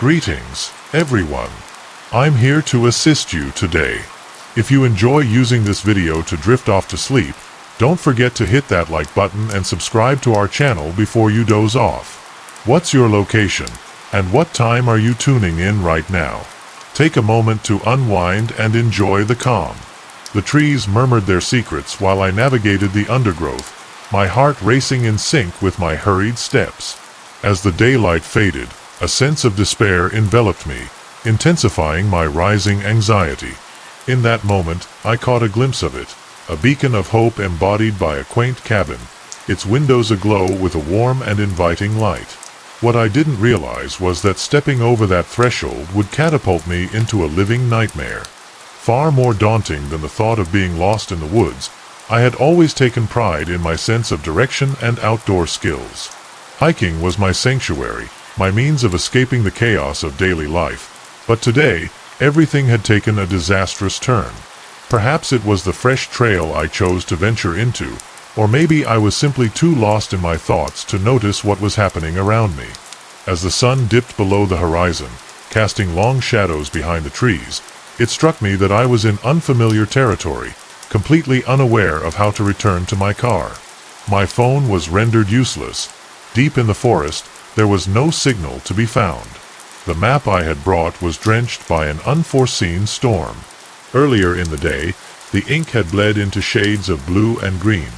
Greetings, everyone. I'm here to assist you today. If you enjoy using this video to drift off to sleep, don't forget to hit that like button and subscribe to our channel before you doze off. What's your location? And what time are you tuning in right now? Take a moment to unwind and enjoy the calm. The trees murmured their secrets while I navigated the undergrowth, my heart racing in sync with my hurried steps. As the daylight faded, a sense of despair enveloped me, intensifying my rising anxiety. In that moment, I caught a glimpse of it, a beacon of hope embodied by a quaint cabin, its windows aglow with a warm and inviting light. What I didn't realize was that stepping over that threshold would catapult me into a living nightmare. Far more daunting than the thought of being lost in the woods, I had always taken pride in my sense of direction and outdoor skills. Hiking was my sanctuary, my means of escaping the chaos of daily life, but today, everything had taken a disastrous turn. Perhaps it was the fresh trail I chose to venture into, or maybe I was simply too lost in my thoughts to notice what was happening around me. As the sun dipped below the horizon, casting long shadows behind the trees, it struck me that I was in unfamiliar territory, completely unaware of how to return to my car. My phone was rendered useless. Deep in the forest, there was no signal to be found. The map I had brought was drenched by an unforeseen storm. Earlier in the day, the ink had bled into shades of blue and green,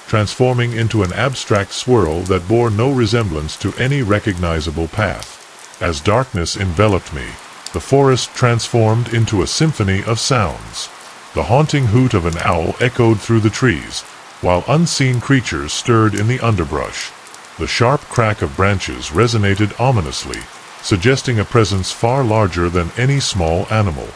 transforming into an abstract swirl that bore no resemblance to any recognizable path. As darkness enveloped me, the forest transformed into a symphony of sounds. The haunting hoot of an owl echoed through the trees, while unseen creatures stirred in the underbrush. The sharp crack of branches resonated ominously, suggesting a presence far larger than any small animal.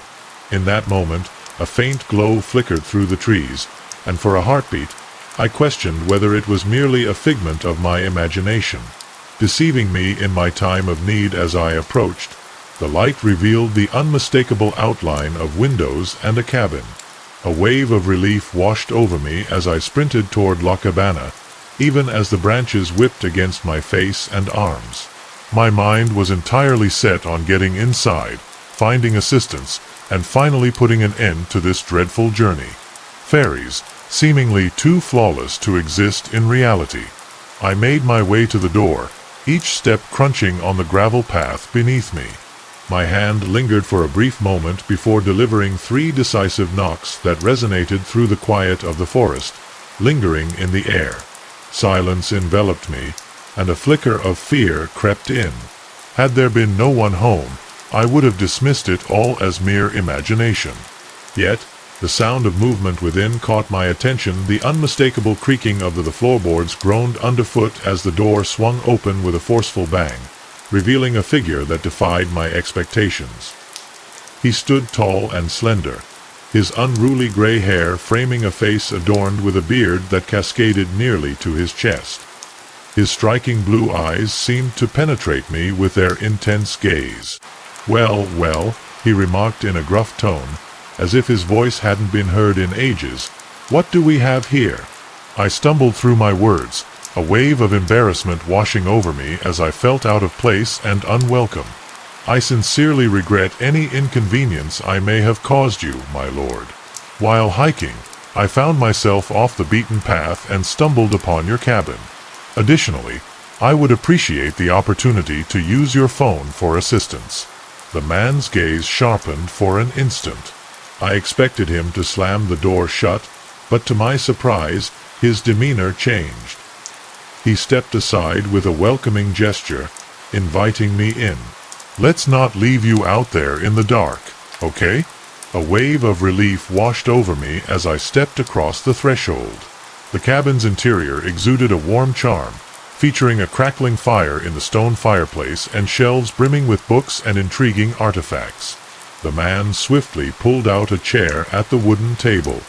In that moment, a faint glow flickered through the trees, and for a heartbeat, I questioned whether it was merely a figment of my imagination. Deceiving me in my time of need as I approached, the light revealed the unmistakable outline of windows and a cabin. A wave of relief washed over me as I sprinted toward La Cabana, even as the branches whipped against my face and arms. My mind was entirely set on getting inside, finding assistance, and finally putting an end to this dreadful journey. Fairies, seemingly too flawless to exist in reality. I made my way to the door, each step crunching on the gravel path beneath me. My hand lingered for a brief moment before delivering 3 decisive knocks that resonated through the quiet of the forest, lingering in the air. Silence enveloped me, and a flicker of fear crept in. Had there been no one home, I would have dismissed it all as mere imagination. Yet, the sound of movement within caught my attention. The unmistakable creaking of the floorboards groaned underfoot as the door swung open with a forceful bang, revealing a figure that defied my expectations. He stood tall and slender, his unruly gray hair framing a face adorned with a beard that cascaded nearly to his chest. His striking blue eyes seemed to penetrate me with their intense gaze. "Well, well," he remarked in a gruff tone, as if his voice hadn't been heard in ages, "what do we have here?" I stumbled through my words, a wave of embarrassment washing over me as I felt out of place and unwelcome. "I sincerely regret any inconvenience I may have caused you, my lord. While hiking, I found myself off the beaten path and stumbled upon your cabin. Additionally, I would appreciate the opportunity to use your phone for assistance." The man's gaze sharpened for an instant. I expected him to slam the door shut, but to my surprise, his demeanor changed. He stepped aside with a welcoming gesture, inviting me in. "Let's not leave you out there in the dark, okay?" A wave of relief washed over me as I stepped across the threshold. The cabin's interior exuded a warm charm, featuring a crackling fire in the stone fireplace and shelves brimming with books and intriguing artifacts. The man swiftly pulled out a chair at the wooden table.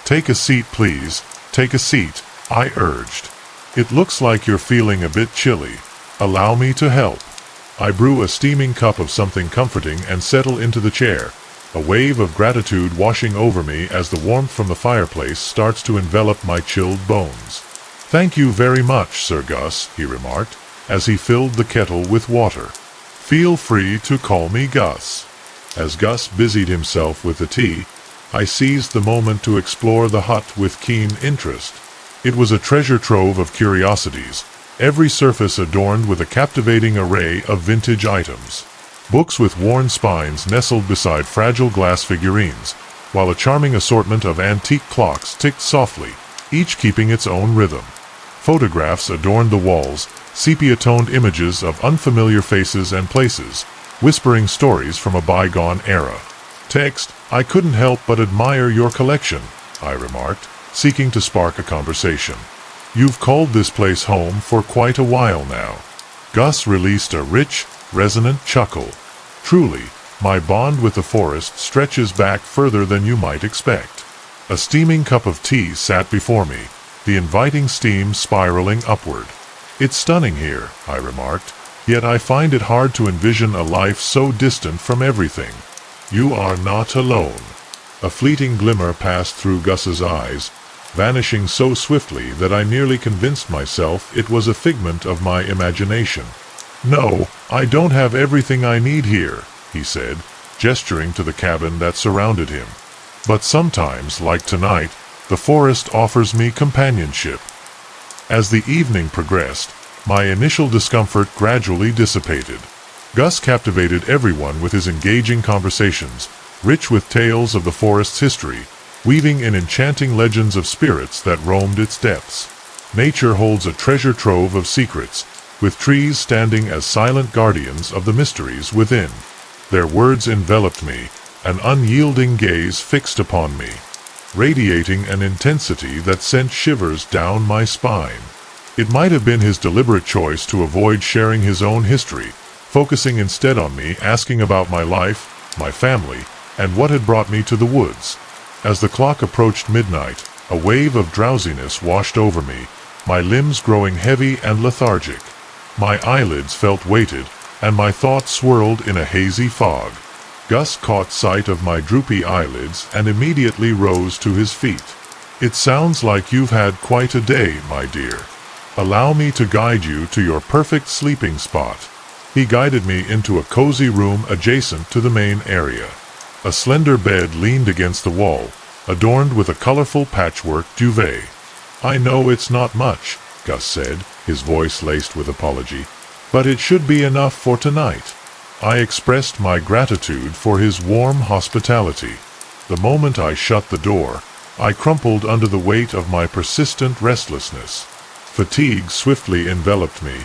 "Take a seat, please, take a seat," I urged. "It looks like you're feeling a bit chilly. Allow me to help." I brew a steaming cup of something comforting and settle into the chair, a wave of gratitude washing over me as the warmth from the fireplace starts to envelop my chilled bones. "Thank you very much, Sir Gus," he remarked, as he filled the kettle with water. Feel free to call me Gus." As Gus busied himself with the tea, I seized the moment to explore the hut with keen interest. It was a treasure trove of curiosities, every surface adorned with a captivating array of vintage items. Books with worn spines nestled beside fragile glass figurines, while a charming assortment of antique clocks ticked softly, each keeping its own rhythm. Photographs adorned the walls, sepia-toned images of unfamiliar faces and places, whispering stories from a bygone era. "Text, I couldn't help but admire your collection," I remarked, seeking to spark a conversation. "You've called this place home for quite a while now." Gus released a rich, resonant chuckle. "Truly, my bond with the forest stretches back further than you might expect." A steaming cup of tea sat before me, the inviting steam spiraling upward. "It's stunning here," I remarked, "yet I find it hard to envision a life so distant from everything." "You are not alone." A fleeting glimmer passed through Gus's eyes, vanishing so swiftly that I nearly convinced myself it was a figment of my imagination. "No, I don't have everything I need here," he said, gesturing to the cabin that surrounded him. "But sometimes, like tonight, the forest offers me companionship." As the evening progressed, my initial discomfort gradually dissipated. Gus captivated everyone with his engaging conversations, rich with tales of the forest's history, weaving in enchanting legends of spirits that roamed its depths. Nature holds a treasure trove of secrets, with trees standing as silent guardians of the mysteries within. Their words enveloped me, an unyielding gaze fixed upon me, radiating an intensity that sent shivers down my spine. It might have been his deliberate choice to avoid sharing his own history, focusing instead on me, asking about my life, my family, and what had brought me to the woods. As the clock approached midnight, a wave of drowsiness washed over me, my limbs growing heavy and lethargic. My eyelids felt weighted, and my thoughts swirled in a hazy fog. Gus caught sight of my droopy eyelids and immediately rose to his feet. "It sounds like you've had quite a day, my dear. Allow me to guide you to your perfect sleeping spot." He guided me into a cozy room adjacent to the main area. A slender bed leaned against the wall, adorned with a colorful patchwork duvet. "I know it's not much," Gus said, his voice laced with apology, "but it should be enough for tonight." I expressed my gratitude for his warm hospitality. The moment I shut the door, I crumpled under the weight of my persistent restlessness. Fatigue swiftly enveloped me,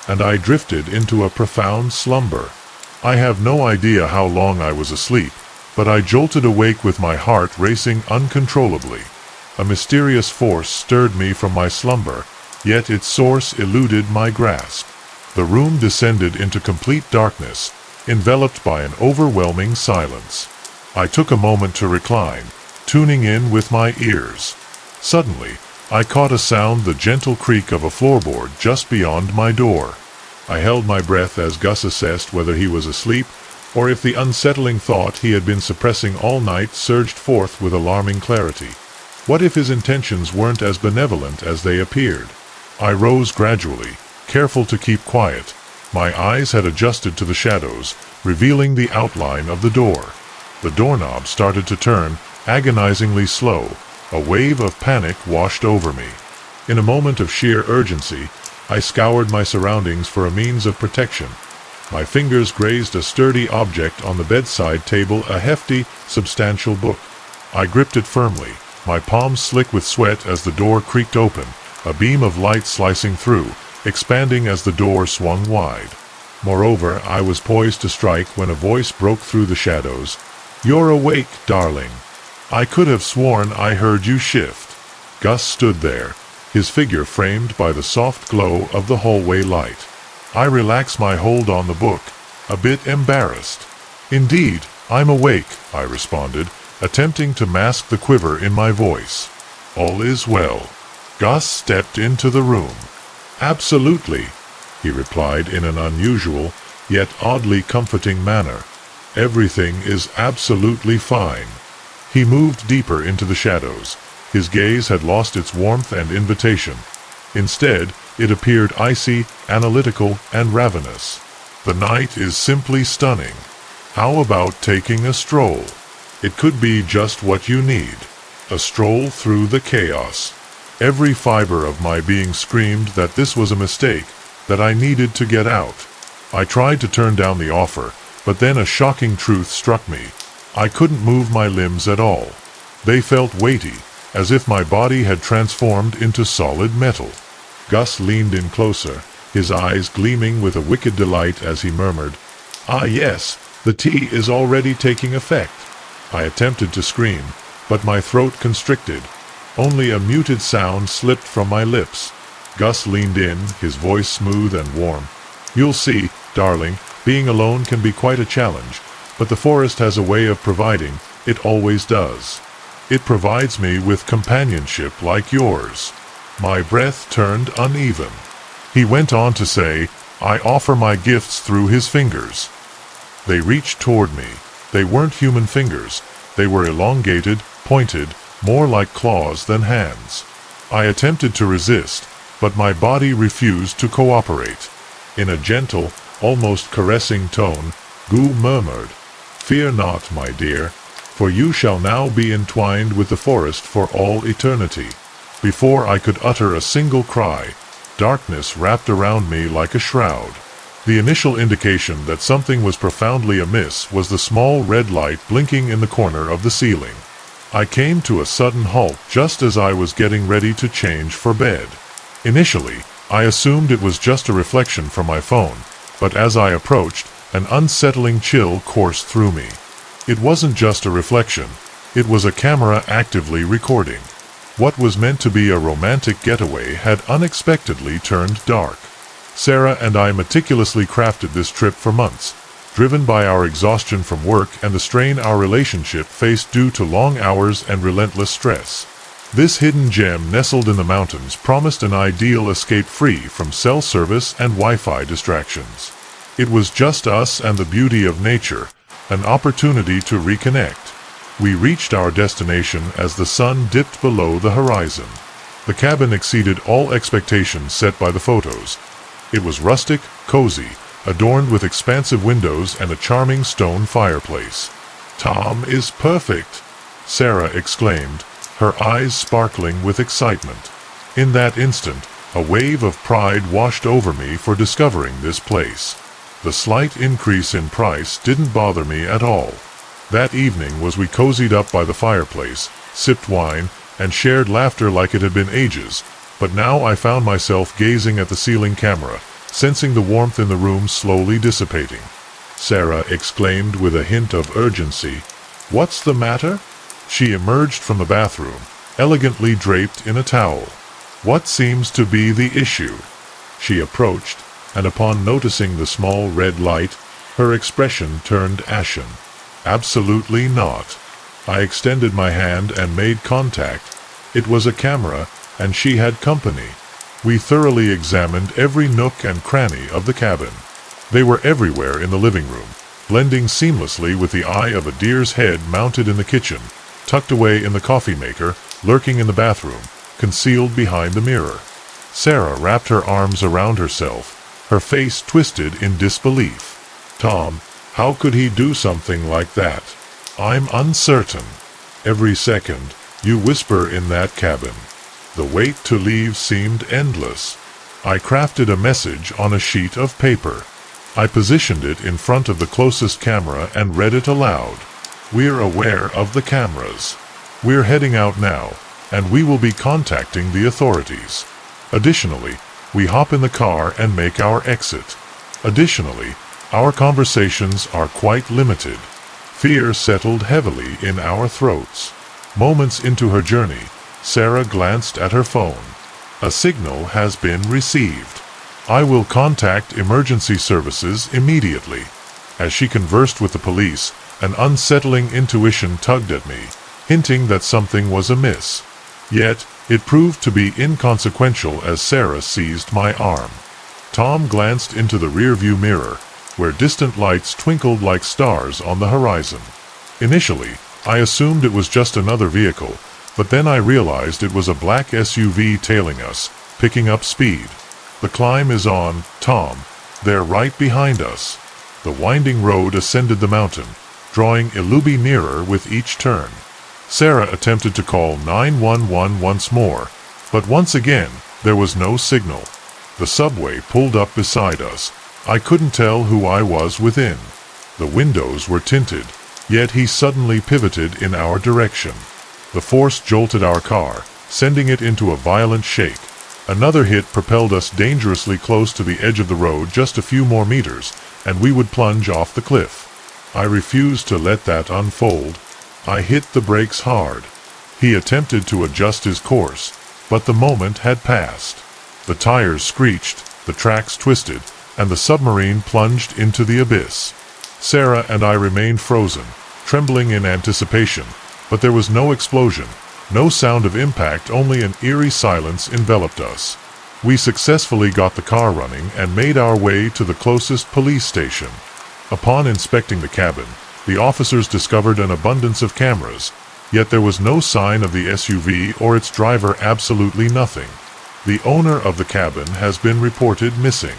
and I drifted into a profound slumber. I have no idea how long I was asleep, but I jolted awake with my heart racing uncontrollably. A mysterious force stirred me from my slumber, yet its source eluded my grasp. The room descended into complete darkness, enveloped by an overwhelming silence. I took a moment to recline, tuning in with my ears. Suddenly, I caught a sound, the gentle creak of a floorboard just beyond my door. I held my breath as Gus assessed whether he was asleep, or if the unsettling thought he had been suppressing all night surged forth with alarming clarity. What if his intentions weren't as benevolent as they appeared? I rose gradually, careful to keep quiet. My eyes had adjusted to the shadows, revealing the outline of the door. The doorknob started to turn, agonizingly slow. A wave of panic washed over me. In a moment of sheer urgency, I scoured my surroundings for a means of protection. My fingers grazed a sturdy object on the bedside table, a hefty, substantial book. I gripped it firmly, my palms slick with sweat as the door creaked open, a beam of light slicing through, expanding as the door swung wide. Moreover, I was poised to strike when a voice broke through the shadows. "You're awake, darling. I could have sworn I heard you shift." Gus stood there, his figure framed by the soft glow of the hallway light. I relaxed my hold on the book, a bit embarrassed. "Indeed, I'm awake," I responded, attempting to mask the quiver in my voice. "All is well." Gus stepped into the room. "Absolutely," he replied in an unusual, yet oddly comforting manner. "Everything is absolutely fine." He moved deeper into the shadows. His gaze had lost its warmth and invitation. Instead, it appeared icy, analytical, and ravenous. The night is simply stunning. How about taking a stroll? It could be just what you need. A stroll through the chaos. Every fiber of my being screamed that this was a mistake, that I needed to get out. I tried to turn down the offer, but then a shocking truth struck me. I couldn't move my limbs at all. They felt weighty, as if my body had transformed into solid metal. Gus leaned in closer, his eyes gleaming with a wicked delight as he murmured, "Ah yes, the tea is already taking effect." I attempted to scream, but my throat constricted. Only a muted sound slipped from my lips. Gus leaned in, his voice smooth and warm. "You'll see, darling, being alone can be quite a challenge, but the forest has a way of providing, it always does. It provides me with companionship like yours." My breath turned uneven. He went on to say, "I offer my gifts through his fingers." They reached toward me. They weren't human fingers. They were elongated, pointed, more like claws than hands. I attempted to resist, but my body refused to cooperate. In a gentle, almost caressing tone, Gu murmured, "Fear not, my dear, for you shall now be entwined with the forest for all eternity." Before I could utter a single cry, darkness wrapped around me like a shroud. The initial indication that something was profoundly amiss was the small red light blinking in the corner of the ceiling. I came to a sudden halt just as I was getting ready to change for bed. Initially, I assumed it was just a reflection from my phone, but as I approached, an unsettling chill coursed through me. It wasn't just a reflection, it was a camera actively recording. What was meant to be a romantic getaway had unexpectedly turned dark. Sarah and I meticulously crafted this trip for months, driven by our exhaustion from work and the strain our relationship faced due to long hours and relentless stress. This hidden gem nestled in the mountains promised an ideal escape free from cell service and Wi-Fi distractions. It was just us and the beauty of nature, an opportunity to reconnect. We reached our destination as the sun dipped below the horizon. The cabin exceeded all expectations set by the photos. It was rustic, cozy, adorned with expansive windows and a charming stone fireplace. "Tom is perfect," Sarah exclaimed, her eyes sparkling with excitement. In that instant, a wave of pride washed over me for discovering this place. The slight increase in price didn't bother me at all. That evening we cozied up by the fireplace, sipped wine, and shared laughter like it had been ages, but now I found myself gazing at the ceiling camera, sensing the warmth in the room slowly dissipating. Sarah exclaimed with a hint of urgency, "What's the matter?" She emerged from the bathroom, elegantly draped in a towel. "What seems to be the issue?" She approached, and upon noticing the small red light, her expression turned ashen. "Absolutely not." I extended my hand and made contact. It was a camera, and she had company. We thoroughly examined every nook and cranny of the cabin. They were everywhere in the living room, blending seamlessly with the eye of a deer's head mounted in the kitchen, tucked away in the coffee maker, lurking in the bathroom, concealed behind the mirror. Sarah wrapped her arms around herself, her face twisted in disbelief. "Tom, how could he do something like that? I'm uncertain. Every second, you whisper in that cabin." The wait to leave seemed endless. I crafted a message on a sheet of paper. I positioned it in front of the closest camera and read it aloud. "We're aware of the cameras. We're heading out now, and we will be contacting the authorities. Additionally, we hop in the car and make our exit. Additionally, our conversations are quite limited." Fear settled heavily in our throats. Moments into her journey, Sarah glanced at her phone. "A signal has been received. I will contact emergency services immediately." As she conversed with the police, an unsettling intuition tugged at me, hinting that something was amiss. Yet, it proved to be inconsequential as Sarah seized my arm. Tom glanced into the rearview mirror, where distant lights twinkled like stars on the horizon. Initially, I assumed it was just another vehicle, but then I realized it was a black SUV tailing us, picking up speed. "The climb is on, Tom. there right behind us. The winding road ascended the mountain, drawing Ilubi nearer with each turn. Sarah attempted to call 911 once more, but once again, there was no signal. The subway pulled up beside us. I couldn't tell who I was within. The windows were tinted, yet he suddenly pivoted in our direction. The force jolted our car, sending it into a violent shake. Another hit propelled us dangerously close to the edge of the road, just a few more meters, and we would plunge off the cliff. I refused to let that unfold. I hit the brakes hard. He attempted to adjust his course, but the moment had passed. The tires screeched, the tracks twisted, and the submarine plunged into the abyss. Sarah and I remained frozen, trembling in anticipation, but there was no explosion, no sound of impact, only an eerie silence enveloped us. We successfully got the car running and made our way to the closest police station. Upon inspecting the cabin, the officers discovered an abundance of cameras, yet there was no sign of the SUV or its driver, absolutely nothing. The owner of the cabin has been reported missing.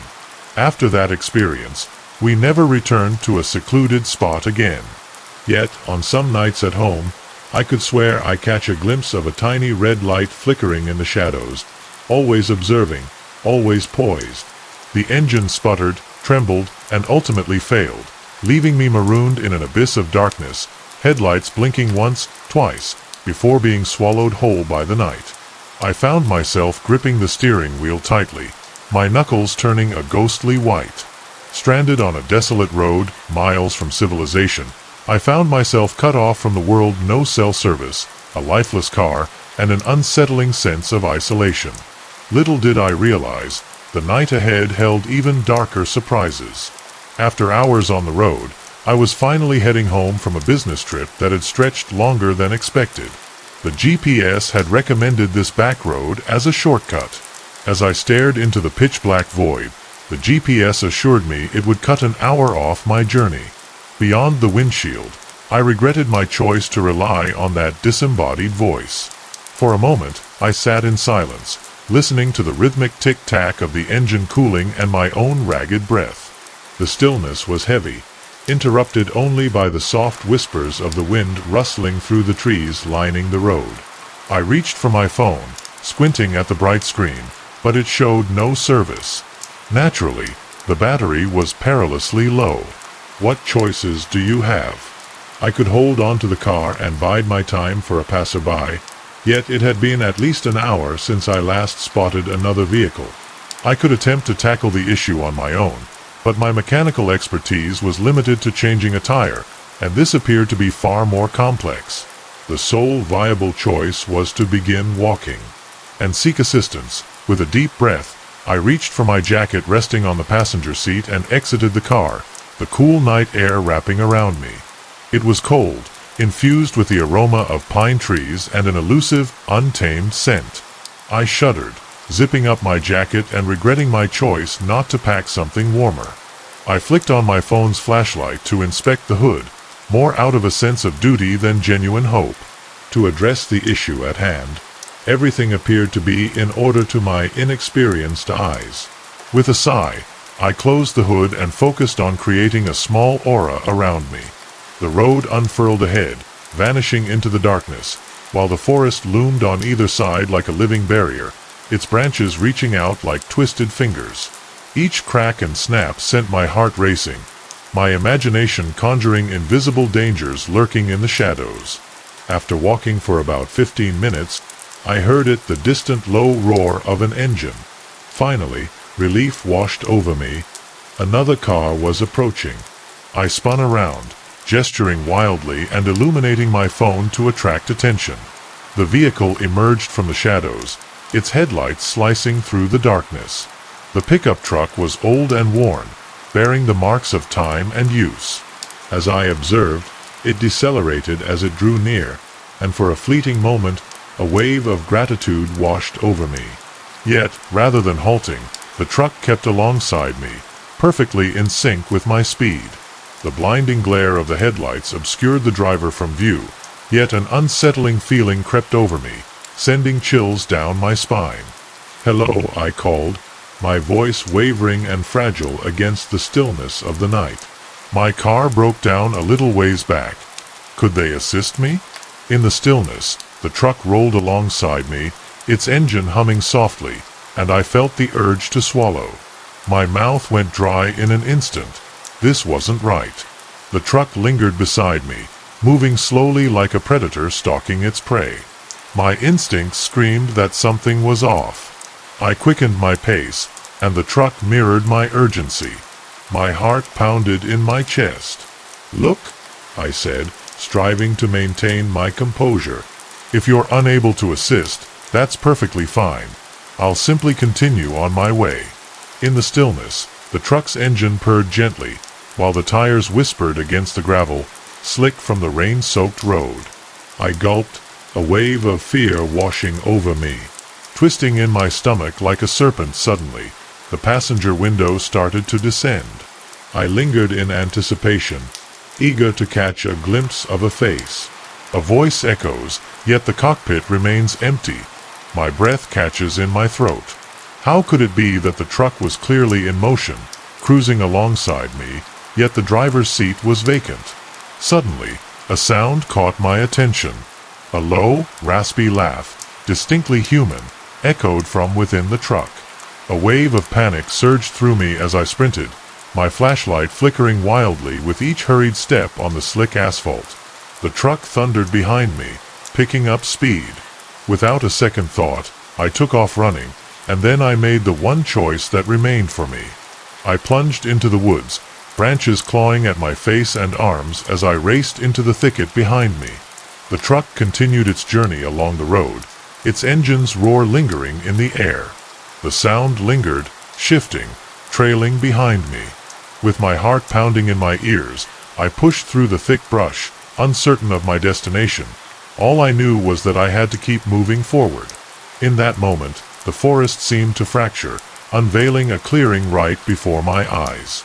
After that experience, we never returned to a secluded spot again. Yet, on some nights at home, I could swear I catch a glimpse of a tiny red light flickering in the shadows, always observing, always poised. The engine sputtered, trembled, and ultimately failed, leaving me marooned in an abyss of darkness, headlights blinking once, twice, before being swallowed whole by the night. I found myself gripping the steering wheel tightly, my knuckles turning a ghostly white. Stranded on a desolate road, miles from civilization, I found myself cut off from the world, no cell service, a lifeless car, and an unsettling sense of isolation. Little did I realize, the night ahead held even darker surprises. After hours on the road, I was finally heading home from a business trip that had stretched longer than expected. The GPS had recommended this back road as a shortcut. As I stared into the pitch-black void, the GPS assured me it would cut an hour off my journey. Beyond the windshield, I regretted my choice to rely on that disembodied voice. For a moment, I sat in silence, listening to the rhythmic tick-tack of the engine cooling and my own ragged breath. The stillness was heavy, interrupted only by the soft whispers of the wind rustling through the trees lining the road. I reached for my phone, squinting at the bright screen, but it showed no service. Naturally, the battery was perilously low. What choices do you have? I could hold on to the car and bide my time for a passerby, yet it had been at least an hour since I last spotted another vehicle. I could attempt to tackle the issue on my own, but my mechanical expertise was limited to changing a tire, and this appeared to be far more complex. The sole viable choice was to begin walking and seek assistance. With a deep breath, I reached for my jacket resting on the passenger seat and exited the car, the cool night air wrapping around me. It was cold, infused with the aroma of pine trees and an elusive, untamed scent. I shuddered, zipping up my jacket and regretting my choice not to pack something warmer. I flicked on my phone's flashlight to inspect the hood, more out of a sense of duty than genuine hope. To address the issue at hand, everything appeared to be in order to my inexperienced eyes. With a sigh, I closed the hood and focused on creating a small aura around me. The road unfurled ahead, vanishing into the darkness, while the forest loomed on either side like a living barrier, its branches reaching out like twisted fingers. Each crack and snap sent my heart racing, my imagination conjuring invisible dangers lurking in the shadows. After walking for about 15 minutes, I heard it, the distant low roar of an engine. Finally, relief washed over me. Another car was approaching. I spun around, gesturing wildly and illuminating my phone to attract attention. The vehicle emerged from the shadows, its headlights slicing through the darkness. The pickup truck was old and worn, bearing the marks of time and use. As I observed, it decelerated as it drew near, and for a fleeting moment, a wave of gratitude washed over me. Yet, rather than halting, the truck kept alongside me, perfectly in sync with my speed. The blinding glare of the headlights obscured the driver from view, yet an unsettling feeling crept over me, sending chills down my spine. "Hello," I called. my voice wavering and fragile against the stillness of the night. My car broke down a little ways back. Could they assist me? In the stillness, the truck rolled alongside me, its engine humming softly, and I felt the urge to swallow. My mouth went dry in an instant. This wasn't right. The truck lingered beside me, moving slowly like a predator stalking its prey. My instincts screamed that something was off. I quickened my pace, and the truck mirrored my urgency. My heart pounded in my chest. "Look," I said, striving to maintain my composure. "If you're unable to assist, that's perfectly fine. I'll simply continue on my way." In the stillness, the truck's engine purred gently, while the tires whispered against the gravel, slick from the rain-soaked road. I gulped, a wave of fear washing over me. Twisting in my stomach like a serpent suddenly, the passenger window started to descend. I lingered in anticipation, eager to catch a glimpse of a face. A voice echoes, yet the cockpit remains empty. My breath catches in my throat. How could it be that the truck was clearly in motion, cruising alongside me, yet the driver's seat was vacant? Suddenly, a sound caught my attention. A low, raspy laugh, distinctly human, echoed from within the truck. A wave of panic surged through me as I sprinted, my flashlight flickering wildly with each hurried step on the slick asphalt. The truck thundered behind me, picking up speed. Without a second thought, I took off running, and then I made the one choice that remained for me. I plunged into the woods, branches clawing at my face and arms as I raced into the thicket behind me. The truck continued its journey along the road, its engine's roar lingering in the air. The sound lingered, shifting, trailing behind me. With my heart pounding in my ears, I pushed through the thick brush, uncertain of my destination. All I knew was that I had to keep moving forward. In that moment, the forest seemed to fracture, unveiling a clearing right before my eyes.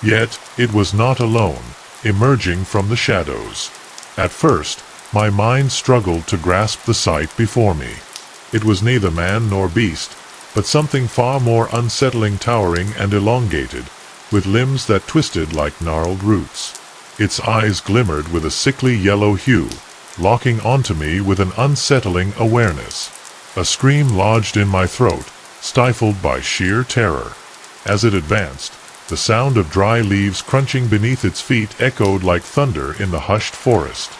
Yet, it was not alone, emerging from the shadows. At first, my mind struggled to grasp the sight before me. It was neither man nor beast, but something far more unsettling, towering and elongated, with limbs that twisted like gnarled roots. Its eyes glimmered with a sickly yellow hue, locking onto me with an unsettling awareness. A scream lodged in my throat, stifled by sheer terror. As it advanced, the sound of dry leaves crunching beneath its feet echoed like thunder in the hushed forest.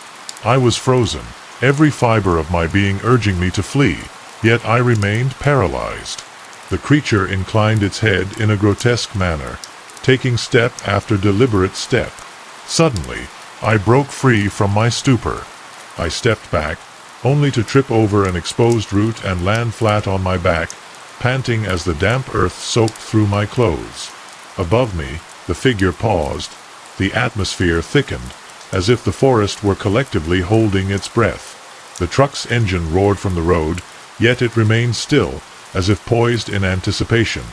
I was frozen, every fiber of my being urging me to flee, yet I remained paralyzed. The creature inclined its head in a grotesque manner, taking step after deliberate step. Suddenly, I broke free from my stupor. I stepped back, only to trip over an exposed root and land flat on my back, panting as the damp earth soaked through my clothes. Above me, the figure paused. The atmosphere thickened, as if the forest were collectively holding its breath. The truck's engine roared from the road, yet it remained still, as if poised in anticipation.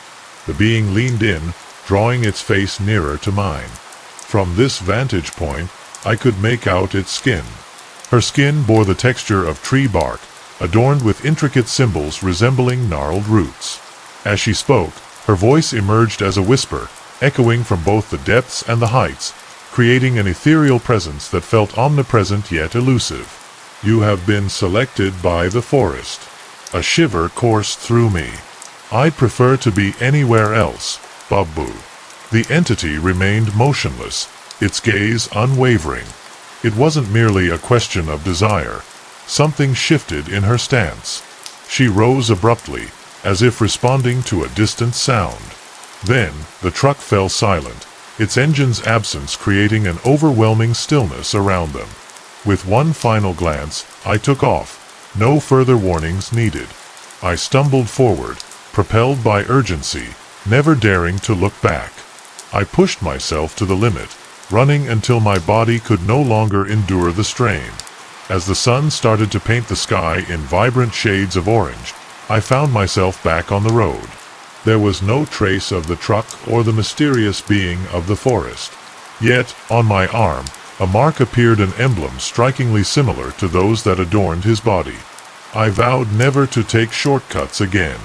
The being leaned in, drawing its face nearer to mine. From this vantage point, I could make out its skin. Her skin bore the texture of tree bark, adorned with intricate symbols resembling gnarled roots. As she spoke, her voice emerged as a whisper, echoing from both the depths and the heights, creating an ethereal presence that felt omnipresent yet elusive. "You have been selected by the forest." A shiver coursed through me. "I'd prefer to be anywhere else, Babu." The entity remained motionless, its gaze unwavering. It wasn't merely a question of desire. Something shifted in her stance. She rose abruptly, as if responding to a distant sound. Then, the truck fell silent, its engine's absence creating an overwhelming stillness around them. With one final glance, I took off, no further warnings needed. I stumbled forward, propelled by urgency, never daring to look back. I pushed myself to the limit, running until my body could no longer endure the strain. As the sun started to paint the sky in vibrant shades of orange, I found myself back on the road. There was no trace of the truck or the mysterious being of the forest. Yet, on my arm, a mark appeared, an emblem strikingly similar to those that adorned his body. I vowed never to take shortcuts again.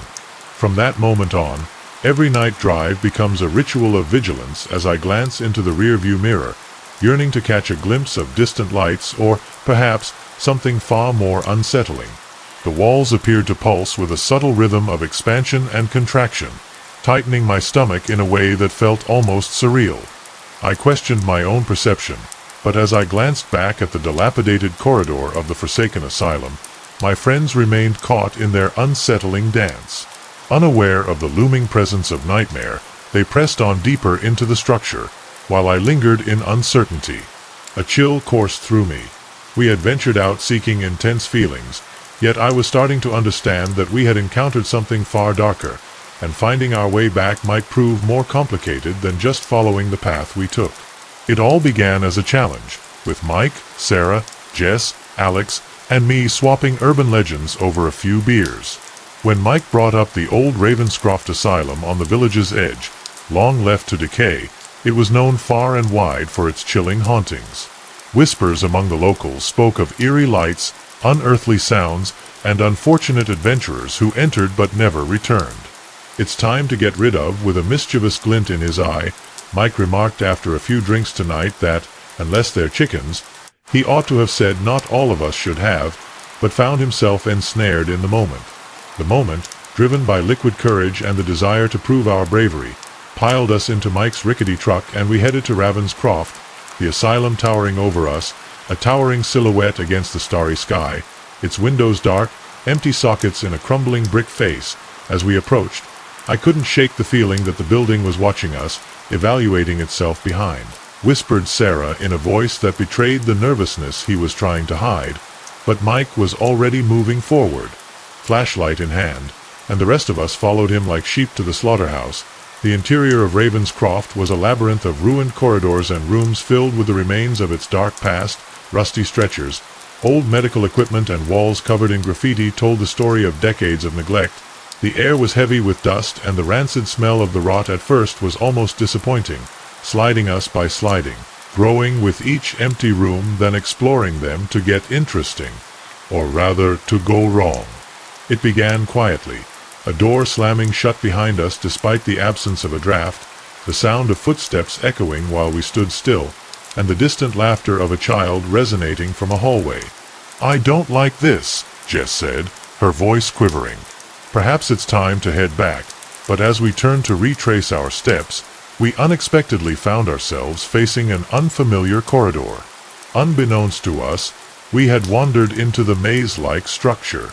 From that moment on, Every night drive becomes a ritual of vigilance as I glance into the rearview mirror, yearning to catch a glimpse of distant lights or, perhaps, something far more unsettling. The walls appeared to pulse with a subtle rhythm of expansion and contraction, tightening my stomach in a way that felt almost surreal. I questioned my own perception, but as I glanced back at the dilapidated corridor of the forsaken asylum, my friends remained caught in their unsettling dance. Unaware of the looming presence of nightmare, they pressed on deeper into the structure, while I lingered in uncertainty. A chill coursed through me. We had ventured out seeking intense feelings, yet I was starting to understand that we had encountered something far darker, and finding our way back might prove more complicated than just following the path we took. It all began as a challenge, with Mike, Sarah, Jess, Alex, and me swapping urban legends over a few beers. When Mike brought up the old Ravenscroft Asylum on the village's edge, long left to decay, it was known far and wide for its chilling hauntings. Whispers among the locals spoke of eerie lights, unearthly sounds, and unfortunate adventurers who entered but never returned. "It's time to get rid of," with a mischievous glint in his eye, Mike remarked after a few drinks tonight that, unless they're chickens, he ought to have said not all of us should have, but found himself ensnared in the moment. The moment, driven by liquid courage and the desire to prove our bravery, piled us into Mike's rickety truck and we headed to Ravenscroft, the asylum towering over us, a towering silhouette against the starry sky, its windows dark, empty sockets in a crumbling brick face. As we approached, I couldn't shake the feeling that the building was watching us, evaluating itself behind, whispered Sarah in a voice that betrayed the nervousness he was trying to hide, but Mike was already moving forward, flashlight in hand, and the rest of us followed him like sheep to the slaughterhouse. The interior of Ravenscroft was a labyrinth of ruined corridors and rooms filled with the remains of its dark past. Rusty stretchers, old medical equipment, and walls covered in graffiti told the story of decades of neglect. The air was heavy with dust, and the rancid smell of the rot at first was almost disappointing, sliding us by sliding, growing with each empty room, then exploring them to get interesting, or rather to go wrong. It began quietly, a door slamming shut behind us despite the absence of a draft, the sound of footsteps echoing while we stood still, and the distant laughter of a child resonating from a hallway. "I don't like this," Jess said, her voice quivering. "Perhaps it's time to head back," but as we turned to retrace our steps, we unexpectedly found ourselves facing an unfamiliar corridor. Unbeknownst to us, we had wandered into the maze-like structure.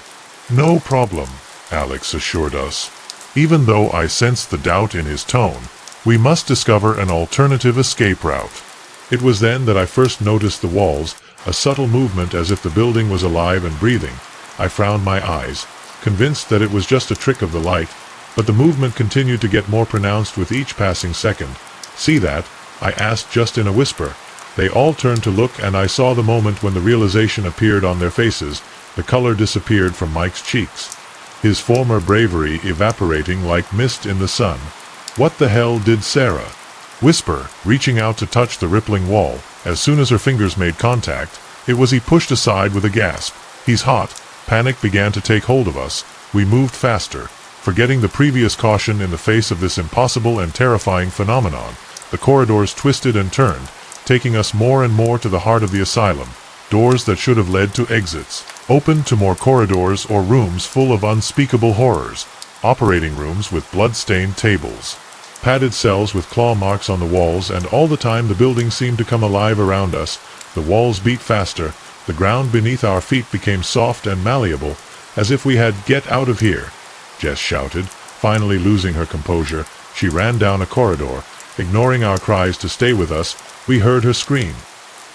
"No problem," Alex assured us. Even though I sensed the doubt in his tone, we must discover an alternative escape route. It was then that I first noticed the walls, a subtle movement as if the building was alive and breathing. I frowned my eyes, convinced that it was just a trick of the light, but the movement continued to get more pronounced with each passing second. "See that?" I asked just in a whisper. They all turned to look, and I saw the moment when the realization appeared on their faces. The color disappeared from Mike's cheeks, his former bravery evaporating like mist in the sun. "What the hell did Sarah?" whisper, reaching out to touch the rippling wall. As soon as her fingers made contact, it was he pushed aside with a gasp. "He's hot." Panic began to take hold of us. We moved faster, forgetting the previous caution in the face of this impossible and terrifying phenomenon. The corridors twisted and turned, taking us more and more to the heart of the asylum. Doors that should have led to exits opened to more corridors or rooms full of unspeakable horrors. Operating rooms with blood-stained tables, padded cells with claw marks on the walls, and all the time the building seemed to come alive around us. The walls beat faster, the ground beneath our feet became soft and malleable, as if we had "Get out of here!" Jess shouted, finally losing her composure. She ran down a corridor, ignoring our cries to stay with us. We heard her scream,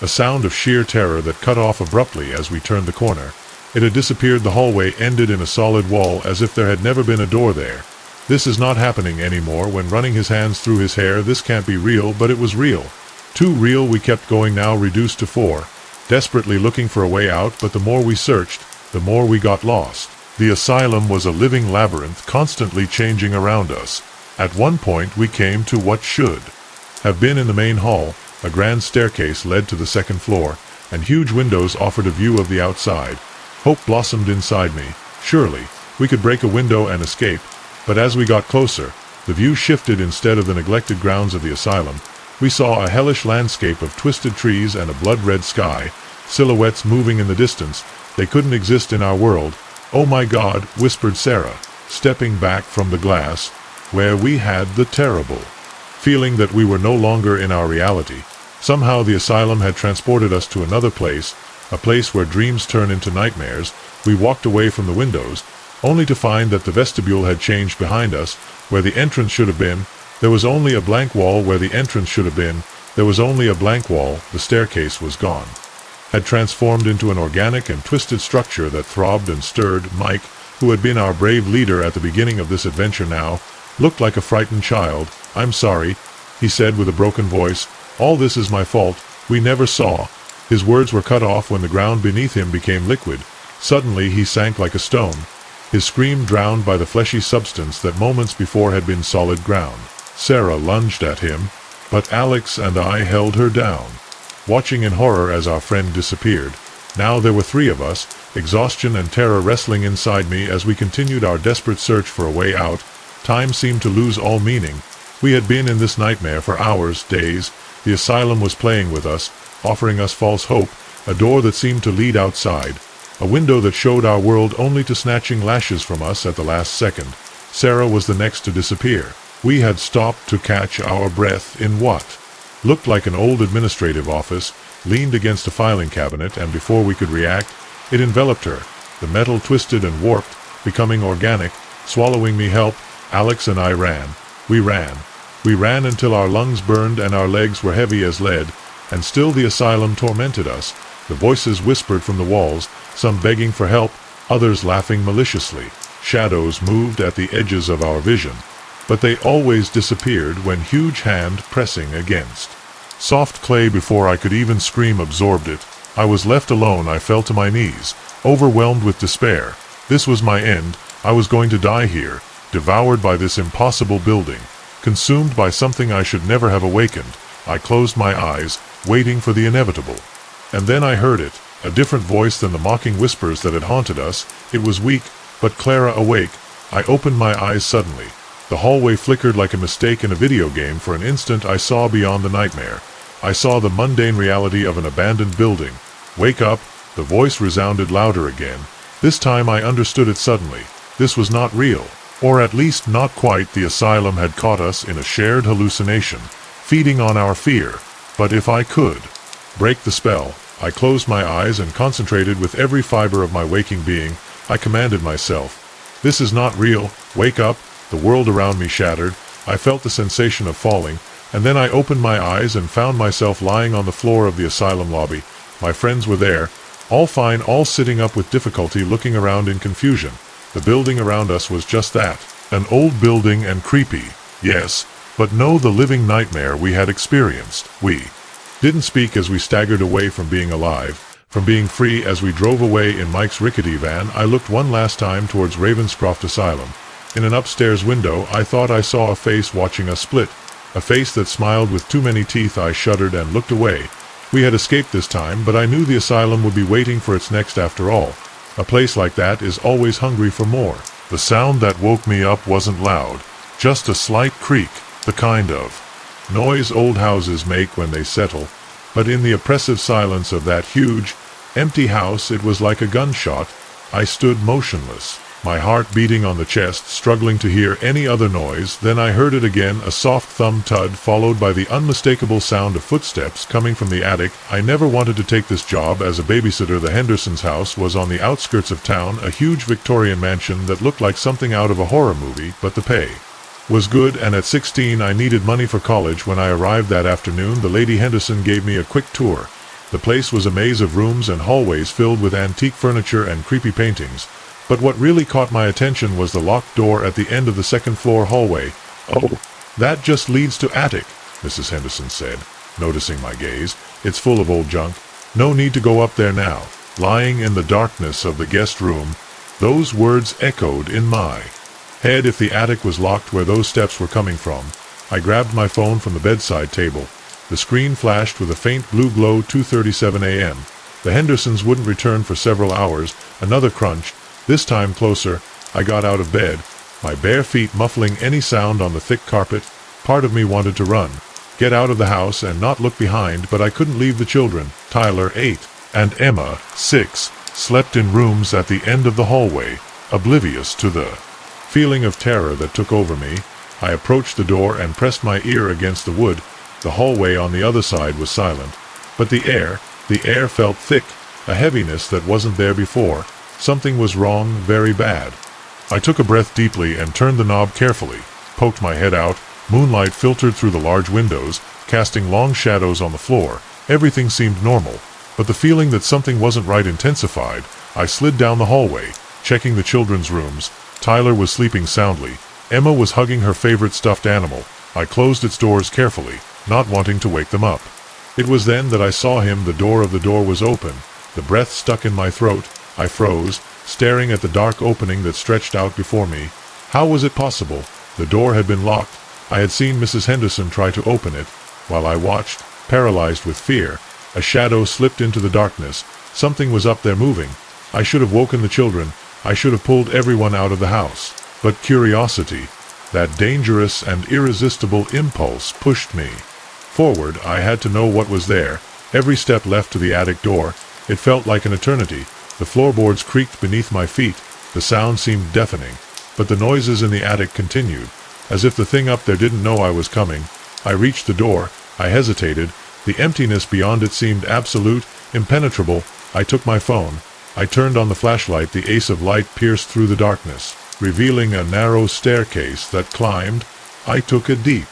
a sound of sheer terror that cut off abruptly as we turned the corner. It had disappeared. The hallway ended in a solid wall, as if there had never been a door there. "This is not happening anymore." When running his hands through his hair, "This can't be real," but it was real. Too real. We kept going, now reduced to 4, desperately looking for a way out, but the more we searched, the more we got lost. The asylum was a living labyrinth, constantly changing around us. At one point we came to what should have been in the main hall. A grand staircase led to the second floor, and huge windows offered a view of the outside. Hope blossomed inside me. Surely we could break a window and escape, but as we got closer, The view shifted. Instead of the neglected grounds of the asylum, we saw a hellish landscape of twisted trees and a blood-red sky, silhouettes moving in the distance. They couldn't exist in our world. "Oh my God," whispered Sarah, stepping back from the glass, where we had the terrible feeling that we were no longer in our reality. Somehow the asylum had transported us to another place, a place where dreams turn into nightmares. We walked away from the windows, only to find that the vestibule had changed behind us. Where the entrance should have been, there was only a blank wall. Where the entrance should have been, there was only a blank wall. The staircase was gone, had transformed into an organic and twisted structure that throbbed and stirred. Mike, who had been our brave leader at the beginning of this adventure, now looked like a frightened child. "I'm sorry," he said with a broken voice. "All this is my fault. We never saw." His words were cut off when the ground beneath him became liquid. Suddenly he sank like a stone, his scream drowned by the fleshy substance that moments before had been solid ground. Sarah lunged at him, but Alex and I held her down, watching in horror as our friend disappeared. Now there were three of us, exhaustion and terror wrestling inside me as we continued our desperate search for a way out. Time seemed to lose all meaning. We had been in this nightmare for hours, days. The asylum was playing with us, offering us false hope, a door that seemed to lead outside, a window that showed our world only to snatching lashes from us at the last second. Sarah was the next to disappear. We had stopped to catch our breath in what looked like an old administrative office, leaned against a filing cabinet, and before we could react, it enveloped her. The metal twisted and warped, becoming organic, swallowing me. "Help!" Alex and I ran. We ran until our lungs burned and our legs were heavy as lead, and still the asylum tormented us. The voices whispered from the walls, some begging for help, others laughing maliciously. Shadows moved at the edges of our vision, but they always disappeared when huge hand pressing against soft clay before I could even scream absorbed it. I was left alone. I fell to my knees, overwhelmed with despair. This was my end. I was going to die here, devoured by this impossible building, consumed by something I should never have awakened. I closed my eyes, waiting for the inevitable. And then I heard it, a different voice than the mocking whispers that had haunted us. It was weak, but Clara awake. I opened my eyes suddenly. The hallway flickered like a mistake in a video game. For an instant I saw beyond the nightmare. I saw the mundane reality of an abandoned building. "Wake up!" The voice resounded louder again. This time I understood it suddenly. This was not real. Or at least not quite. The asylum had caught us in a shared hallucination, feeding on our fear. But if I could break the spell, I closed my eyes and concentrated with every fiber of my waking being. I commanded myself, "This is not real. Wake up!" The world around me shattered. I felt the sensation of falling, and then I opened my eyes and found myself lying on the floor of the asylum lobby. My friends were there, all fine, all sitting up with difficulty, looking around in confusion. The building around us was just that, an old building, and creepy, yes, but no the living nightmare we had experienced. We didn't speak as we staggered away from being alive, from being free. As we drove away in Mike's rickety van, I looked one last time towards Ravenscroft Asylum. In an upstairs window, I thought I saw a face watching us split, a face that smiled with too many teeth. I shuddered and looked away. We had escaped this time, but I knew the asylum would be waiting for its next after all. A place like that is always hungry for more. The sound that woke me up wasn't loud, just a slight creak, the kind of noise old houses make when they settle. But in the oppressive silence of that huge, empty house, it was like a gunshot. I stood motionless, my heart beating on the chest, struggling to hear any other noise. Then I heard it again, a soft thud, followed by the unmistakable sound of footsteps coming from the attic. I never wanted to take this job as a babysitter. The Hendersons' house was on the outskirts of town, a huge Victorian mansion that looked like something out of a horror movie, but the pay was good, and at 16 I needed money for college. When I arrived that afternoon, the Lady Henderson gave me a quick tour. The place was a maze of rooms and hallways filled with antique furniture and creepy paintings. But what really caught my attention was the locked door at the end of the second-floor hallway. "Oh, that just leads to attic," Mrs. Henderson said, noticing my gaze. "It's full of old junk. No need to go up there now." Lying in the darkness of the guest room, those words echoed in my head. If the attic was locked, where those steps were coming from. I grabbed my phone from the bedside table. The screen flashed with a faint blue glow. 2:37 a.m. The Hendersons wouldn't return for several hours. Another crunch, this time closer. I got out of bed, my bare feet muffling any sound on the thick carpet. Part of me wanted to run, get out of the house and not look behind, but I couldn't leave the children. Tyler, 8, and Emma, 6, slept in rooms at the end of the hallway, oblivious to the feeling of terror that took over me. I approached the door and pressed my ear against the wood. The hallway on the other side was silent, but the air felt thick, a heaviness that wasn't there before. Something was wrong, very bad. I took a breath deeply and turned the knob carefully, poked my head out. Moonlight filtered through the large windows, casting long shadows on the floor. Everything seemed normal, but the feeling that something wasn't right intensified. I slid down the hallway, checking the children's rooms. Tyler was sleeping soundly. Emma was hugging her favorite stuffed animal. I closed its doors carefully, not wanting to wake them up. It was then that I saw him. The door of the door was open. The breath stuck in my throat. I froze, staring at the dark opening that stretched out before me. How was it possible? The door had been locked. I had seen Mrs. Henderson try to open it. While I watched, paralyzed with fear, a shadow slipped into the darkness. Something was up there moving. I should have woken the children. I should have pulled everyone out of the house. But curiosity, that dangerous and irresistible impulse, pushed me forward. I had to know what was there. Every step left to the attic door. It felt like an eternity. The floorboards creaked beneath my feet. The sound seemed deafening. But the noises in the attic continued, as if the thing up there didn't know I was coming. I reached the door. I hesitated. The emptiness beyond it seemed absolute, impenetrable. I took my phone. I turned on the flashlight. The ace of light pierced through the darkness, revealing a narrow staircase that climbed. I took a deep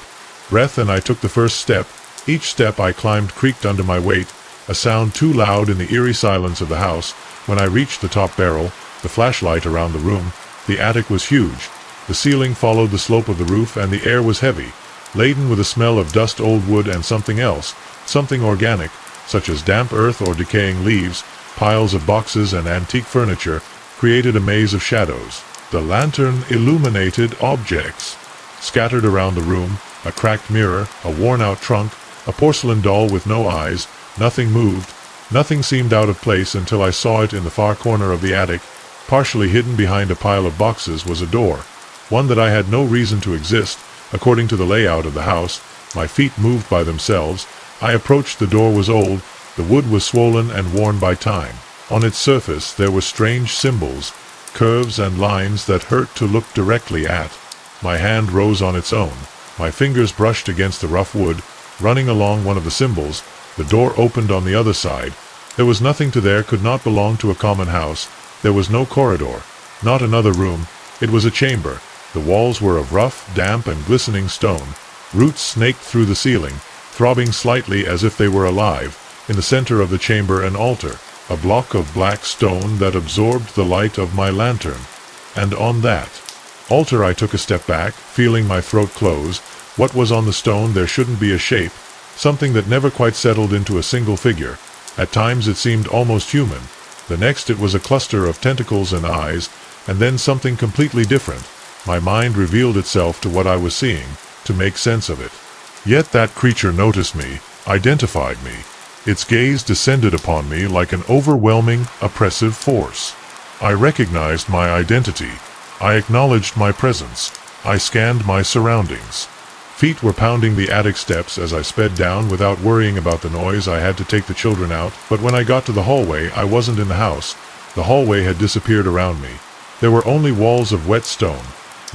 breath and I took the first step. Each step I climbed creaked under my weight, a sound too loud in the eerie silence of the house. When I reached the top barrel, the flashlight around the room, the attic was huge. The ceiling followed the slope of the roof, and the air was heavy, laden with a smell of dust, old wood, and something else, something organic, such as damp earth or decaying leaves. Piles of boxes and antique furniture created a maze of shadows. The lantern illuminated objects scattered around the room, a cracked mirror, a worn-out trunk, a porcelain doll with no eyes. Nothing moved. Nothing seemed out of place until I saw it in the far corner of the attic. Partially hidden behind a pile of boxes was a door, one that I had no reason to exist, according to the layout of the house. My feet moved by themselves. I approached. The door was old. The wood was swollen and worn by time. On its surface there were strange symbols, curves and lines that hurt to look directly at. My hand rose on its own. My fingers brushed against the rough wood. Running along one of the symbols, the door opened on the other side. There was nothing to there. Could not belong to a common house. There was no corridor, not another room. It was a chamber. The walls were of rough, damp, and glistening stone. Roots snaked through the ceiling, throbbing slightly as if they were alive. In the center of the chamber, an altar, a block of black stone that absorbed the light of my lantern. And on that altar I took a step back, feeling my throat close. What was on the stone? There shouldn't be a shape, something that never quite settled into a single figure. At times it seemed almost human. The next it was a cluster of tentacles and eyes, and then something completely different. My mind revealed itself to what I was seeing, to make sense of it. Yet that creature noticed me, identified me. Its gaze descended upon me like an overwhelming, oppressive force. I recognized my identity. I acknowledged my presence. I scanned my surroundings. Feet were pounding the attic steps as I sped down without worrying about the noise. I had to take the children out, but when I got to the hallway, I wasn't in the house. The hallway had disappeared around me. There were only walls of wet stone,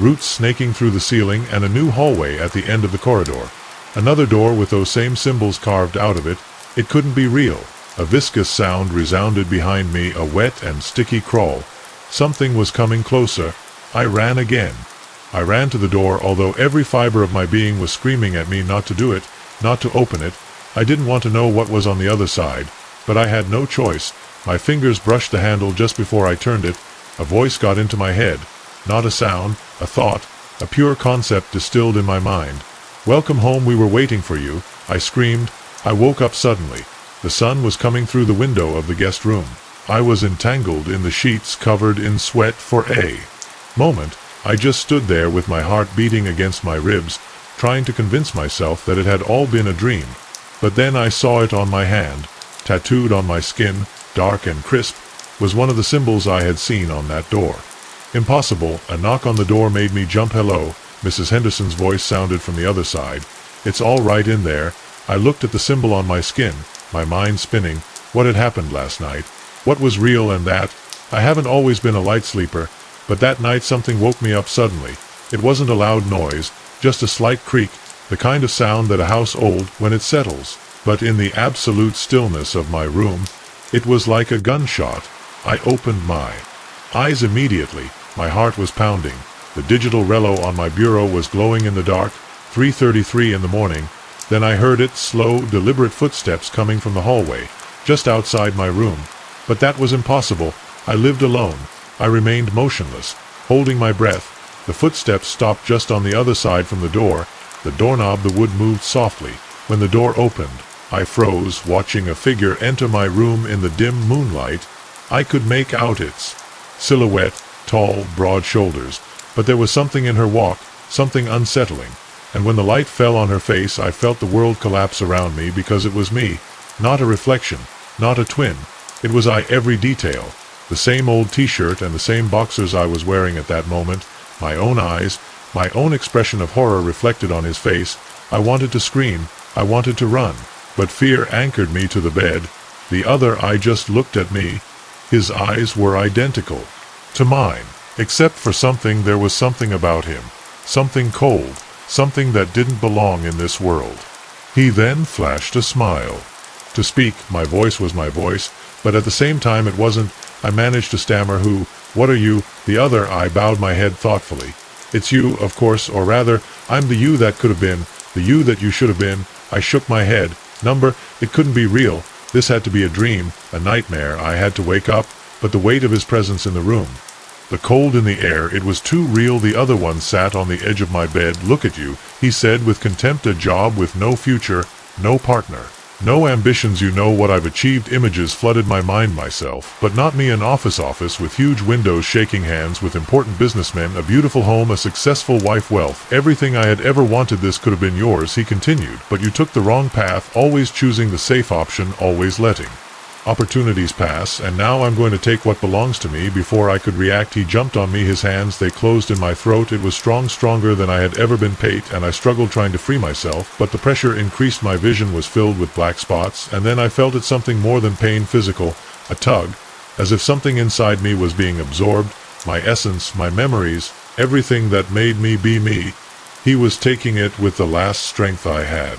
roots snaking through the ceiling, and a new hallway at the end of the corridor. Another door with those same symbols carved out of it. It couldn't be real. A viscous sound resounded behind me, a wet and sticky crawl. Something was coming closer. I ran again. I ran to the door, although every fiber of my being was screaming at me not to do it, not to open it. I didn't want to know what was on the other side, but I had no choice. My fingers brushed the handle just before I turned it. A voice got into my head. Not a sound, a thought, a pure concept distilled in my mind. "Welcome home, we were waiting for you," I screamed. I woke up suddenly. The sun was coming through the window of the guest room. I was entangled in the sheets, covered in sweat. For a moment, I just stood there with my heart beating against my ribs, trying to convince myself that it had all been a dream. But then I saw it on my hand, tattooed on my skin, dark and crisp, was one of the symbols I had seen on that door. Impossible. A knock on the door made me jump. Hello, Mrs. Henderson's voice sounded from the other side. It's all right in there. I looked at the symbol on my skin, my mind spinning. What had happened last night? What was real and that? I haven't always been a light sleeper, but that night something woke me up suddenly. It wasn't a loud noise, just a slight creak, the kind of sound that a house old when it settles. But in the absolute stillness of my room, it was like a gunshot. I opened my eyes immediately. My heart was pounding. The digital relo on my bureau was glowing in the dark. 3:33 in the morning. Then I heard it, slow, deliberate footsteps coming from the hallway, just outside my room. But that was impossible. I lived alone. I remained motionless, holding my breath. The footsteps stopped just on the other side from the door. The doorknob, the wood moved softly. When the door opened, I froze, watching a figure enter my room in the dim moonlight. I could make out its silhouette, tall, broad shoulders, but there was something in her walk, something unsettling. And when the light fell on her face, I felt the world collapse around me, because it was me, not a reflection, not a twin. It was I, every detail. The same old t-shirt and the same boxers I was wearing at that moment, my own eyes, my own expression of horror reflected on his face. I wanted to scream, I wanted to run, but fear anchored me to the bed. The other eye just looked at me. His eyes were identical to mine, except for something. There was something about him, something cold, something that didn't belong in this world. He then flashed a smile. To speak, my voice was my voice, but at the same time it wasn't. I managed to stammer, "Who? What are you?" The other eye bowed my head thoughtfully. "It's you, of course, or rather, I'm the you that could have been, the you that you should have been." I shook my head. It couldn't be real. This had to be a dream, a nightmare. I had to wake up, but the weight of his presence in the room, the cold in the air, it was too real. The other one sat on the edge of my bed. "Look at you," he said with contempt. "A job with no future, no partner, no ambitions. You know what I've achieved." Images flooded my mind. Myself, but not me. An office with huge windows, shaking hands with important businessmen, a beautiful home, a successful wife, wealth, everything I had ever wanted. "This could have been yours," he continued, "but you took the wrong path, always choosing the safe option, always letting opportunities pass, and now I'm going to take what belongs to me." Before I could react, he jumped on me. His hands, they closed in my throat. It was strong, stronger than I had ever been. And I struggled, trying to free myself, but the pressure increased. My vision was filled with black spots, and then I felt it, something more than pain, physical, a tug, as if something inside me was being absorbed, my essence, my memories, everything that made me be me. He was taking it with the last strength I had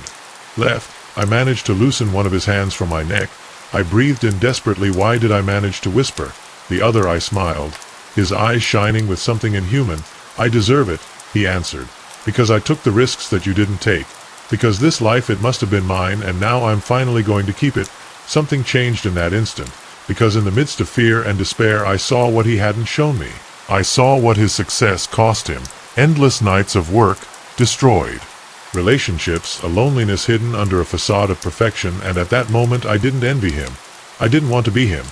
left. I managed to loosen one of his hands from my neck. I breathed in desperately. "Why?" did I manage to whisper. The other eye smiled, his eyes shining with something inhuman. "I deserve it," he answered, "because I took the risks that you didn't take. Because this life, it must have been mine, and now I'm finally going to keep it." Something changed in that instant, because in the midst of fear and despair I saw what he hadn't shown me. I saw what his success cost him. Endless nights of work, destroyed relationships, a loneliness hidden under a facade of perfection. And at that moment I didn't envy him. I didn't want to be him.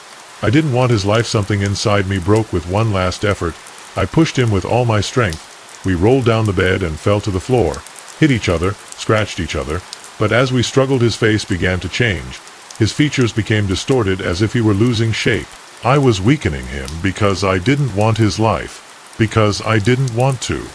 I didn't want his life. Something inside me broke with one last effort. I pushed him with all my strength. We rolled down the bed and fell to the floor, hit each other, scratched each other. But as we struggled, his face began to change. His features became distorted, as if he were losing shape. I was weakening him because I didn't want his life, because I didn't want to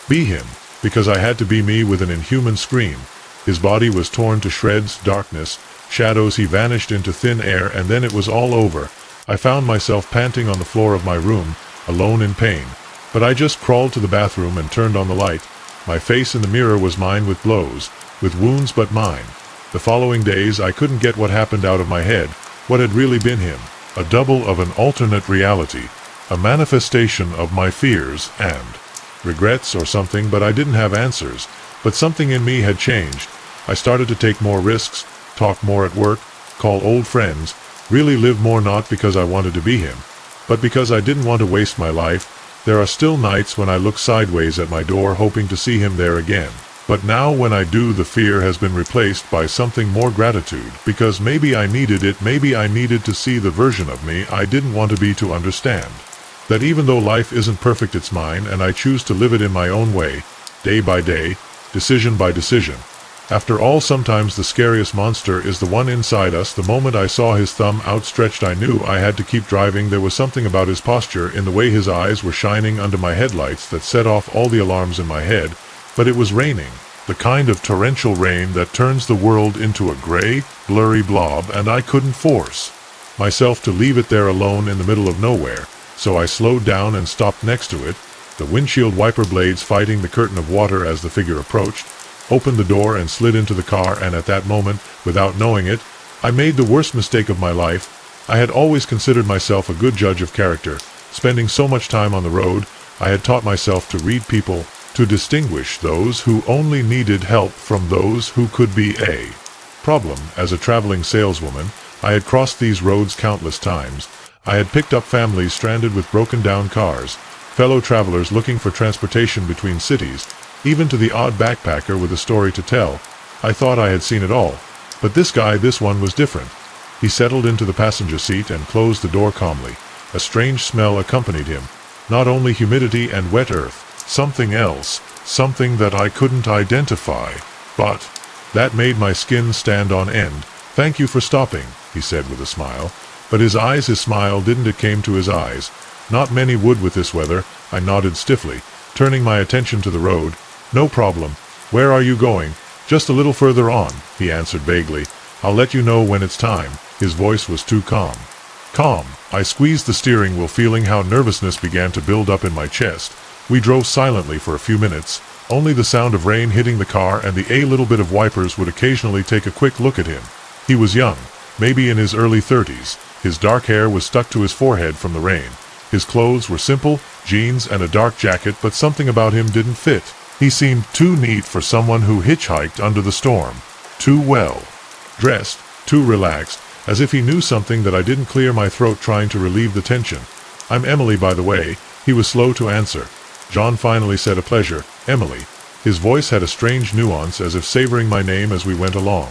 be him, because I had to be me with an inhuman scream. His body was torn to shreds, darkness, shadows. He vanished into thin air, and then it was all over. I found myself panting on the floor of my room, alone in pain. But I just crawled to the bathroom and turned on the light. My face in the mirror was mine, with blows, with wounds, but mine. The following days I couldn't get what happened out of my head, what had really been him. A double of an alternate reality, a manifestation of my fears and regrets or something. But I didn't have answers. But something in me had changed. I started to take more risks, talk more at work, call old friends, really live more, not because I wanted to be him, but because I didn't want to waste my life. There are still nights when I look sideways at my door, hoping to see him there again. But now when I do, the fear has been replaced by something more: gratitude, because maybe I needed it. Maybe I needed to see the version of me I didn't want to be, to understand that even though life isn't perfect, it's mine, and I choose to live it in my own way, day by day, decision by decision. After all, sometimes the scariest monster is the one inside us. The moment I saw his thumb outstretched, I knew I had to keep driving. There was something about his posture, in the way his eyes were shining under my headlights, that set off all the alarms in my head. But it was raining. The kind of torrential rain that turns the world into a gray, blurry blob, and I couldn't force myself to leave it there alone in the middle of nowhere, so I slowed down and stopped next to it, the windshield wiper blades fighting the curtain of water as the figure approached, opened the door and slid into the car. And at that moment, without knowing it, I made the worst mistake of my life. I had always considered myself a good judge of character. Spending so much time on the road, I had taught myself to read people, to distinguish those who only needed help from those who could be a problem. As a traveling saleswoman, I had crossed these roads countless times. I had picked up families stranded with broken-down cars, fellow travelers looking for transportation between cities, even to the odd backpacker with a story to tell. I thought I had seen it all. But this one was different. He settled into the passenger seat and closed the door calmly. A strange smell accompanied him. Not only humidity and wet earth, something else, something that I couldn't identify. But that made my skin stand on end. "Thank you for stopping," he said with a smile. But his smile didn't. It came to his eyes. "Not many would with this weather," I nodded stiffly, turning my attention to the road. "No problem. Where are you going?" "Just a little further on," he answered vaguely. "I'll let you know when it's time." His voice was too calm. Calm. I squeezed the steering wheel, feeling how nervousness began to build up in my chest. We drove silently for a few minutes. Only the sound of rain hitting the car and the little bit of wipers would occasionally take a quick look at him. He was young, maybe in his early 30s. His dark hair was stuck to his forehead from the rain. His clothes were simple, jeans and a dark jacket, but something about him didn't fit. He seemed too neat for someone who hitchhiked under the storm. Too well dressed, too relaxed, as if he knew something that I didn't. Clear my throat, trying to relieve the tension. "I'm Emily, by the way." He was slow to answer. "John," finally said. "A pleasure, Emily." His voice had a strange nuance, as if savoring my name as we went along.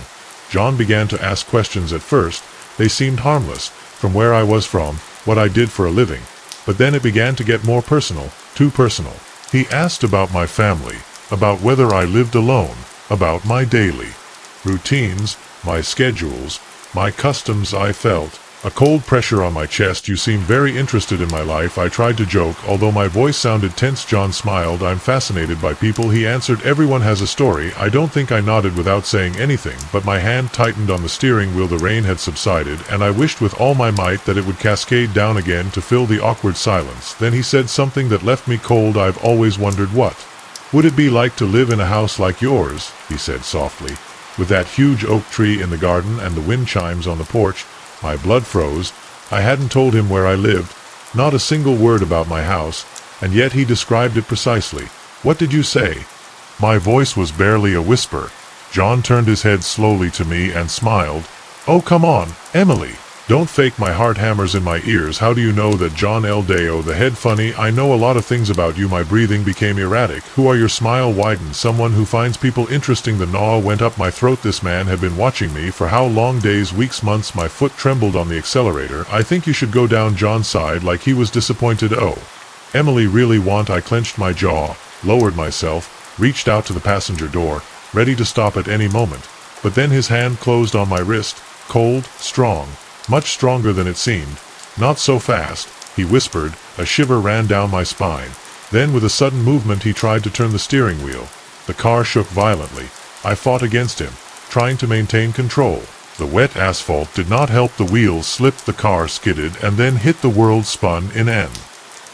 John began to ask questions. At first, they seemed harmless, from where I was from, what I did for a living. But then it began to get more personal, too personal. He asked about my family, about whether I lived alone, about my daily routines, my schedules, my customs. I felt a cold pressure on my chest. "You seem very interested in my life," I tried to joke, although my voice sounded tense. John smiled. "I'm fascinated by people," he answered. "Everyone has a story." I don't think I nodded without saying anything, but my hand tightened on the steering wheel. The rain had subsided, and I wished with all my might that it would cascade down again to fill the awkward silence. Then he said something that left me cold. "I've always wondered what would it be like to live in a house like yours," he said softly, "with that huge oak tree in the garden and the wind chimes on the porch." My blood froze. I hadn't told him where I lived, not a single word about my house, and yet he described it precisely. "What did you say?" My voice was barely a whisper. John turned his head slowly to me and smiled. "Oh, come on, Emily. Don't fake." My heart hammers in my ears. "How do you know that?" "John L. Deo, the head funny. I know a lot of things about you." My breathing became erratic. "Who are your?" Smile widened. "Someone who finds people interesting." The gnaw went up my throat. This man had been watching me for how long? Days, weeks, months. My foot trembled on the accelerator. "I think you should go down." John sighed like he was disappointed. "Oh, Emily, really want?" I clenched my jaw, lowered myself, reached out to the passenger door, ready to stop at any moment. But then his hand closed on my wrist, cold, strong. Much stronger than it seemed. "Not so fast," he whispered. A shiver ran down my spine. Then with a sudden movement he tried to turn the steering wheel. The car shook violently. I fought against him, trying to maintain control. The wet asphalt did not help. The wheels slipped, the car skidded, and then hit. The world spun in an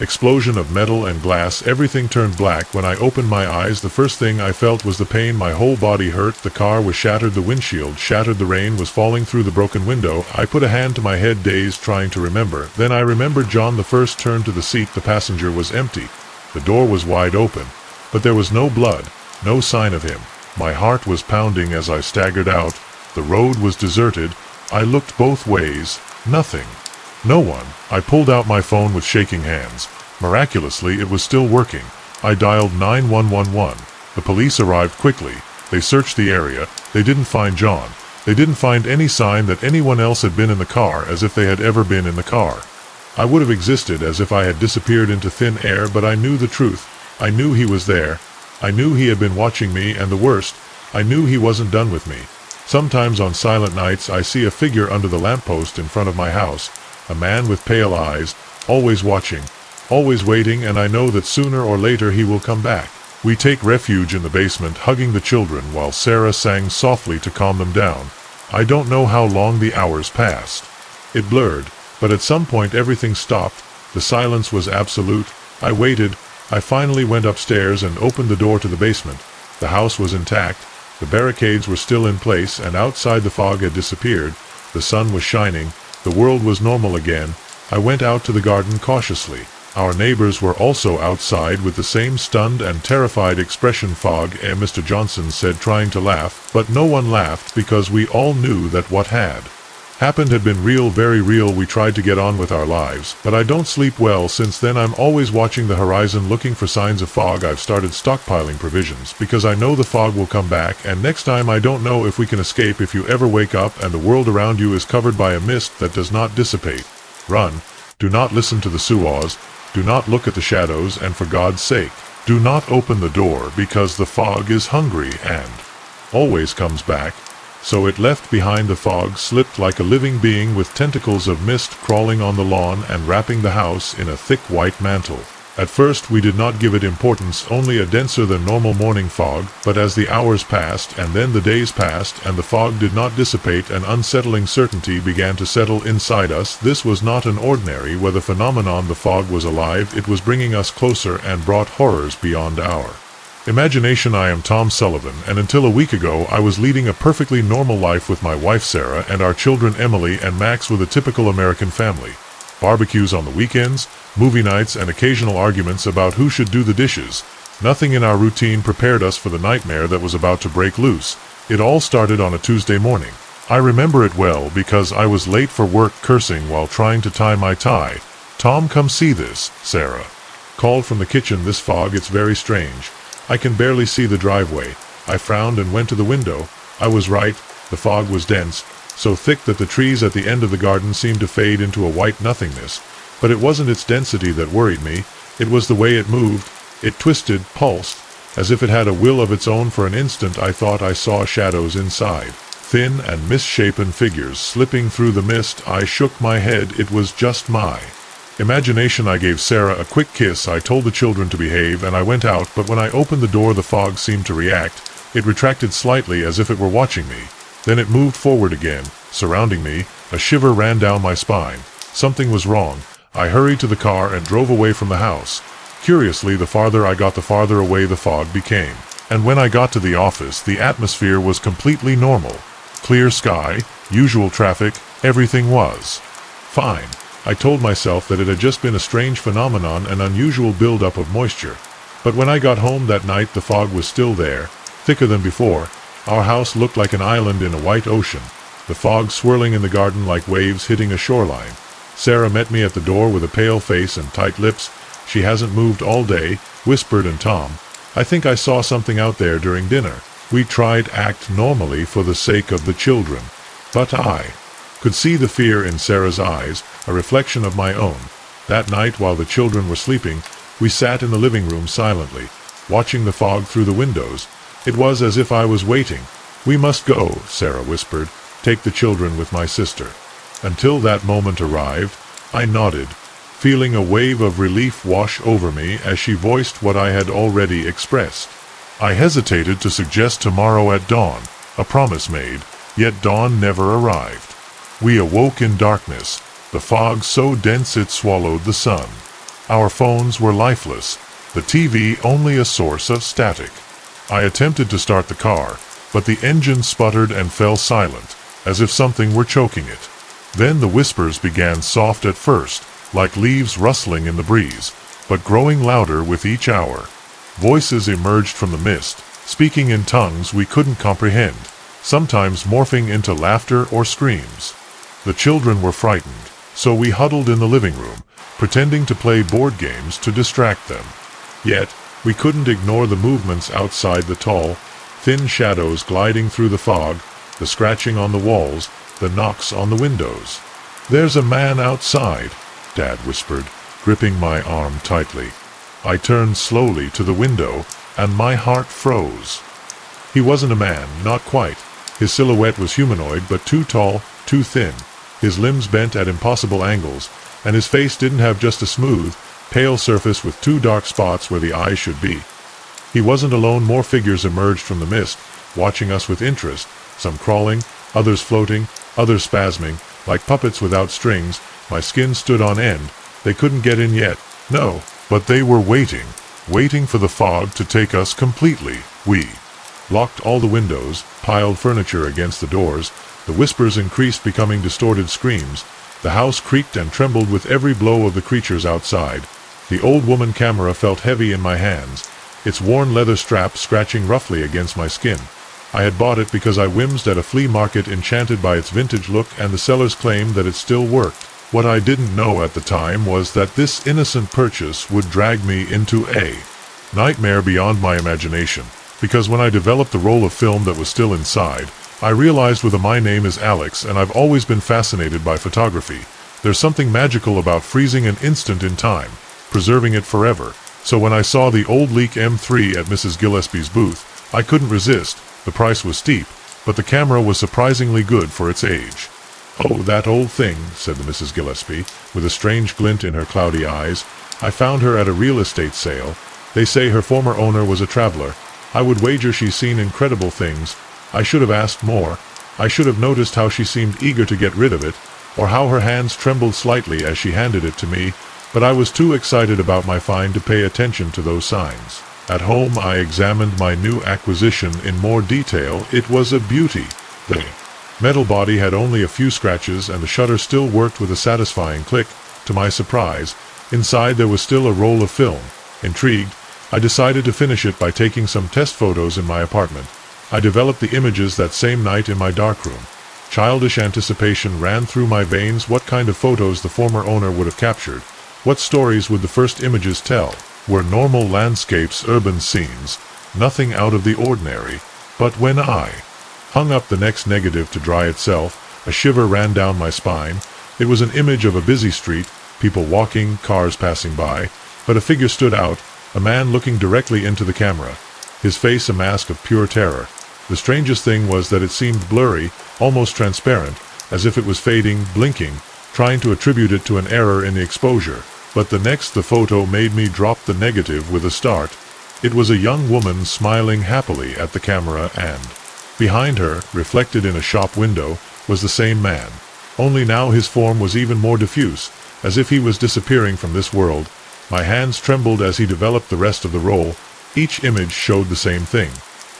explosion of metal and glass. Everything turned black. When I opened my eyes, the first thing I felt was the pain. My whole body hurt. The car was shattered, the windshield shattered, the rain was falling through the broken window. I put a hand to my head, dazed, trying to remember. Then I remembered. John the first turned to the seat. The passenger was empty. The door was wide open, but there was no blood, no sign of him. My heart was pounding as I staggered out. The road was deserted. I looked both ways. Nothing. No one. I pulled out my phone with shaking hands. Miraculously, it was still working. I dialed 911. The police arrived quickly. They searched the area. They didn't find John. They didn't find any sign that anyone else had been in the car, as if they had ever been in the car. I would have existed as if I had disappeared into thin air, but I knew the truth. I knew he was there. I knew he had been watching me, and the worst, I knew he wasn't done with me. Sometimes on silent nights I see a figure under the lamppost in front of my house, a man with pale eyes, always watching, always waiting, and I know that sooner or later he will come back. We take refuge in the basement, hugging the children while Sarah sang softly to calm them down. I don't know how long the hours passed. It blurred, but at some point everything stopped. The silence was absolute. I waited. I finally went upstairs and opened the door to the basement. The house was intact. The barricades were still in place, and outside the fog had disappeared. The sun was shining. The world was normal again. I went out to the garden cautiously. Our neighbors were also outside with the same stunned and terrified expression. Fog, Mr. Johnson said, trying to laugh, but no one laughed because we all knew that what had happened had been real, very real. We tried to get on with our lives, but I don't sleep well since then. I'm always watching the horizon looking for signs of fog. I've started stockpiling provisions because I know the fog will come back, and next time I don't know if we can escape. If you ever wake up and the world around you is covered by a mist that does not dissipate, run. Do not listen to the saws. Do not look at the shadows, and for God's sake, do not open the door, because the fog is hungry and always comes back. So it left behind. The fog slipped like a living being with tentacles of mist crawling on the lawn and wrapping the house in a thick white mantle. At first we did not give it importance, only a denser than normal morning fog, but as the hours passed and then the days passed and the fog did not dissipate, an unsettling certainty began to settle inside us. This was not an ordinary weather phenomenon. The fog was alive. It was bringing us closer and brought horrors beyond our imagination. I am Tom Sullivan, and until a week ago I was leading a perfectly normal life with my wife Sarah and our children Emily and Max, with a typical American family. Barbecues on the weekends, movie nights, and occasional arguments about who should do the dishes. Nothing in our routine prepared us for the nightmare that was about to break loose. It all started on a Tuesday morning. I remember it well because I was late for work, cursing while trying to tie my tie. "Tom, come see this," Sarah called from the kitchen. "This fog, it's very strange. I can barely see the driveway." I frowned and went to the window. I was right. The fog was dense, so thick that the trees at the end of the garden seemed to fade into a white nothingness. But it wasn't its density that worried me. It was the way it moved. It twisted, pulsed, as if it had a will of its own. For an instant I thought I saw shadows inside, thin and misshapen figures slipping through the mist. I shook my head. It was just my imagination. I gave Sarah a quick kiss. I told the children to behave, and I went out. But when I opened the door, the fog seemed to react. It retracted slightly as if it were watching me. Then it moved forward again, surrounding me. A shiver ran down my spine. Something was wrong. I hurried to the car and drove away from the house. Curiously, the farther I got, the farther away the fog became. And when I got to the office, the atmosphere was completely normal. Clear sky, usual traffic, everything was fine. I told myself that it had just been a strange phenomenon, an unusual build-up of moisture. But when I got home that night, the fog was still there, thicker than before. Our house looked like an island in a white ocean, the fog swirling in the garden like waves hitting a shoreline. Sarah met me at the door with a pale face and tight lips. "She hasn't moved all day," whispered, "and Tom, I think I saw something out there during dinner." We tried to act normally for the sake of the children, but I could see the fear in Sarah's eyes, a reflection of my own. That night, while the children were sleeping, we sat in the living room silently, watching the fog through the windows. It was as if I was waiting. "We must go," Sarah whispered. "Take the children with my sister." Until that moment arrived, I nodded, feeling a wave of relief wash over me as she voiced what I had already expressed. I hesitated to suggest tomorrow at dawn, a promise made, yet dawn never arrived. We awoke in darkness, the fog so dense it swallowed the sun. Our phones were lifeless, the TV only a source of static. I attempted to start the car, but the engine sputtered and fell silent, as if something were choking it. Then the whispers began, soft at first, like leaves rustling in the breeze, but growing louder with each hour. Voices emerged from the mist, speaking in tongues we couldn't comprehend, sometimes morphing into laughter or screams. The children were frightened, so we huddled in the living room, pretending to play board games to distract them. Yet, we couldn't ignore the movements outside, the tall, thin shadows gliding through the fog, the scratching on the walls, the knocks on the windows. "There's a man outside," Dad whispered, gripping my arm tightly. I turned slowly to the window, and my heart froze. He wasn't a man, not quite. His silhouette was humanoid, but too tall, too thin. His limbs bent at impossible angles, and his face didn't have just a smooth, pale surface with two dark spots where the eyes should be. He wasn't alone. More figures emerged from the mist, watching us with interest, some crawling, others floating, others spasming, like puppets without strings. My skin stood on end. They couldn't get in yet. No, but they were waiting for the fog to take us completely. We locked all the windows, piled furniture against the doors. The whispers increased, becoming distorted screams. The house creaked and trembled with every blow of the creatures outside. The old woman camera felt heavy in my hands, its worn leather strap scratching roughly against my skin. I had bought it because I whimsed at a flea market, enchanted by its vintage look, and the sellers claimed that it still worked. What I didn't know at the time was that this innocent purchase would drag me into a nightmare beyond my imagination, because when I developed the roll of film that was still inside, I realized my name is Alex, and I've always been fascinated by photography. There's something magical about freezing an instant in time, preserving it forever. So when I saw the old Leica M3 at Mrs. Gillespie's booth, I couldn't resist. The price was steep, but the camera was surprisingly good for its age. "Oh, that old thing," said the Mrs. Gillespie, with a strange glint in her cloudy eyes. "I found her at a real estate sale. They say her former owner was a traveler. I would wager she's seen incredible things. I should have asked more. I should have noticed how she seemed eager to get rid of it, or how her hands trembled slightly as she handed it to me, but I was too excited about my find to pay attention to those signs. At home I examined my new acquisition in more detail. It was a beauty. The metal body had only a few scratches, and the shutter still worked with a satisfying click. To my surprise, inside there was still a roll of film. Intrigued, I decided to finish it by taking some test photos in my apartment. I developed the images that same night in my darkroom. Childish anticipation ran through my veins. What kind of photos the former owner would have captured? What stories would the first images tell? Were normal landscapes, urban scenes, nothing out of the ordinary? But when I hung up the next negative to dry itself, a shiver ran down my spine. It was an image of a busy street, people walking, cars passing by, but a figure stood out, a man looking directly into the camera, his face a mask of pure terror. The strangest thing was that it seemed blurry, almost transparent, as if it was fading, blinking, trying to attribute it to an error in the exposure. But the photo made me drop the negative with a start. It was a young woman smiling happily at the camera, and behind her, reflected in a shop window, was the same man. Only now his form was even more diffuse, as if he was disappearing from this world. My hands trembled as he developed the rest of the roll. Each image showed the same thing.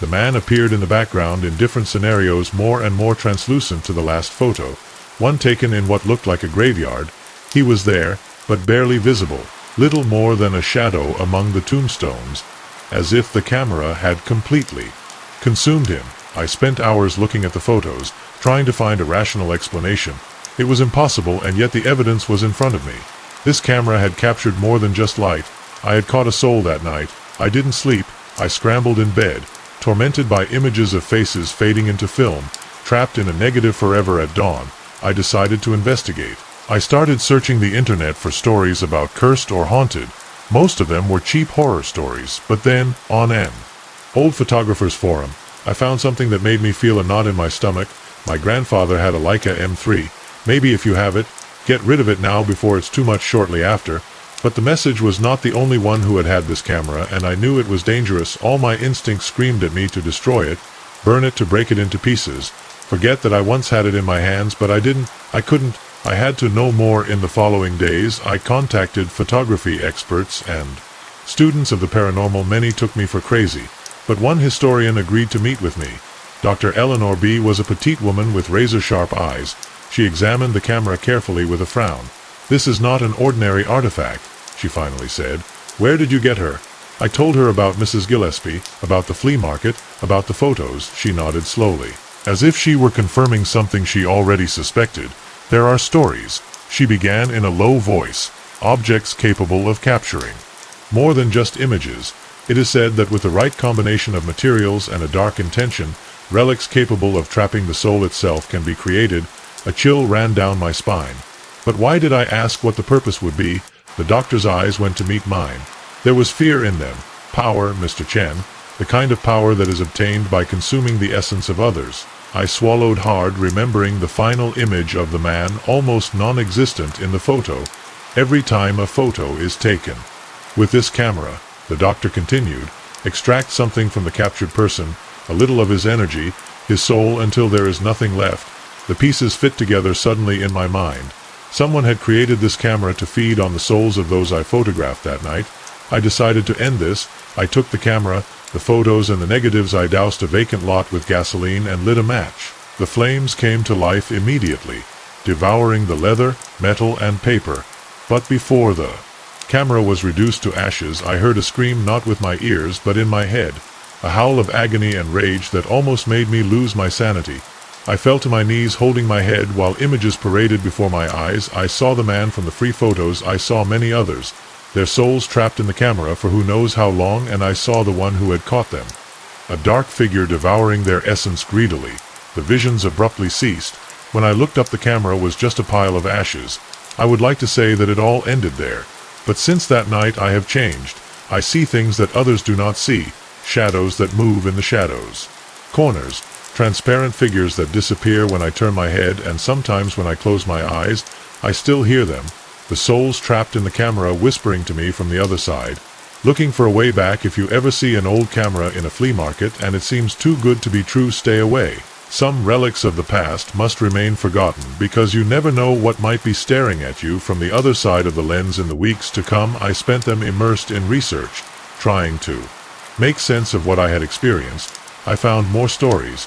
The man appeared in the background in different scenarios, more and more translucent to the last photo. One taken in what looked like a graveyard. He was there, but barely visible, little more than a shadow among the tombstones, as if the camera had completely consumed him. I spent hours looking at the photos, trying to find a rational explanation. It was impossible, and yet the evidence was in front of me. This camera had captured more than just light. I had caught a soul that night. I didn't sleep. I scrambled in bed, tormented by images of faces fading into film, trapped in a negative forever. At dawn, I decided to investigate. I started searching the internet for stories about cursed or haunted. Most of them were cheap horror stories, but then, on an old photographer's forum, I found something that made me feel a knot in my stomach. My grandfather had a Leica M3. Maybe if you have it, get rid of it now before it's too much shortly after. But the message was not the only one who had had this camera, and I knew it was dangerous. All my instincts screamed at me to destroy it, burn it, to break it into pieces. Forget that I once had it in my hands, but I didn't, I couldn't. I had to know more. In the following days, I contacted photography experts and students of the paranormal. Many took me for crazy, but one historian agreed to meet with me. Dr. Eleanor B. was a petite woman with razor-sharp eyes. She examined the camera carefully with a frown. "This is not an ordinary artifact," she finally said. "Where did you get her?" I told her about Mrs. Gillespie, about the flea market, about the photos. She nodded slowly, as if she were confirming something she already suspected. "There are stories," she began in a low voice, "objects capable of capturing more than just images. It is said that with the right combination of materials and a dark intention, relics capable of trapping the soul itself can be created." A chill ran down my spine. But why did I ask what the purpose would be? The doctor's eyes went to meet mine. There was fear in them. "Power, Mr. Chen. the kind of power that is obtained by consuming the essence of others. I swallowed hard, remembering the final image of the man, almost non-existent in the photo, every time a photo is taken. With this camera, the doctor continued, extract something from the captured person, a little of his energy, his soul, until there is nothing left. The pieces fit together suddenly in my mind. Someone had created this camera to feed on the souls of those I photographed that night. I decided to end this. I took the camera, the photos and the negatives. I doused a vacant lot with gasoline and lit a match. The flames came to life immediately, devouring the leather, metal and paper. But before the camera was reduced to ashes, I heard a scream, not with my ears but in my head, a howl of agony and rage that almost made me lose my sanity. I fell to my knees, holding my head, while images paraded before my eyes. I saw the man from the free photos. I saw many others, their souls trapped in the camera for who knows how long, and I saw the one who had caught them, a dark figure devouring their essence greedily. The visions abruptly ceased. When I looked up, the camera was just a pile of ashes. I would like to say that it all ended there, but since that night I have changed. I see things that others do not see, shadows that move in the shadows, corners, transparent figures that disappear when I turn my head, and sometimes when I close my eyes, I still hear them, the souls trapped in the camera, whispering to me from the other side, looking for a way back. If you ever see an old camera in a flea market and it seems too good to be true, stay away. Some relics of the past must remain forgotten, because you never know what might be staring at you from the other side of the lens in the weeks to come. I spent them immersed in research, trying to make sense of what I had experienced. I found more stories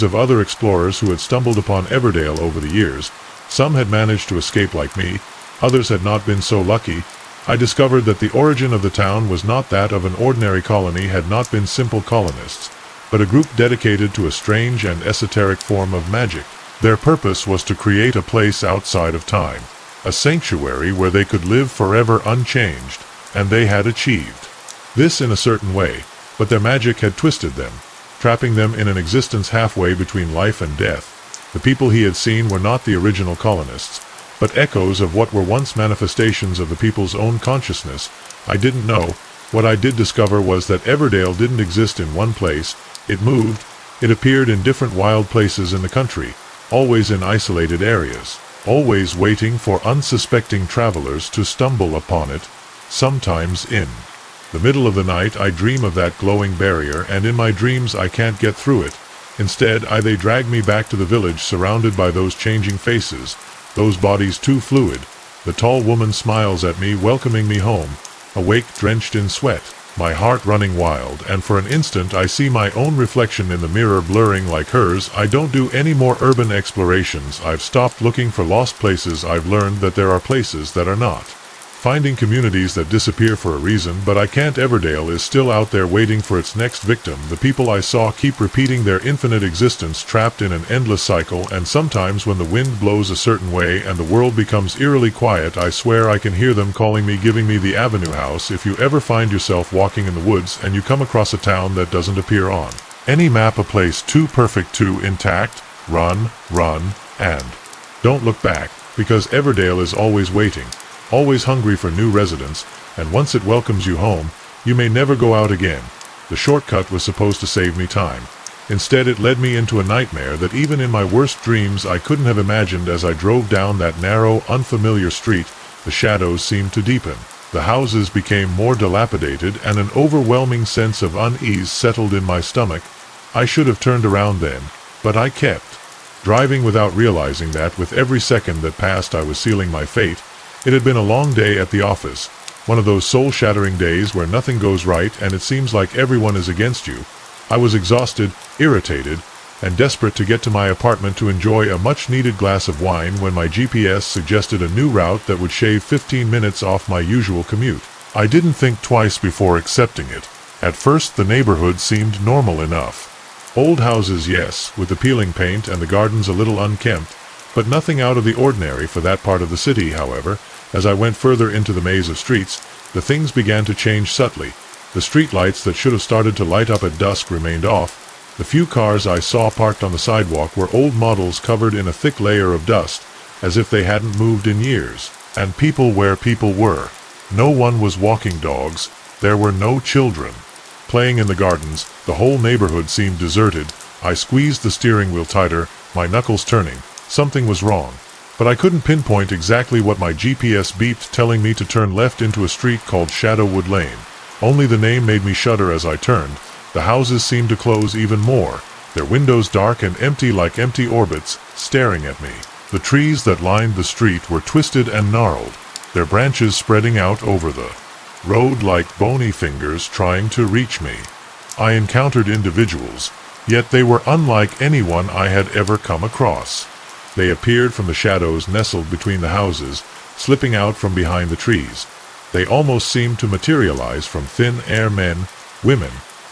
of other explorers who had stumbled upon Everdale over the years. Some had managed to escape like me, others had not been so lucky. I discovered that the origin of the town was not that of an ordinary colony, had not been simple colonists, but a group dedicated to a strange and esoteric form of magic. Their purpose was to create a place outside of time, a sanctuary where they could live forever unchanged, and they had achieved this in a certain way, but their magic had twisted them, trapping them in an existence halfway between life and death. The people he had seen were not the original colonists, but echoes of what were once manifestations of the people's own consciousness. I didn't know. What I did discover was that Everdale didn't exist in one place. It moved. It appeared in different wild places in the country, always in isolated areas, always waiting for unsuspecting travelers to stumble upon it. Sometimes in the middle of the night I dream of that glowing barrier, and in my dreams I can't get through it. Instead, they drag me back to the village, surrounded by those changing faces, those bodies too fluid. The tall woman smiles at me, welcoming me home, awake, drenched in sweat, my heart running wild, and for an instant I see my own reflection in the mirror, blurring like hers. I don't do any more urban explorations. I've stopped looking for lost places. I've learned that there are places that are not. Finding communities that disappear for a reason, but I can't. Everdale is still out there waiting for its next victim. The people I saw keep repeating their infinite existence, trapped in an endless cycle, and sometimes when the wind blows a certain way and the world becomes eerily quiet, I swear I can hear them calling me, giving me the Avenue House. If you ever find yourself walking in the woods and you come across a town that doesn't appear on any map, a place too perfect, too intact, run, and don't look back, because Everdale is always waiting, always hungry for new residents, and once it welcomes you home, you may never go out again. The shortcut was supposed to save me time. Instead, it led me into a nightmare that even in my worst dreams I couldn't have imagined. As I drove down that narrow, unfamiliar street, the shadows seemed to deepen. The houses became more dilapidated, and an overwhelming sense of unease settled in my stomach. I should have turned around then, but I kept driving without realizing that with every second that passed I was sealing my fate. It had been a long day at the office, one of those soul-shattering days where nothing goes right and it seems like everyone is against you. I was exhausted, irritated, and desperate to get to my apartment to enjoy a much-needed glass of wine when my GPS suggested a new route that would shave 15 minutes off my usual commute. I didn't think twice before accepting it. At first the neighborhood seemed normal enough. Old houses, yes, with the peeling paint and the gardens a little unkempt, but nothing out of the ordinary for that part of the city. However, as I went further into the maze of streets, the things began to change subtly. The street lights that should have started to light up at dusk remained off. The few cars I saw parked on the sidewalk were old models covered in a thick layer of dust, as if they hadn't moved in years. And people where people were. No one was walking dogs. There were no children. playing in the gardens. The whole neighborhood seemed deserted. I squeezed the steering wheel tighter, my knuckles turning. Something was wrong. But I couldn't pinpoint exactly what. My GPS beeped, telling me to turn left into a street called Shadowwood Lane. Only the name made me shudder as I turned. The houses seemed to close even more, their windows dark and empty like empty orbits, staring at me. The trees that lined the street were twisted and gnarled, their branches spreading out over the road like bony fingers trying to reach me. I encountered individuals, yet they were unlike anyone I had ever come across. They appeared from the shadows nestled between the houses, slipping out from behind the trees. They almost seemed to materialize from thin air, men, women,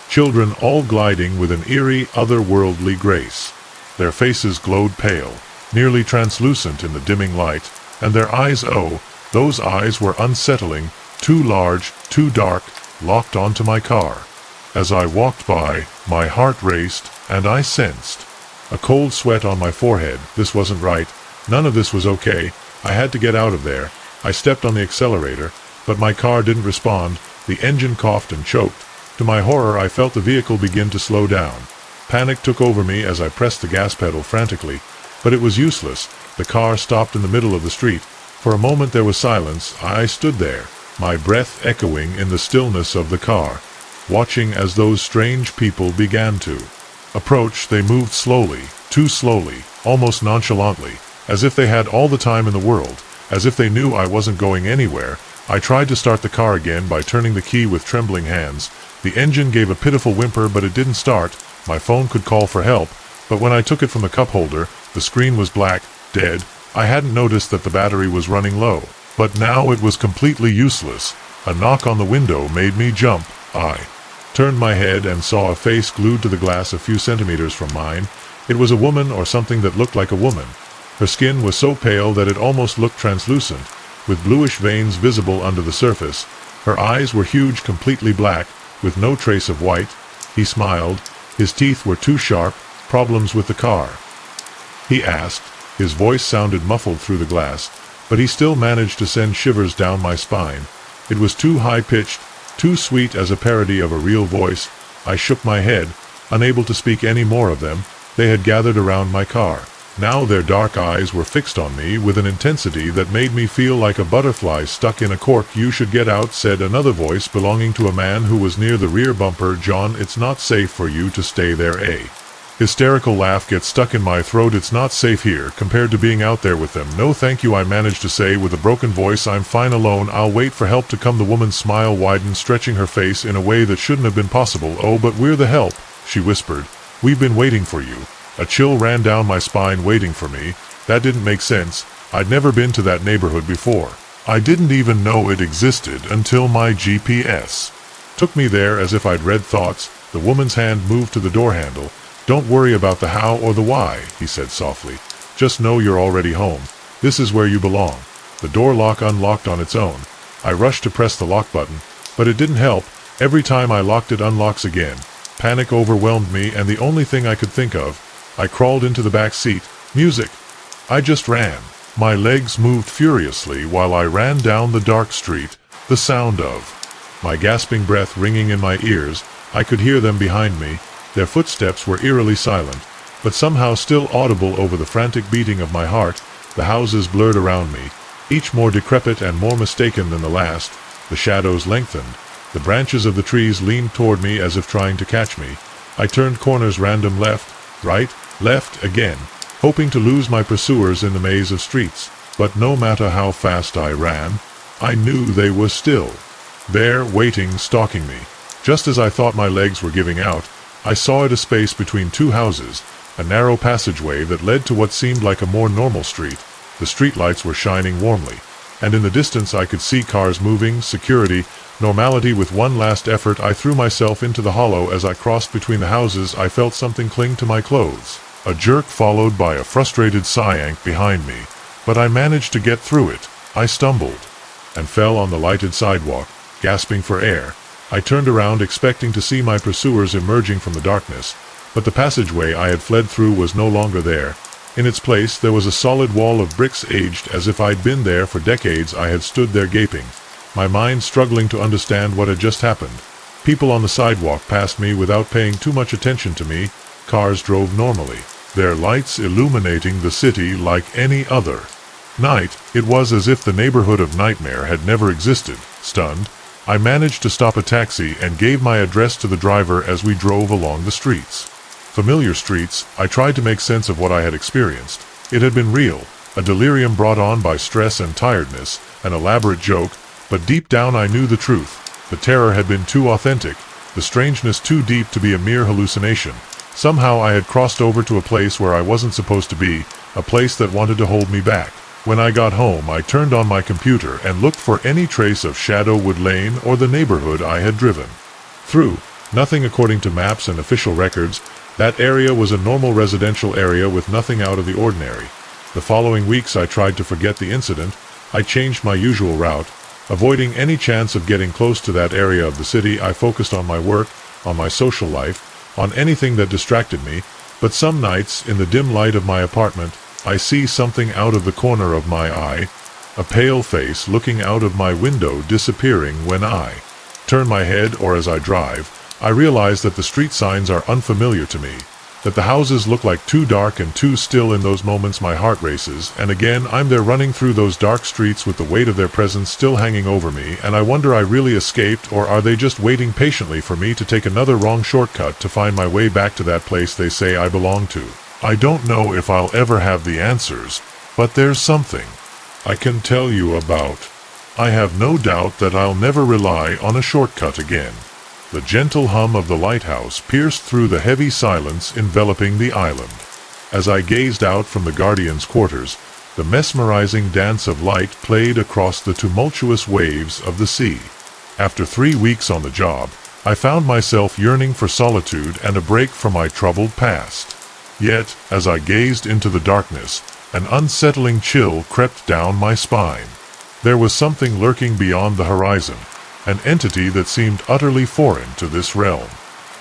children, all gliding with an eerie, otherworldly grace. Their faces glowed pale, nearly translucent in the dimming light, and their eyes, oh, those eyes were unsettling, too large, too dark, locked onto my car. As I walked by, my heart raced, and I sensed a cold sweat on my forehead. This wasn't right. None of this was okay. I had to get out of there. I stepped on the accelerator, but my car didn't respond. The engine coughed and choked. To my horror, I felt the vehicle begin to slow down. Panic took over me as I pressed the gas pedal frantically, but it was useless. The car stopped in the middle of the street. For a moment there was silence. I stood there, my breath echoing in the stillness of the car, watching as those strange people began to approach. They moved slowly, too slowly, almost nonchalantly, as if they had all the time in the world, as if they knew I wasn't going anywhere. I tried to start the car again by turning the key with trembling hands. The engine gave a pitiful whimper, but it didn't start. My phone could call for help, but when I took it from the cup holder, the screen was black, dead. I hadn't noticed that the battery was running low, but now it was completely useless. A knock on the window made me jump. I turned my head and saw a face glued to the glass a few centimeters from mine. It was a woman, or something that looked like a woman. Her skin was so pale that it almost looked translucent, with bluish veins visible under the surface. Her eyes were huge, completely black, with no trace of white. He smiled. His teeth were too sharp. "Problems with the car?" he asked. His voice sounded muffled through the glass, but he still managed to send shivers down my spine. It was too high-pitched, too sweet as a parody of a real voice. I shook my head, unable to speak any more of them. They had gathered around my car. Now their dark eyes were fixed on me with an intensity that made me feel like a butterfly stuck in a cork. "You should get out," said another voice belonging to a man who was near the rear bumper. "John, it's not safe for you to stay there." A hysterical laugh gets stuck in my throat. "It's not safe here compared to being out there with them." "No thank you," I managed to say with a broken voice. "I'm fine alone. I'll wait for help to come." The woman's smile widened, stretching her face in a way that shouldn't have been possible. "Oh, but we're the help," she whispered. "We've been waiting for you." A chill ran down my spine. Waiting for me? That didn't make sense. I'd never been to that neighborhood before. I didn't even know it existed until my GPS took me there as if I'd read thoughts. The woman's hand moved to the door handle. "Don't worry about the how or the why," he said softly. "Just know you're already home. This is where you belong." The door lock unlocked on its own. I rushed to press the lock button, but it didn't help. Every time I locked it unlocks again. Panic overwhelmed me, and the only thing I could think of, I crawled into the back seat. Music. I just ran. My legs moved furiously while I ran down the dark street, the sound of my gasping breath ringing in my ears. I could hear them behind me. Their footsteps were eerily silent, but somehow still audible over the frantic beating of my heart. The houses blurred around me, each more decrepit and more mistaken than the last. The shadows lengthened. The branches of the trees leaned toward me as if trying to catch me. I turned corners, random, left, right, left again, hoping to lose my pursuers in the maze of streets. But no matter how fast I ran, I knew they were still there, waiting, stalking me. Just as I thought my legs were giving out, I saw at a space between two houses, a narrow passageway that led to what seemed like a more normal street. The streetlights were shining warmly, and in the distance I could see cars moving, security, normality. With one last effort I threw myself into the hollow. As I crossed between the houses I felt something cling to my clothes. A jerk followed by a frustrated sigh yanked behind me, but I managed to get through it. I stumbled and fell on the lighted sidewalk, gasping for air. I turned around expecting to see my pursuers emerging from the darkness, but the passageway I had fled through was no longer there. In its place there was a solid wall of bricks, aged as if I'd been there for decades. I had stood there gaping, my mind struggling to understand what had just happened. People on the sidewalk passed me without paying too much attention to me. Cars drove normally, their lights illuminating the city like any other. Night, it was as if the neighborhood of nightmare had never existed. Stunned, I managed to stop a taxi and gave my address to the driver as we drove along the streets. Familiar streets, I tried to make sense of what I had experienced. It had been real, a delirium brought on by stress and tiredness, an elaborate joke, but deep down I knew the truth. The terror had been too authentic, the strangeness too deep to be a mere hallucination. Somehow I had crossed over to a place where I wasn't supposed to be, a place that wanted to hold me back. When I got home, I turned on my computer and looked for any trace of Shadowwood Lane or the neighborhood I had driven through. Nothing according to maps and official records. That area was a normal residential area with nothing out of the ordinary. The following weeks I tried to forget the incident. I changed my usual route. Avoiding any chance of getting close to that area of the city, I focused on my work, on my social life, on anything that distracted me. But some nights, in the dim light of my apartment, I see something out of the corner of my eye, a pale face looking out of my window disappearing when I turn my head or as I drive. I realize that the street signs are unfamiliar to me, that the houses look like too dark and too still. In those moments my heart races, and again I'm there running through those dark streets with the weight of their presence still hanging over me, and I wonder I really escaped, or are they just waiting patiently for me to take another wrong shortcut to find my way back to that place they say I belong to. I don't know if I'll ever have the answers, but there's something I can tell you about. I have no doubt that I'll never rely on a shortcut again. The gentle hum of the lighthouse pierced through the heavy silence enveloping the island. As I gazed out from the Guardian's quarters, the mesmerizing dance of light played across the tumultuous waves of the sea. After 3 weeks on the job, I found myself yearning for solitude and a break from my troubled past. Yet, as I gazed into the darkness, an unsettling chill crept down my spine. There was something lurking beyond the horizon, an entity that seemed utterly foreign to this realm.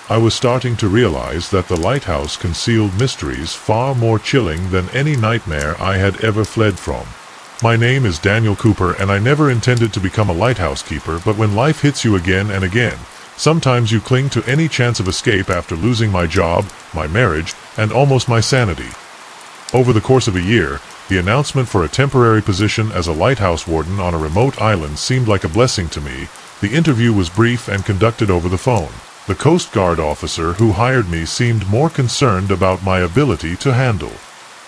I was starting to realize that the lighthouse concealed mysteries far more chilling than any nightmare I had ever fled from. My name is Daniel Cooper, and I never intended to become a lighthouse keeper, but when life hits you again and again, sometimes you cling to any chance of escape. After losing my job, my marriage, and almost my sanity. Over the course of a year, the announcement for a temporary position as a lighthouse warden on a remote island seemed like a blessing to me. The interview was brief and conducted over the phone. The Coast Guard officer who hired me seemed more concerned about my ability to handle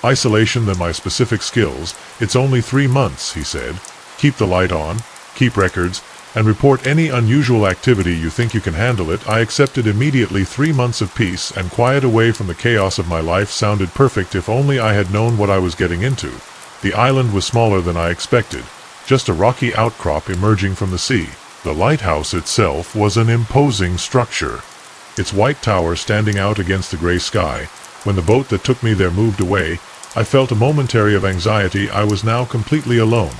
isolation than my specific skills. It's only 3 months, he said. Keep the light on, keep records, and report any unusual activity you think you can handle it. I accepted immediately. 3 months of peace and quiet away from the chaos of my life sounded perfect if only I had known what I was getting into. The island was smaller than I expected, just a rocky outcrop emerging from the sea. The lighthouse itself was an imposing structure, its white tower standing out against the gray sky. When the boat that took me there moved away, I felt a momentary of anxiety. I was now completely alone.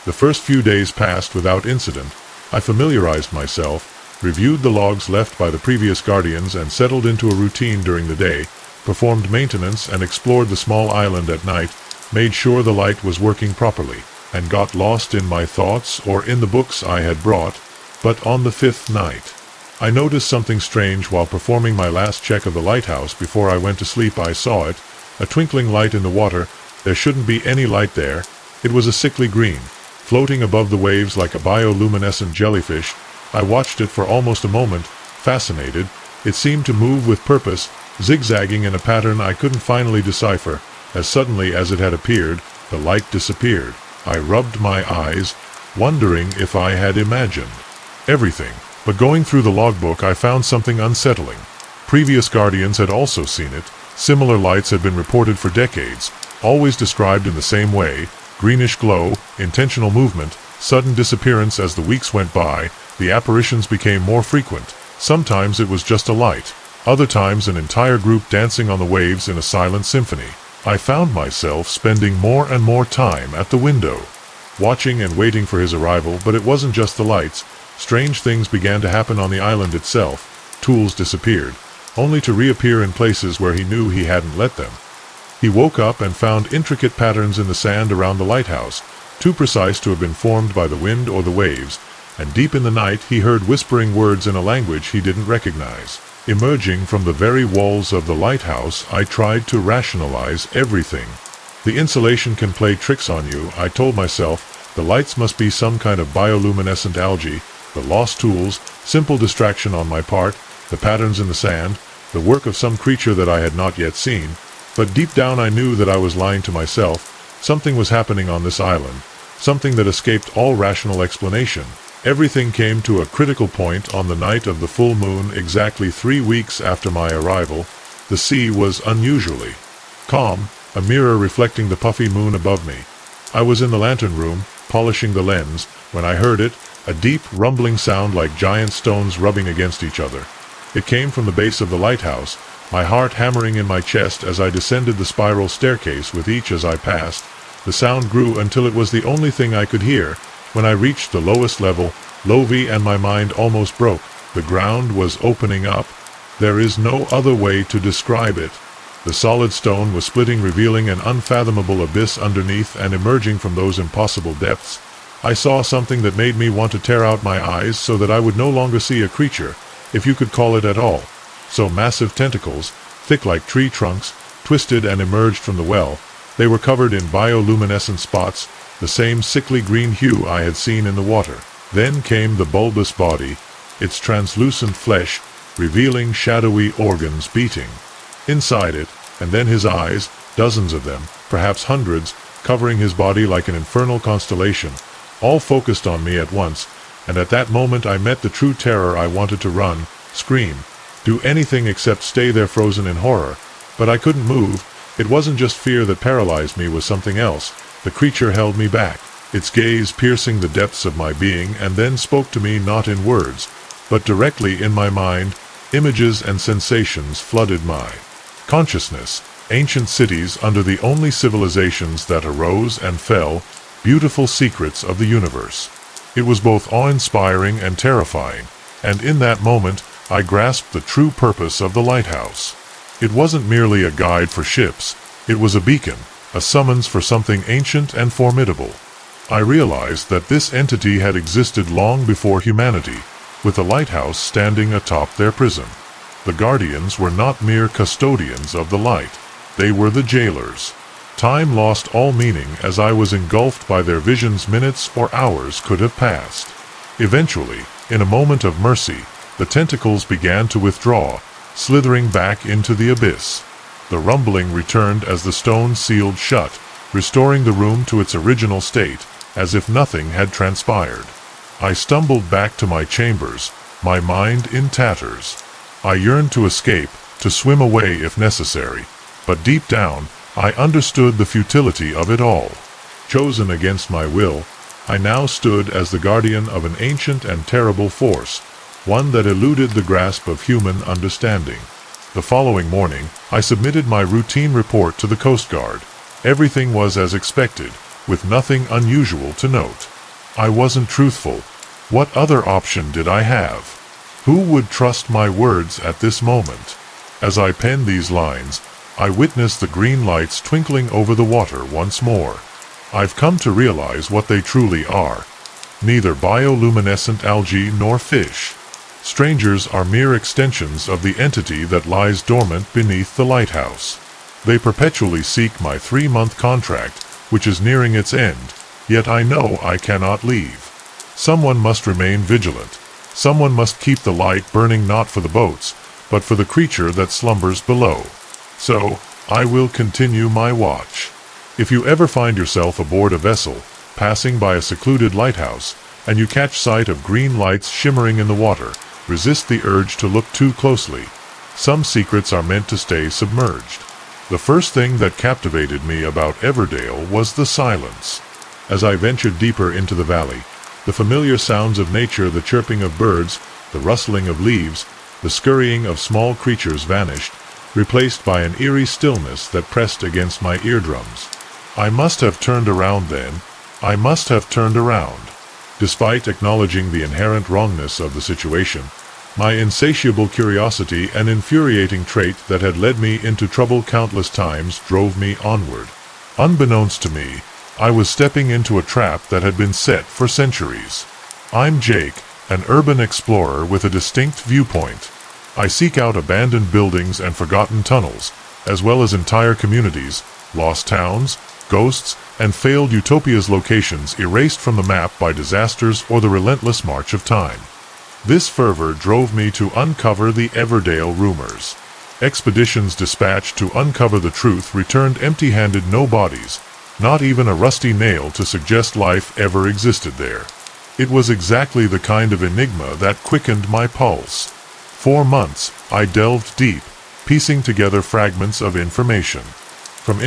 The first few days passed without incident. I familiarized myself, reviewed the logs left by the previous guardians, and settled into a routine during the day, performed maintenance and explored the small island at night, made sure the light was working properly, and got lost in my thoughts or in the books I had brought. But on the 5th night, I noticed something strange while performing my last check of the lighthouse before I went to sleep. I saw it, a twinkling light in the water. There shouldn't be any light there. It was a sickly green, floating above the waves like a bioluminescent jellyfish. I watched it for almost a moment, fascinated. It seemed to move with purpose, zigzagging in a pattern I couldn't finally decipher. As suddenly as it had appeared, the light disappeared. I rubbed my eyes, wondering if I had imagined everything. But going through the logbook, I found something unsettling. Previous guardians had also seen it. Similar lights had been reported for decades, always described in the same way: greenish glow, intentional movement, sudden disappearance. As the weeks went by, the apparitions became more frequent. Sometimes it was just a light, other times an entire group dancing on the waves in a silent symphony. I found myself spending more and more time at the window, watching and waiting for his arrival. But it wasn't just the lights. Strange things began to happen on the island itself. Tools disappeared, only to reappear in places where he knew he hadn't let them. He woke up and found intricate patterns in the sand around the lighthouse, too precise to have been formed by the wind or the waves. and deep in the night he heard whispering words in a language he didn't recognize. Emerging from the very walls of the lighthouse, I tried to rationalize everything. The insulation can play tricks on you, I told myself. The lights must be some kind of bioluminescent algae, the lost tools, simple distraction on my part, the patterns in the sand, the work of some creature that I had not yet seen. But deep down I knew that I was lying to myself. Something was happening on this island, something that escaped all rational explanation. Everything came to a critical point on the night of the full moon exactly 3 weeks after my arrival. The sea was unusually calm, a mirror reflecting the puffy moon above me. I was in the lantern room, polishing the lens, when I heard it, a deep, rumbling sound like giant stones rubbing against each other. It came from the base of the lighthouse, my heart hammering in my chest as I descended the spiral staircase with each as I passed. The sound grew until it was the only thing I could hear. When I reached the lowest level, Lovey and my mind almost broke. The ground was opening up. There is no other way to describe it. The solid stone was splitting, revealing an unfathomable abyss underneath, and emerging from those impossible depths, I saw something that made me want to tear out my eyes so that I would no longer see a creature, if you could call it at all. So massive tentacles, thick like tree trunks, twisted and emerged from the well. They were covered in bioluminescent spots, the same sickly green hue I had seen in the water. Then came the bulbous body, its translucent flesh, revealing shadowy organs beating inside it, and then his eyes, dozens of them, perhaps hundreds, covering his body like an infernal constellation, all focused on me at once, and at that moment I met the true terror. I wanted to run, scream, do anything except stay there frozen in horror, but I couldn't move. It wasn't just fear that paralyzed me, it was something else. The creature held me back, its gaze piercing the depths of my being, and then spoke to me not in words, but directly in my mind. Images and sensations flooded my consciousness. Ancient cities under the only civilizations that arose and fell, beautiful secrets of the universe. It was both awe-inspiring and terrifying, and in that moment, I grasped the true purpose of the lighthouse. It wasn't merely a guide for ships, it was a beacon, a summons for something ancient and formidable. I realized that this entity had existed long before humanity, with the lighthouse standing atop their prison. The guardians were not mere custodians of the light, they were the jailers. Time lost all meaning as I was engulfed by their visions. Minutes or hours could have passed. Eventually, in a moment of mercy, the tentacles began to withdraw, slithering back into the abyss. The rumbling returned as the stone sealed shut, restoring the room to its original state, as if nothing had transpired. I stumbled back to my chambers, my mind in tatters. I yearned to escape, to swim away if necessary, but deep down, I understood the futility of it all. Chosen against my will, I now stood as the guardian of an ancient and terrible force, one that eluded the grasp of human understanding. The following morning, I submitted my routine report to the Coast Guard. Everything was as expected, with nothing unusual to note. I wasn't truthful. What other option did I have? Who would trust my words at this moment? As I penned these lines, I witnessed the green lights twinkling over the water once more. I've come to realize what they truly are. Neither bioluminescent algae nor fish. Strangers are mere extensions of the entity that lies dormant beneath the lighthouse. They perpetually seek my 3-month contract, which is nearing its end, yet I know I cannot leave. Someone must remain vigilant. Someone must keep the light burning, not for the boats, but for the creature that slumbers below. So, I will continue my watch. If you ever find yourself aboard a vessel, passing by a secluded lighthouse, and you catch sight of green lights shimmering in the water, resist the urge to look too closely. Some secrets are meant to stay submerged. The first thing that captivated me about Everdale was the silence. As I ventured deeper into the valley, the familiar sounds of nature, the chirping of birds, the rustling of leaves, the scurrying of small creatures vanished, replaced by an eerie stillness that pressed against my eardrums. I must have turned around then. I must have turned around. Despite acknowledging the inherent wrongness of the situation, my insatiable curiosity, an infuriating trait that had led me into trouble countless times, drove me onward. Unbeknownst to me, I was stepping into a trap that had been set for centuries. I'm Jake, an urban explorer with a distinct viewpoint. I seek out abandoned buildings and forgotten tunnels, as well as entire communities, lost towns, ghosts, and failed utopias, locations erased from the map by disasters or the relentless march of time. This fervor drove me to uncover the Everdale rumors. Expeditions dispatched to uncover the truth returned empty-handed, no bodies, not even a rusty nail to suggest life ever existed there. It was exactly the kind of enigma that quickened my pulse. For months, I delved deep, piecing together fragments of information. From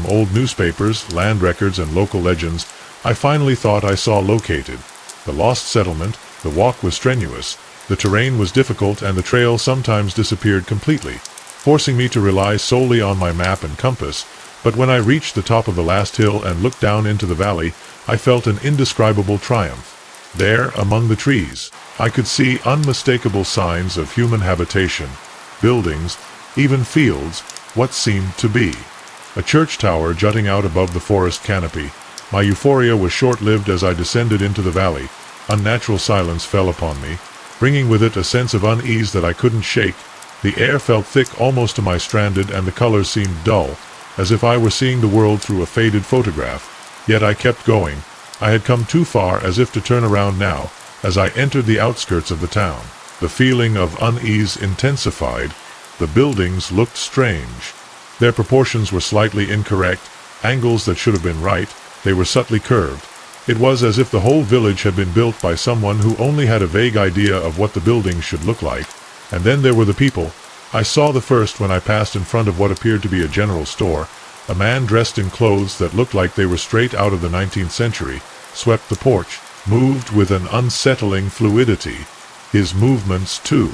old newspapers, land records, and local legends, I finally thought I saw located the lost settlement. The walk was strenuous, the terrain was difficult, and the trail sometimes disappeared completely, forcing me to rely solely on my map and compass. But when I reached the top of the last hill and looked down into the valley, I felt an indescribable triumph. There, among the trees, I could see unmistakable signs of human habitation, buildings, even fields, what seemed to be a church tower jutting out above the forest canopy. My euphoria was short-lived. As I descended into the valley, unnatural silence fell upon me, bringing with it a sense of unease that I couldn't shake. The air felt thick almost to my stranded, and the colors seemed dull, as if I were seeing the world through a faded photograph. Yet I kept going. I had come too far as if to turn around now. As I entered the outskirts of the town, the feeling of unease intensified. The buildings looked strange. Their proportions were slightly incorrect, angles that should have been right. They were subtly curved. It was as if the whole village had been built by someone who only had a vague idea of what the buildings should look like. And then there were the people. I saw the first when I passed in front of what appeared to be a general store. A man dressed in clothes that looked like they were straight out of the 19th century swept the porch, moved with an unsettling fluidity. His movements, too,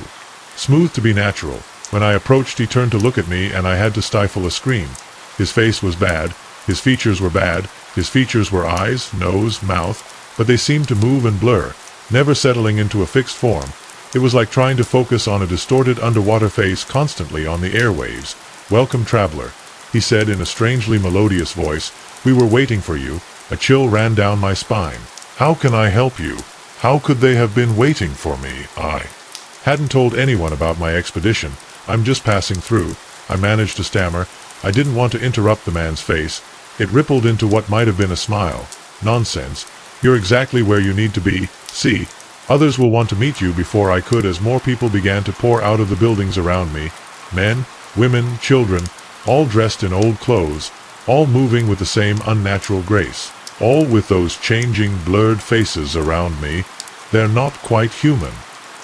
smooth to be natural. When I approached, he turned to look at me, and I had to stifle a scream. His face was bad. His features were bad. His features were eyes, nose, mouth, but they seemed to move and blur, never settling into a fixed form. It was like trying to focus on a distorted underwater face constantly on the airwaves. "Welcome, traveler," he said in a strangely melodious voice. "We were waiting for you." A chill ran down my spine. "How can I help you?" How could they have been waiting for me? I hadn't told anyone about my expedition. "I'm just passing through," I managed to stammer. I didn't want to interrupt the man's face. It rippled into what might have been a smile. "Nonsense. You're exactly where you need to be. See, others will want to meet you." Before I could, as more people began to pour out of the buildings around me, men, women, children, all dressed in old clothes, all moving with the same unnatural grace, all with those changing, blurred faces around me. "They're not quite human."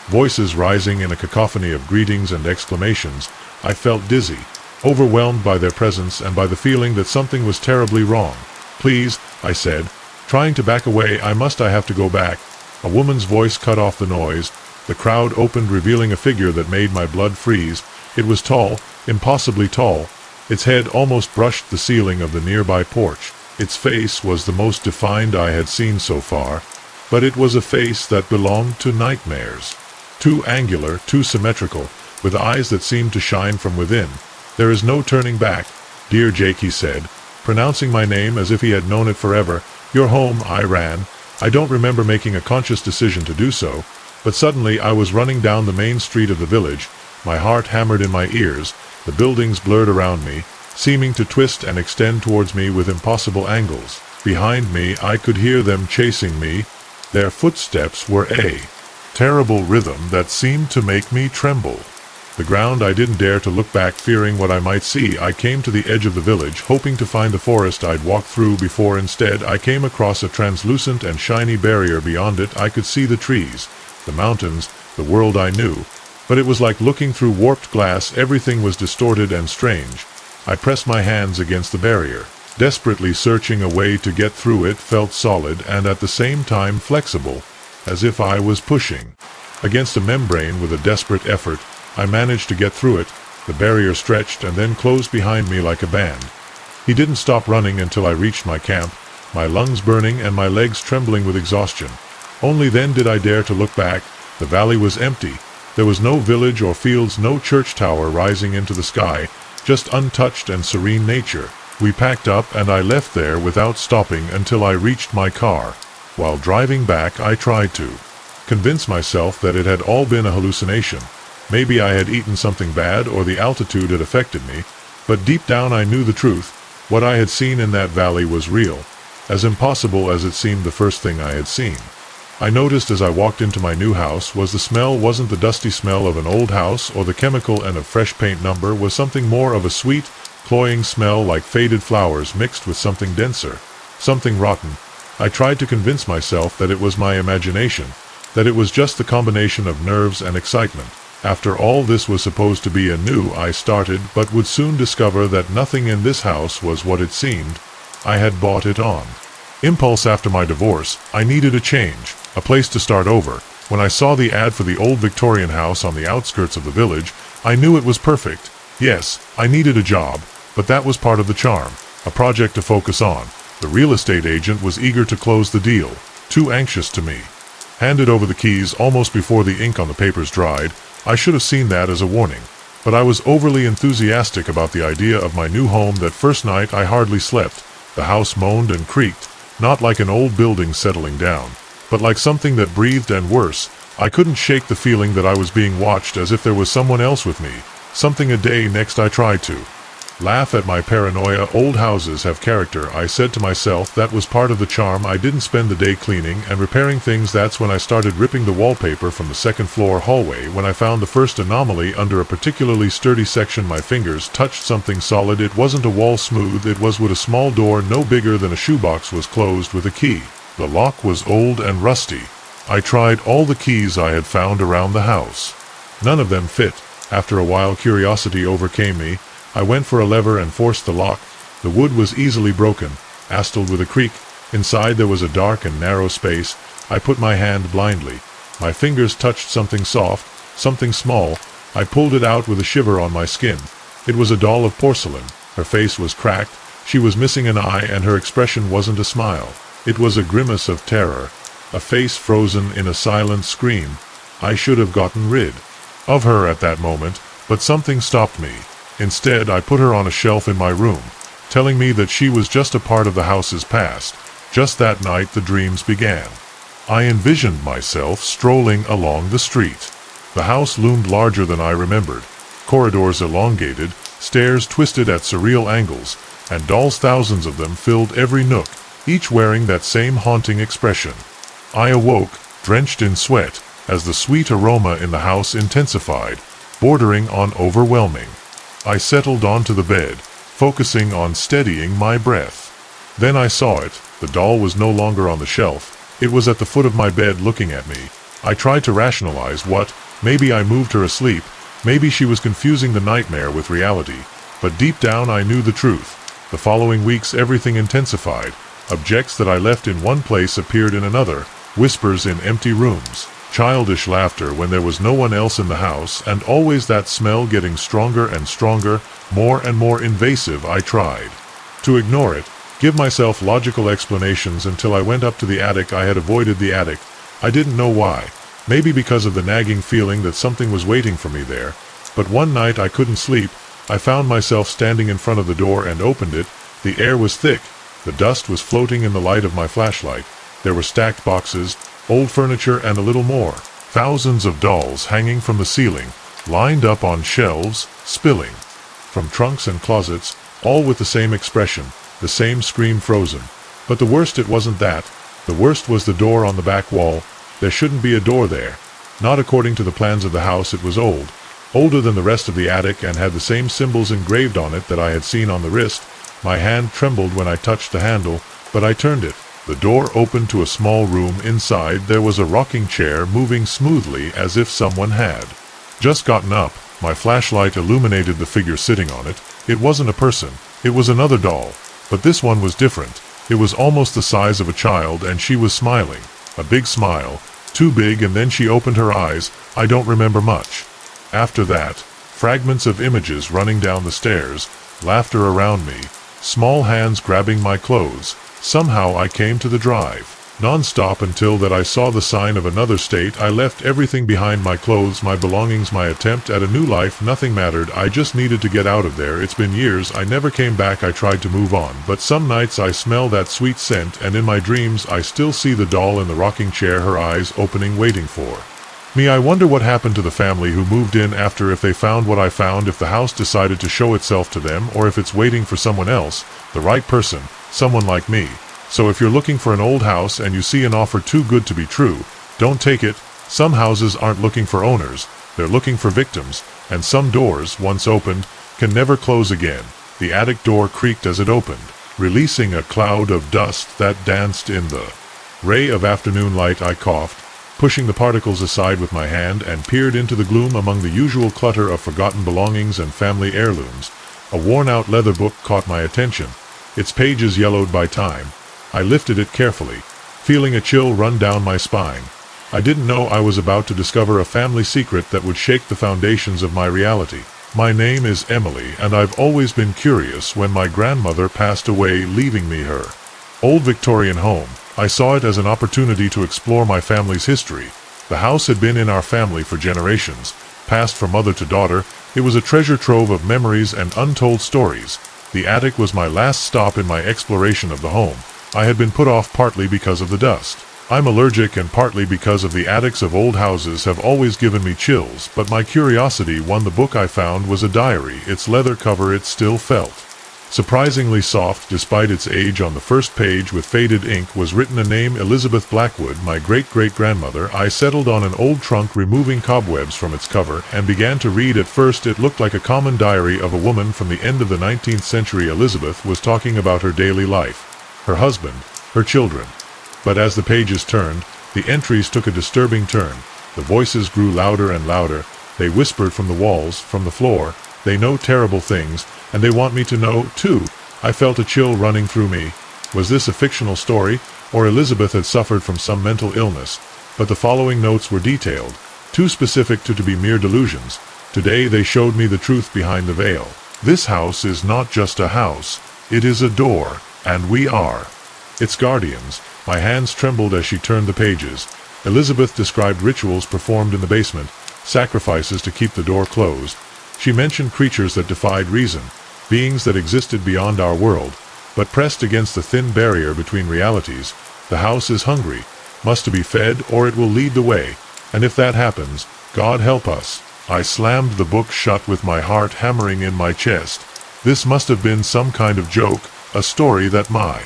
Voices rising in a cacophony of greetings and exclamations. I felt dizzy, overwhelmed by their presence and by the feeling that something was terribly wrong. "Please," I said, trying to back away. I have to go back." A woman's voice cut off the noise. The crowd opened, revealing a figure that made my blood freeze. It was tall, impossibly tall. Its head almost brushed the ceiling of the nearby porch. Its face was the most defined I had seen so far, but it was a face that belonged to nightmares. Too angular, too symmetrical, with eyes that seemed to shine from within. "There is no turning back, dear Jake," he said, pronouncing my name as if he had known it forever. "You're home." I ran. I don't remember making a conscious decision to do so, but suddenly I was running down the main street of the village. My heart hammered in my ears. The buildings blurred around me, seeming to twist and extend towards me with impossible angles. Behind me, I could hear them chasing me. Their footsteps were a terrible rhythm that seemed to make me tremble. The ground, I didn't dare to look back, fearing what I might see. I came to the edge of the village, hoping to find the forest I'd walked through before. Instead, I came across a translucent and shiny barrier. Beyond it, I could see the trees, the mountains, the world I knew. But it was like looking through warped glass. Everything was distorted and strange. I pressed my hands against the barrier, desperately searching a way to get through. It felt solid and at the same time flexible, as if I was pushing against a membrane. With a desperate effort, I managed to get through it. The barrier stretched and then closed behind me like a band. He didn't stop running until I reached my camp, my lungs burning and my legs trembling with exhaustion. Only then did I dare to look back. The valley was empty. There was no village or fields, no church tower rising into the sky, just untouched and serene nature. We packed up and I left there without stopping until I reached my car. While driving back, I tried to convince myself that it had all been a hallucination. Maybe I had eaten something bad or the altitude had affected me, but deep down I knew the truth. What I had seen in that valley was real, as impossible as it seemed the first thing I had seen. I noticed as I walked into my new house the smell wasn't the dusty smell of an old house or the chemical and of fresh paint number, was something more of a sweet, cloying smell like faded flowers mixed with something denser, something rotten. I tried to convince myself that it was my imagination, that it was just the combination of nerves and excitement. After all, this was supposed to be a new I started, but would soon discover that nothing in this house was what it seemed. I had bought it on impulse after my divorce. I needed a change, a place to start over. When I saw the ad for the old Victorian house on the outskirts of the village, I knew it was perfect. Yes, I needed a job, but that was part of the charm, a project to focus on. The real estate agent was eager to close the deal, too anxious to me. Handed over the keys almost before the ink on the papers dried. I should have seen that as a warning, but I was overly enthusiastic about the idea of my new home that first night I hardly slept. The house moaned and creaked, not like an old building settling down, but like something that breathed, and worse, I couldn't shake the feeling that I was being watched, as if there was someone else with me. Something a day. Next I tried to laugh at my paranoia. Old houses have character, I said to myself. That was part of the charm. I didn't spend the day cleaning and repairing things. That's when I started ripping the wallpaper from the second floor hallway. When I found the first anomaly under a particularly sturdy section, my fingers touched something solid. It wasn't a wall smooth, it was wood. A small door no bigger than a shoebox was closed with a key. The lock was old and rusty. I tried all the keys I had found around the house. None of them fit. After a while, curiosity overcame me. I went for a lever and forced the lock. The wood was easily broken, astled with a creak. Inside there was a dark and narrow space. I put my hand blindly. My fingers touched something soft, something small. I pulled it out with a shiver on my skin. It was a doll of porcelain. Her face was cracked. She was missing an eye, and her expression wasn't a smile. It was a grimace of terror, a face frozen in a silent scream. I should have gotten rid of her at that moment, but something stopped me. Instead, I put her on a shelf in my room, telling me that she was just a part of the house's past. Just that night the dreams began. I envisioned myself strolling along the street. The house loomed larger than I remembered. Corridors elongated, stairs twisted at surreal angles, and dolls, thousands of them, filled every nook, each wearing that same haunting expression. I awoke, drenched in sweat, as the sweet aroma in the house intensified, bordering on overwhelming. I settled onto the bed, focusing on steadying my breath. Then I saw it. The doll was no longer on the shelf. It was at the foot of my bed looking at me. I tried to rationalize what. Maybe I moved her asleep. Maybe she was confusing the nightmare with reality. But deep down I knew the truth. The following weeks everything intensified. Objects that I left in one place appeared in another. Whispers in empty rooms. Childish laughter when there was no one else in the house, and always that smell getting stronger and stronger, more and more invasive. I tried to ignore it, give myself logical explanations until I went up to the attic. I had avoided the attic. I didn't know why. Maybe because of the nagging feeling that something was waiting for me there. But one night I couldn't sleep. I found myself standing in front of the door and opened it. The air was thick. The dust was floating in the light of my flashlight. There were stacked boxes, old furniture, and a little more. Thousands of dolls hanging from the ceiling, lined up on shelves, spilling from trunks and closets, all with the same expression, the same scream, frozen. But the worst, it wasn't that. The worst was the door on the back wall. There shouldn't be a door there. Not according to the plans of the house. It was old, older than the rest of the attic, and had the same symbols engraved on it that I had seen on the wrist. My hand trembled when I touched the handle, but I turned it. The door opened to a small room. Inside there was a rocking chair moving smoothly as if someone had just gotten up. My flashlight illuminated the figure sitting on it. It wasn't a person. It was another doll. But this one was different. It was almost the size of a child, and she was smiling. A big smile. Too big, and then she opened her eyes. I don't remember much. After that, fragments of images running down the stairs, laughter around me, small hands grabbing my clothes. Somehow I came to the drive. non-stop until that I saw the sign of another state. I left everything behind, my clothes, my belongings, my attempt at a new life. Nothing mattered. I just needed to get out of there. It's been years. I never came back. I tried to move on, but some nights I smell that sweet scent, and in my dreams I still see the doll in the rocking chair, her eyes opening, waiting for me. I wonder what happened to the family who moved in after, if they found what I found, if the house decided to show itself to them, or if it's waiting for someone else, the right person, someone like me. So if you're looking for an old house and you see an offer too good to be true, don't take it. Some houses aren't looking for owners, they're looking for victims, and some doors, once opened, can never close again. The attic door creaked as it opened, releasing a cloud of dust that danced in the ray of afternoon light. I coughed, pushing the particles aside with my hand, and peered into the gloom among the usual clutter of forgotten belongings and family heirlooms. A worn-out leather book caught my attention, its pages yellowed by time. I lifted it carefully, feeling a chill run down my spine. I didn't know I was about to discover a family secret that would shake the foundations of my reality. My name is Emily, and I've always been curious. When my grandmother passed away, leaving me her old Victorian home, I saw it as an opportunity to explore my family's history. The house had been in our family for generations, passed from mother to daughter. It was a treasure trove of memories and untold stories. The attic was my last stop in my exploration of the home. I had been put off partly because of the dust. I'm allergic, and partly because of the attics of old houses have always given me chills, but my curiosity won. The book I found was a diary. Its leather cover, it still felt surprisingly soft despite its age. On the first page, with faded ink, was written a name: Elizabeth Blackwood, my great-great-grandmother. I settled on an old trunk, removing cobwebs from its cover, and began to read. At first it looked like a common diary of a woman from the end of the 19th century. Elizabeth was talking about her daily life, her husband, her children. But as the pages turned, the entries took a disturbing turn. The voices grew louder and louder. They whispered from the walls, from the floor. They know terrible things, and they want me to know, too. I felt a chill running through me. Was this a fictional story, or Elizabeth had suffered from some mental illness? But the following notes were detailed, too specific to be mere delusions. Today they showed me the truth behind the veil. This house is not just a house. It is a door, and we are its guardians. My hands trembled as she turned the pages. Elizabeth described rituals performed in the basement, sacrifices to keep the door closed. She mentioned creatures that defied reason, beings that existed beyond our world, but pressed against the thin barrier between realities. The house is hungry, must be fed, or it will lead the way, and if that happens, God help us. I slammed the book shut with my heart hammering in my chest. This must have been some kind of joke, a story that my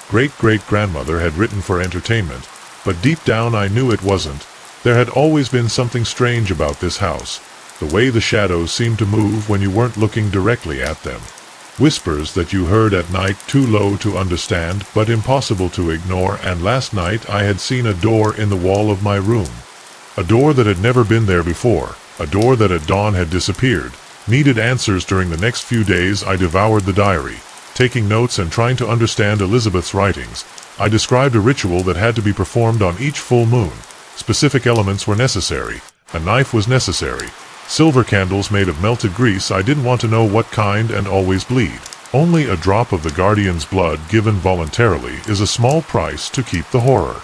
great-great-grandmother had written for entertainment, but deep down I knew it wasn't. There had always been something strange about this house. The way the shadows seemed to move when you weren't looking directly at them. Whispers that you heard at night, too low to understand, but impossible to ignore. And last night I had seen a door in the wall of my room. A door that had never been there before. A door that at dawn had disappeared. Needed answers. During the next few days I devoured the diary, taking notes and trying to understand Elizabeth's writings. I described a ritual that had to be performed on each full moon. Specific elements were necessary. A knife was necessary. Silver candles made of melted grease. I didn't want to know what kind, and always bleed. Only a drop of the guardian's blood, given voluntarily, is a small price to keep the horror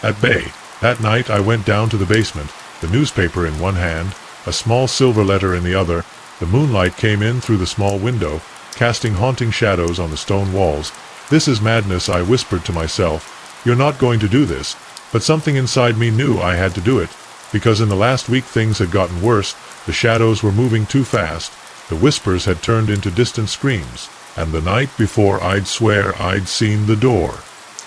at bay. That night I went down to the basement, the newspaper in one hand, a small silver letter in the other. The moonlight came in through the small window, casting haunting shadows on the stone walls. This is madness, I whispered to myself. You're not going to do this. But something inside me knew I had to do it, because in the last week things had gotten worse. The shadows were moving too fast. The whispers had turned into distant screams. And the night before I'd swear I'd seen the door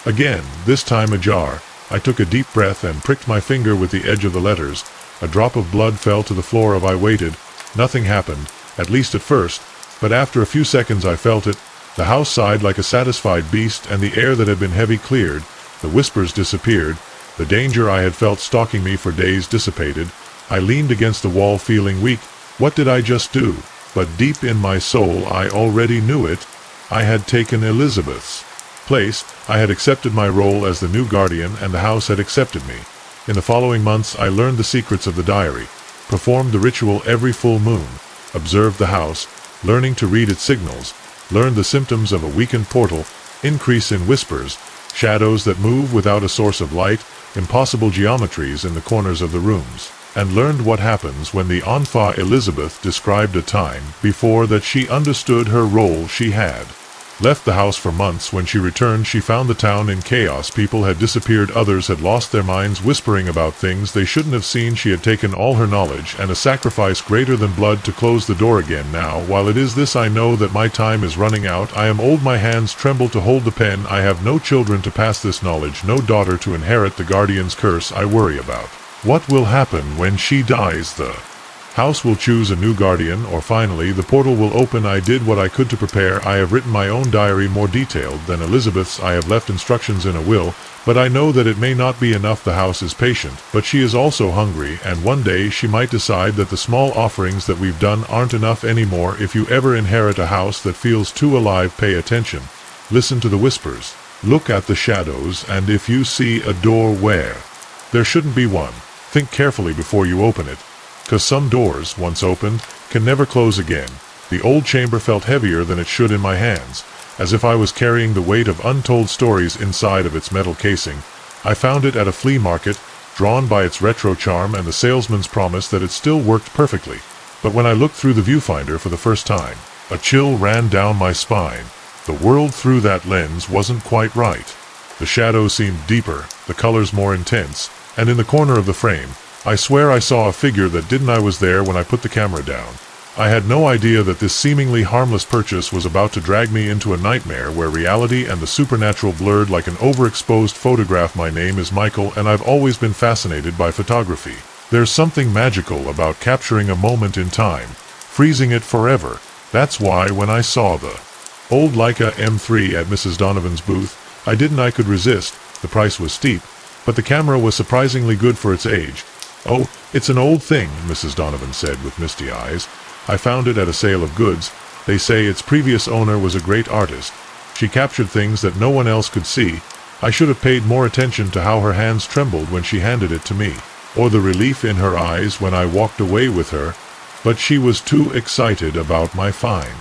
again, this time ajar. I took a deep breath and pricked my finger with the edge of the letters. A drop of blood fell to the floor. I waited. Nothing happened, at least at first, but after a few seconds I felt it. The house sighed like a satisfied beast, and the air that had been heavy cleared. The whispers disappeared. The danger I had felt stalking me for days dissipated. I leaned against the wall, feeling weak. What did I just do? But deep in my soul I already knew it. I had taken Elizabeth's place. I had accepted my role as the new guardian, and the house had accepted me. In the following months I learned the secrets of the diary, performed the ritual every full moon, observed the house, learning to read its signals, learned the symptoms of a weakened portal, increase in whispers, shadows that move without a source of light, impossible geometries in the corners of the rooms, and learned what happens when the enfant Elizabeth described a time before that she understood her role she had. Left the house for months. When she returned, she found the town in chaos. People had disappeared, others had lost their minds, whispering about things they shouldn't have seen. She had taken all her knowledge and a sacrifice greater than blood to close the door again. Now, while it is this, I know that my time is running out. I am old, my hands tremble to hold the pen. I have no children to pass this knowledge, no daughter to inherit the guardian's curse. I worry about what will happen when she dies. The house will choose a new guardian, or finally the portal will open. I did what I could to prepare. I have written my own diary, more detailed than Elizabeth's. I have left instructions in a will, but I know that it may not be enough. The house is patient, but she is also hungry, and one day she might decide that the small offerings that we've done aren't enough anymore. If you ever inherit a house that feels too alive, pay attention. Listen to the whispers. Look at the shadows, and if you see a door where there shouldn't be one, think carefully before you open it. 'Cause some doors, once opened, can never close again. The old chamber felt heavier than it should in my hands, as if I was carrying the weight of untold stories inside of its metal casing. I found it at a flea market, drawn by its retro charm and the salesman's promise that it still worked perfectly. But when I looked through the viewfinder for the first time, a chill ran down my spine. The world through that lens wasn't quite right. The shadows seemed deeper, the colors more intense, and in the corner of the frame, I swear I saw a figure that didn't. I was there when I put the camera down. I had no idea that this seemingly harmless purchase was about to drag me into a nightmare where reality and the supernatural blurred like an overexposed photograph. My name is Michael, and I've always been fascinated by photography. There's something magical about capturing a moment in time, freezing it forever. That's why when I saw the old Leica M3 at Mrs. Donovan's booth, I could resist. The price was steep, but the camera was surprisingly good for its age. "Oh, it's an old thing," Mrs. Donovan said with misty eyes. "I found it at a sale of goods. They say its previous owner was a great artist. She captured things that no one else could see. I should have paid more attention to how her hands trembled when she handed it to me, or the relief in her eyes when I walked away with her. But she was too excited about my find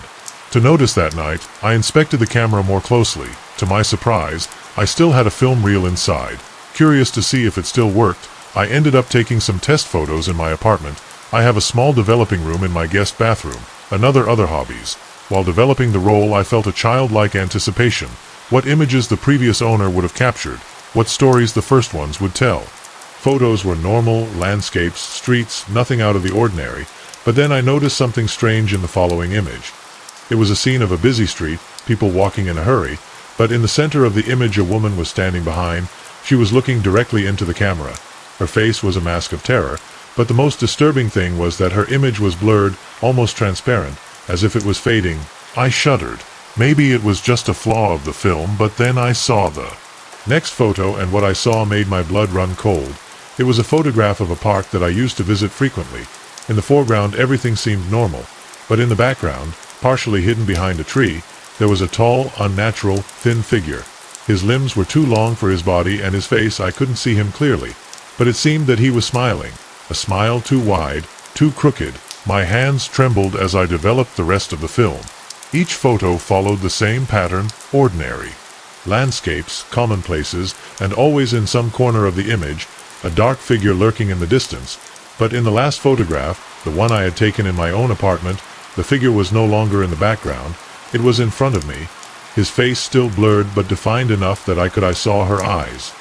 to notice that night. I inspected the camera more closely. To my surprise, I still had a film reel inside. Curious to see if it still worked, I ended up taking some test photos in my apartment. I have a small developing room in my guest bathroom. Other hobbies. While developing the roll, I felt a childlike anticipation. What images the previous owner would have captured, what stories the first ones would tell. Photos were normal, landscapes, streets, nothing out of the ordinary. But then I noticed something strange in the following image. It was a scene of a busy street, people walking in a hurry, but in the center of the image a woman was standing behind. She was looking directly into the camera. Her face was a mask of terror, but the most disturbing thing was that her image was blurred, almost transparent, as if it was fading. I shuddered. Maybe it was just a flaw of the film, but then I saw the next photo, and what I saw made my blood run cold. It was a photograph of a park that I used to visit frequently. In the foreground everything seemed normal, but in the background, partially hidden behind a tree, there was a tall, unnatural, thin figure. His limbs were too long for his body, and his face, I couldn't see him clearly. But it seemed that he was smiling, a smile too wide, too crooked. My hands trembled as I developed the rest of the film. Each photo followed the same pattern, ordinary landscapes, commonplaces, and always in some corner of the image, a dark figure lurking in the distance. But in the last photograph, the one I had taken in my own apartment, the figure was no longer in the background, it was in front of me. His face still blurred but defined enough that I saw her eyes.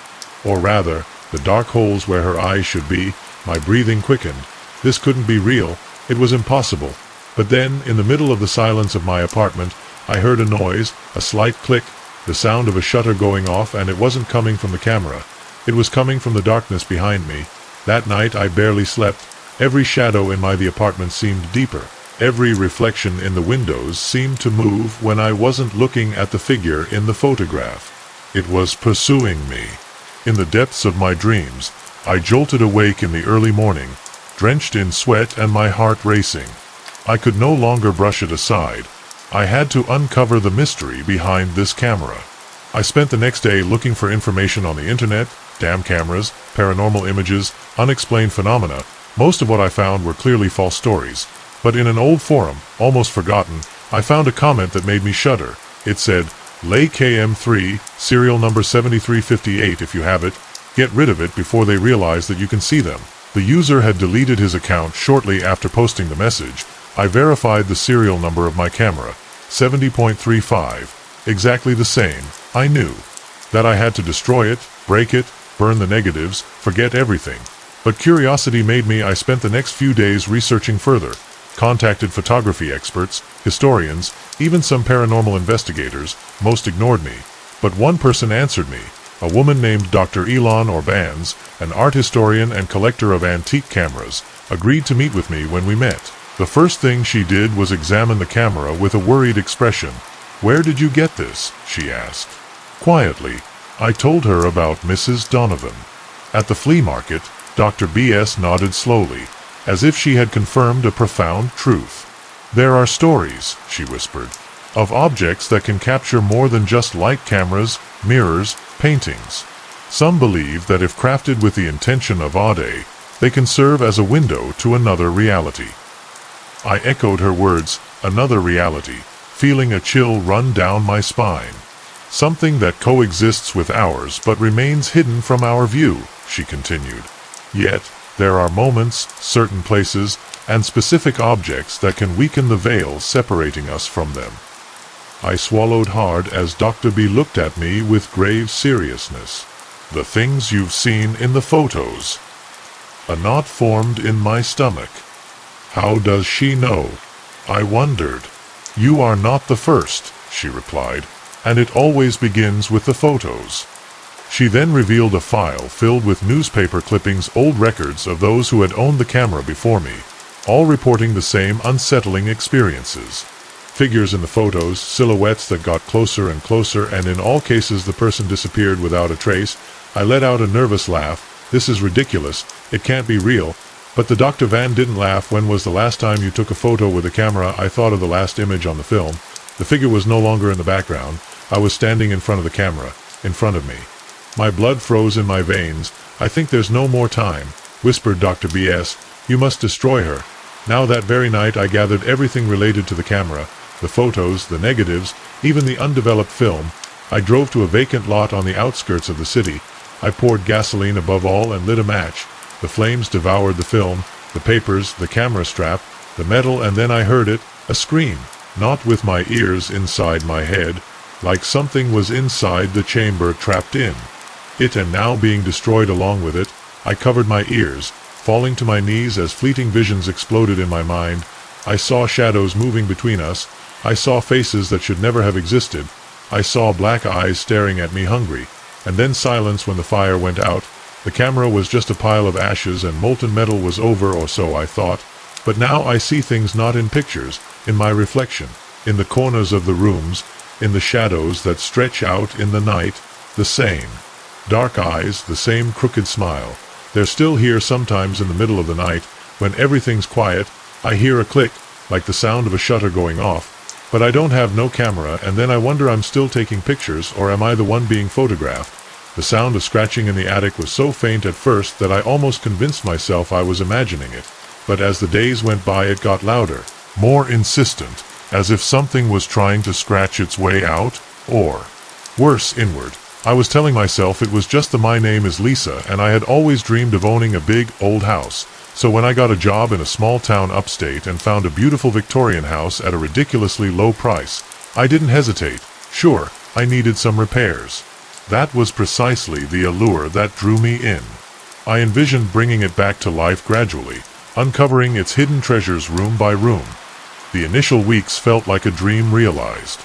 Or rather, the dark holes where her eyes should be. My breathing quickened. This couldn't be real. It was impossible. But then, in the middle of the silence of my apartment, I heard a noise, a slight click, the sound of a shutter going off, and it wasn't coming from the camera. It was coming from the darkness behind me. That night I barely slept. Every shadow in the apartment seemed deeper. Every reflection in the windows seemed to move when I wasn't looking at the figure in the photograph. It was pursuing me. In the depths of my dreams, I jolted awake in the early morning, drenched in sweat and my heart racing. I could no longer brush it aside. I had to uncover the mystery behind this camera. I spent the next day looking for information on the internet, damn cameras, paranormal images, unexplained phenomena. Most of what I found were clearly false stories. But in an old forum, almost forgotten, I found a comment that made me shudder. It said, Lay KM3, serial number 7358 if you have it. Get rid of it before they realize that you can see them. The user had deleted his account shortly after posting the message. I verified the serial number of my camera, 70.35, exactly the same. I knew that I had to destroy it, break it, burn the negatives, forget everything. But curiosity made me. I spent the next few days researching further, contacted photography experts, historians, even some paranormal investigators. Most ignored me. But one person answered me, a woman named Dr. Elon Orbans, an art historian and collector of antique cameras, agreed to meet with me when we met. The first thing she did was examine the camera with a worried expression. "Where did you get this?" she asked. Quietly, I told her about Mrs. Donovan. "At the flea market." Dr. B.S. nodded slowly, as if she had confirmed a profound truth. "There are stories," she whispered, "of objects that can capture more than just light cameras, mirrors, paintings. Some believe that if crafted with the intention of Ade, they can serve as a window to another reality." I echoed her words, another reality, feeling a chill run down my spine. "Something that coexists with ours but remains hidden from our view," she continued. "Yet, there are moments, certain places, and specific objects that can weaken the veil separating us from them." I swallowed hard as Dr. B looked at me with grave seriousness. "The things you've seen in the photos." A knot formed in my stomach. How does she know? I wondered. "You are not the first," she replied, "and it always begins with the photos." She then revealed a file filled with newspaper clippings, old records of those who had owned the camera before me, all reporting the same unsettling experiences. Figures in the photos, silhouettes that got closer and closer, and in all cases the person disappeared without a trace. I let out a nervous laugh. "This is ridiculous. It can't be real." But the Dr. Van didn't laugh. "When was the last time you took a photo with a camera?" I thought of the last image on the film. The figure was no longer in the background. I was standing in front of the camera, in front of me. My blood froze in my veins. "I think there's no more time," whispered Dr. B.S. "You must destroy her." Now that very night I gathered everything related to the camera, the photos, the negatives, even the undeveloped film. I drove to a vacant lot on the outskirts of the city. I poured gasoline above all and lit a match. The flames devoured the film, the papers, the camera strap, the metal, and then I heard it, a scream, not with my ears, inside my head, like something was inside the chamber trapped in it and now being destroyed along with it. I covered my ears, falling to my knees as fleeting visions exploded in my mind. I saw shadows moving between us. I saw faces that should never have existed. I saw black eyes staring at me hungry. And then silence when the fire went out. The camera was just a pile of ashes and molten metal was over, or so I thought. But now I see things not in pictures, in my reflection, in the corners of the rooms, in the shadows that stretch out in the night, the same dark eyes, the same crooked smile. They're still here sometimes in the middle of the night, when everything's quiet. I hear a click, like the sound of a shutter going off. But I don't have no camera, and then I wonder I'm still taking pictures, or am I the one being photographed? The sound of scratching in the attic was so faint at first that I almost convinced myself I was imagining it. But as the days went by it got louder, more insistent, as if something was trying to scratch its way out, or, worse, inward. I was telling myself it was just my name is Lisa, and I had always dreamed of owning a big, old house. So when I got a job in a small town upstate and found a beautiful Victorian house at a ridiculously low price, I didn't hesitate. Sure, I needed some repairs. That was precisely the allure that drew me in. I envisioned bringing it back to life gradually, uncovering its hidden treasures room by room. The initial weeks felt like a dream realized.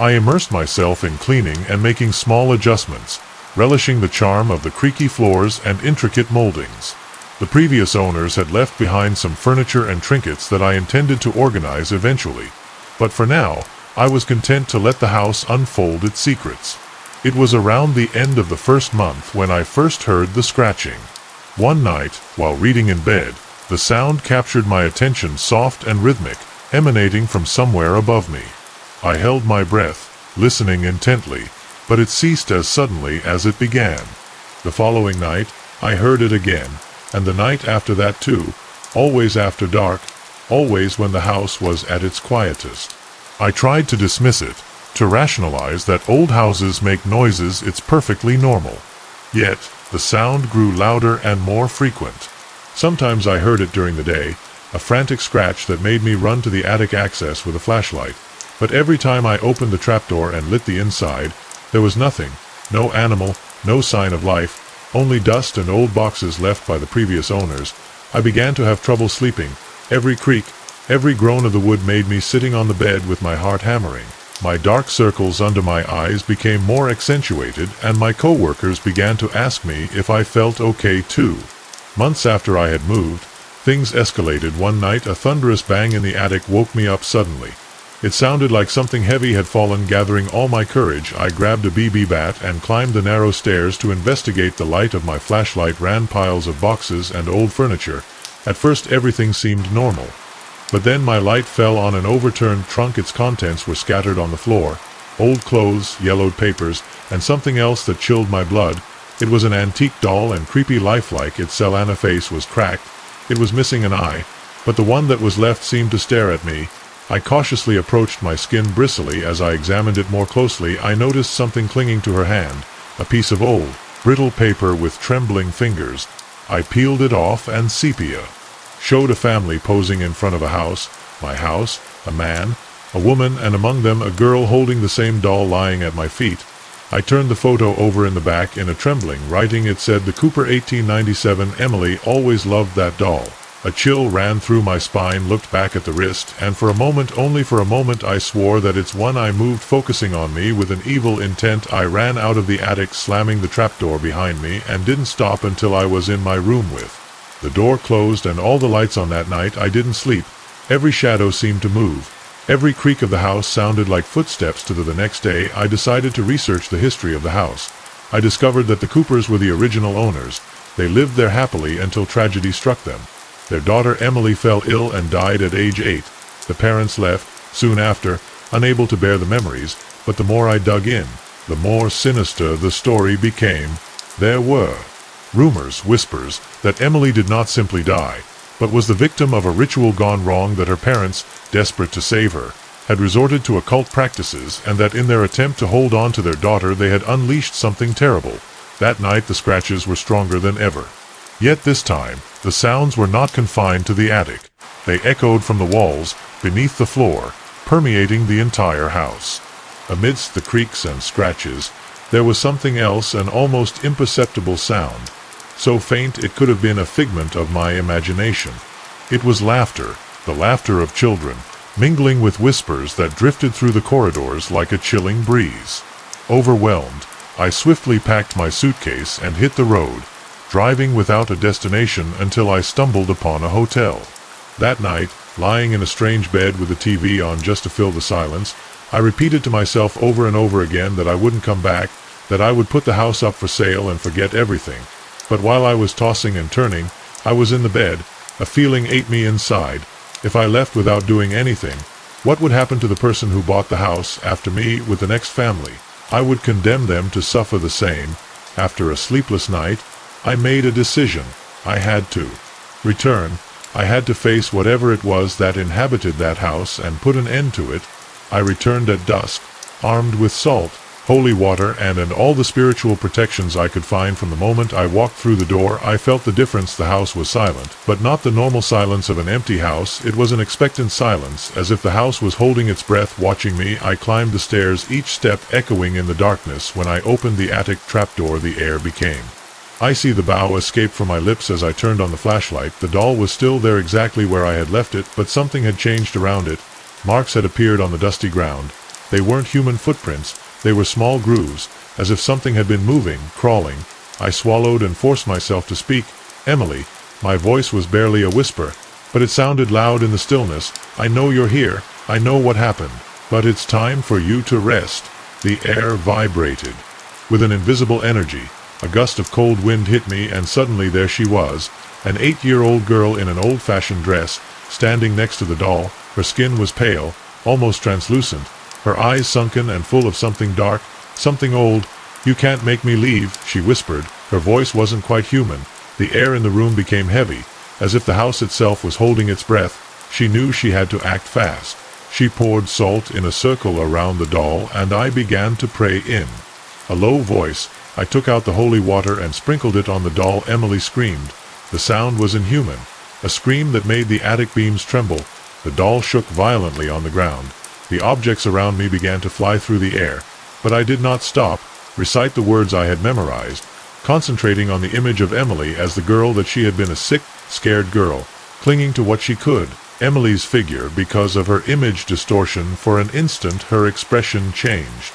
I immersed myself in cleaning and making small adjustments, relishing the charm of the creaky floors and intricate moldings. The previous owners had left behind some furniture and trinkets that I intended to organize eventually. But for now, I was content to let the house unfold its secrets. It was around the end of the first month when I first heard the scratching. One night, while reading in bed, the sound captured my attention, soft and rhythmic, emanating from somewhere above me. I held my breath, listening intently, but it ceased as suddenly as it began. The following night, I heard it again, and the night after that too, always after dark, always when the house was at its quietest. I tried to dismiss it, To rationalize that old houses make noises, it's perfectly normal. Yet, the sound grew louder and more frequent. Sometimes I heard it during the day, a frantic scratch that made me run to the attic access with a flashlight. But every time I opened the trapdoor and lit the inside, there was nothing. No animal, no sign of life, only dust and old boxes left by the previous owners. I began to have trouble sleeping. Every creak, every groan of the wood made me sitting on the bed with my heart hammering. My dark circles under my eyes became more accentuated, and my co-workers began to ask me if I felt okay too. Months after I had moved, things escalated. One night, a thunderous bang in the attic woke me up suddenly. It sounded like something heavy had fallen. Gathering all my courage, I grabbed a BB bat and climbed the narrow stairs to investigate. The light of my flashlight ran piles of boxes and old furniture. At first everything seemed normal. But then my light fell on an overturned trunk. Its contents were scattered on the floor. Old clothes, yellowed papers, and something else that chilled my blood. It was an antique doll, and creepy lifelike. Its Selena face was cracked. It was missing an eye, but the one that was left seemed to stare at me. I cautiously approached, my skin bristly. As I examined it more closely, I noticed something clinging to her hand, a piece of old, brittle paper with trembling fingers. I peeled it off, and sepia showed a family posing in front of a house, my house, a man, a woman, and among them a girl holding the same doll lying at my feet. I turned the photo over. In the back, in a trembling writing, it said, "The Cooper 1897, Emily always loved that doll." A chill ran through my spine. Looked back at the wrist, and for a moment, only for a moment, I swore that it's one. I moved, focusing on me with an evil intent. I ran out of the attic, slamming the trapdoor behind me, and didn't stop until I was in my room with the door closed and all the lights on. That night I didn't sleep. Every shadow seemed to move. Every creak of the house sounded like footsteps. The next day, I decided to research the history of the house. I discovered that the Coopers were the original owners. They lived there happily until tragedy struck them. Their daughter Emily fell ill and died at age 8. The parents left soon after, unable to bear the memories, but the more I dug in, the more sinister the story became. There were rumors, whispers, that Emily did not simply die, but was the victim of a ritual gone wrong, that her parents, desperate to save her, had resorted to occult practices, and that in their attempt to hold on to their daughter they had unleashed something terrible. That night the scratches were stronger than ever. Yet this time, the sounds were not confined to the attic. They echoed from the walls, beneath the floor, permeating the entire house. Amidst the creaks and scratches, there was something else, an almost imperceptible sound. So faint it could have been a figment of my imagination. It was laughter, the laughter of children, mingling with whispers that drifted through the corridors like a chilling breeze. Overwhelmed, I swiftly packed my suitcase and hit the road, driving without a destination until I stumbled upon a hotel. That night, lying in a strange bed with the TV on just to fill the silence, I repeated to myself over and over again that I wouldn't come back, that I would put the house up for sale and forget everything. But while I was tossing and turning, I was in the bed. A feeling ate me inside. If I left without doing anything, what would happen to the person who bought the house after me with the next family? I would condemn them to suffer the same. After a sleepless night, I made a decision. I had to return. I had to face whatever it was that inhabited that house and put an end to it. I returned at dusk, armed with salt, holy water, and all the spiritual protections I could find. From the moment I walked through the door, I felt the difference. The house was silent, but not the normal silence of an empty house. It was an expectant silence, as if the house was holding its breath, watching me. I climbed the stairs, each step echoing in the darkness. When I opened the attic trapdoor, the air became icy. The bow escaped from my lips as I turned on the flashlight. The doll was still there, exactly where I had left it, but something had changed around it. Marks had appeared on the dusty ground. They weren't human footprints. They were small grooves, as if something had been moving, crawling. I swallowed and forced myself to speak. "Emily." My voice was barely a whisper, but it sounded loud in the stillness. "I know you're here. I know what happened. But it's time for you to rest." The air vibrated with an invisible energy. A gust of cold wind hit me, and suddenly there she was, an 8-year-old girl in an old-fashioned dress, standing next to the doll. Her skin was pale, almost translucent, her eyes sunken and full of something dark, something old. "You can't make me leave," she whispered. Her voice wasn't quite human. The air in the room became heavy, as if the house itself was holding its breath. She knew she had to act fast. She poured salt in a circle around the doll, and I began to pray in a low voice. I took out the holy water and sprinkled it on the doll. Emily screamed. The sound was inhuman, a scream that made the attic beams tremble. The doll shook violently on the ground. The objects around me began to fly through the air, but I did not stop, recite the words I had memorized, concentrating on the image of Emily as the girl that she had been, a sick, scared girl, clinging to what she could. Emily's figure, because of her image distortion, for an instant her expression changed.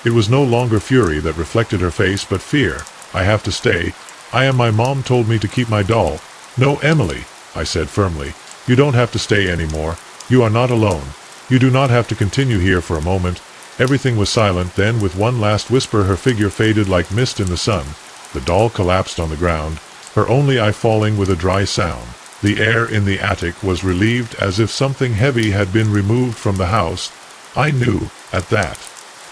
It was no longer fury that reflected her face, but fear. I have to stay. My mom told me to keep my doll. No, Emily, I said firmly. You don't have to stay anymore. You are not alone. You do not have to continue here for a moment. Everything was silent. Then, with one last whisper, her figure faded like mist in the sun. The doll collapsed on the ground, her only eye falling with a dry sound. The air in the attic was relieved, as if something heavy had been removed from the house. I knew, at that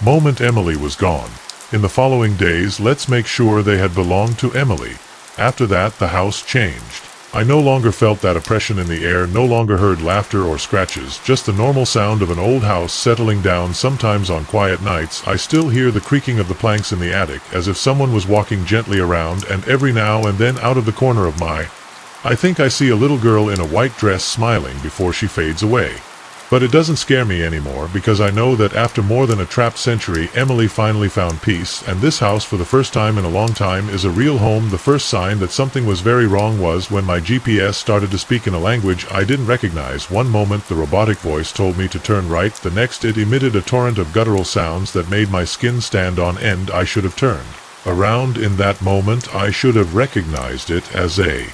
moment, Emily was gone. In the following days, let's make sure they had belonged to Emily. After that, the house changed. I no longer felt that oppression in the air, no longer heard laughter or scratches, just the normal sound of an old house settling down. Sometimes on quiet nights, I still hear the creaking of the planks in the attic, as if someone was walking gently around, and every now and then out of the corner of my I think I see a little girl in a white dress smiling before she fades away. But it doesn't scare me anymore, because I know that after more than a trapped century, Emily finally found peace, and this house, for the first time in a long time, is a real home. The first sign that something was very wrong was when my GPS started to speak in a language I didn't recognize. One moment the robotic voice told me to turn right, the next it emitted a torrent of guttural sounds that made my skin stand on end. I should have turned around in that moment. I should have recognized it as a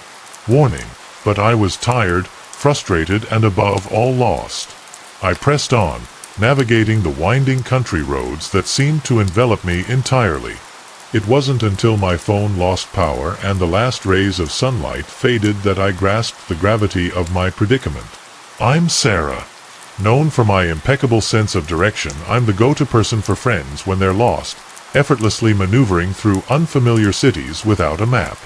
warning, but I was tired, frustrated, and above all lost. I pressed on, navigating the winding country roads that seemed to envelop me entirely. It wasn't until my phone lost power and the last rays of sunlight faded that I grasped the gravity of my predicament. I'm Sarah. Known for my impeccable sense of direction, I'm the go-to person for friends when they're lost, effortlessly maneuvering through unfamiliar cities without a map.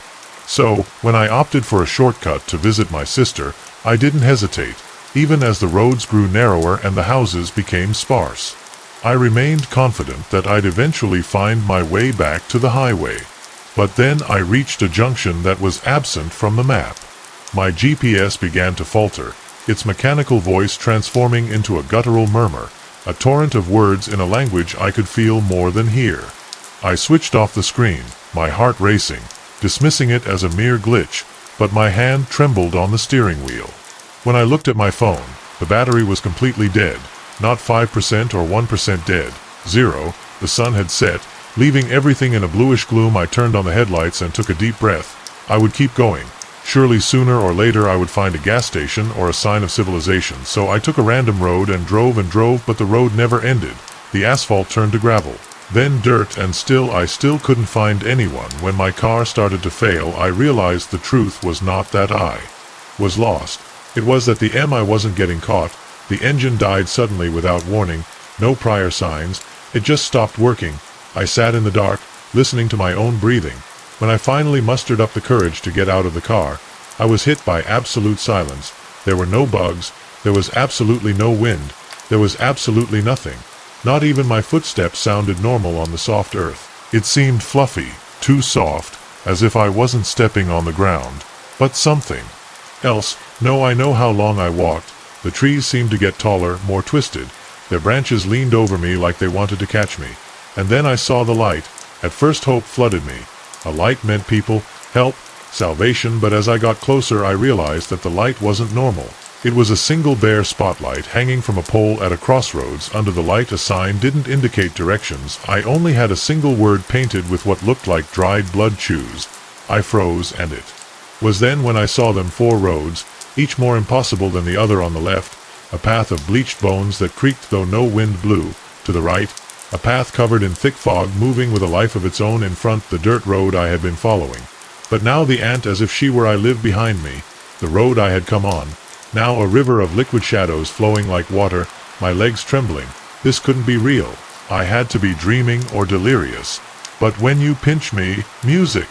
So, when I opted for a shortcut to visit my sister, I didn't hesitate, even as the roads grew narrower and the houses became sparse. I remained confident that I'd eventually find my way back to the highway. But then I reached a junction that was absent from the map. My GPS began to falter, its mechanical voice transforming into a guttural murmur, a torrent of words in a language I could feel more than hear. I switched off the screen, my heart racing, dismissing it as a mere glitch, but my hand trembled on the steering wheel. When I looked at my phone, the battery was completely dead, not 5% or 1% dead, 0. The sun had set, leaving everything in a bluish gloom. I turned on the headlights and took a deep breath. I would keep going. Surely sooner or later I would find a gas station or a sign of civilization. So I took a random road and drove, but the road never ended. The asphalt turned to gravel, then dirt, and I still couldn't find anyone. When my car started to fail, I realized the truth was not that I was lost. It was that I wasn't getting caught. The engine died suddenly without warning, no prior signs. It just stopped working. I sat in the dark, listening to my own breathing. When I finally mustered up the courage to get out of the car, I was hit by absolute silence. There were no bugs, there was absolutely no wind, there was absolutely nothing. Not even my footsteps sounded normal on the soft earth. It seemed fluffy, too soft, as if I wasn't stepping on the ground, but something else. No, I know how long I walked. The trees seemed to get taller, more twisted. Their branches leaned over me like they wanted to catch me. And then I saw the light. At first hope flooded me. A light meant people, help, salvation, but as I got closer I realized that the light wasn't normal. It was a single bare spotlight hanging from a pole at a crossroads. Under the light a sign didn't indicate directions. I only had a single word painted with what looked like dried blood: choose. I froze, and it was then when I saw them: 4 roads, each more impossible than the other. On the left, a path of bleached bones that creaked though no wind blew. To the right, a path covered in thick fog, moving with a life of its own. In front, the dirt road I had been following. But now the ant, as if she were I, lived behind me, the road I had come on. Now a river of liquid shadows flowing like water, my legs trembling. This couldn't be real. I had to be dreaming or delirious. But when you pinch me, music.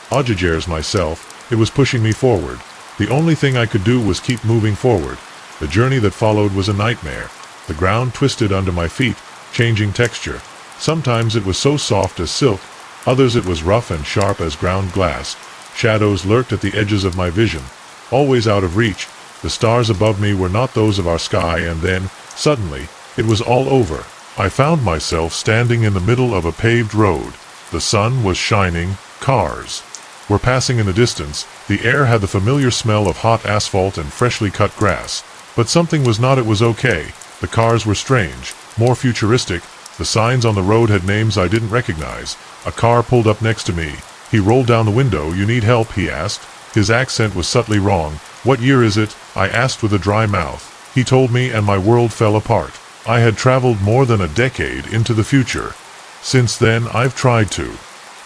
Odgers myself, it was pushing me forward. The only thing I could do was keep moving forward. The journey that followed was a nightmare. The ground twisted under my feet, changing texture. Sometimes it was so soft as silk, others it was rough and sharp as ground glass. Shadows lurked at the edges of my vision, always out of reach. The stars above me were not those of our sky, and then, suddenly, it was all over. I found myself standing in the middle of a paved road. The sun was shining, cars were passing in the distance, the air had the familiar smell of hot asphalt and freshly cut grass. But something was not. It was okay. The cars were strange, more futuristic. The signs on the road had names I didn't recognize. A car pulled up next to me. He rolled down the window. "You need help?" he asked. His accent was subtly wrong. "What year is it?" I asked with a dry mouth. He told me, and my world fell apart. I had traveled more than a decade into the future. Since then, I've tried to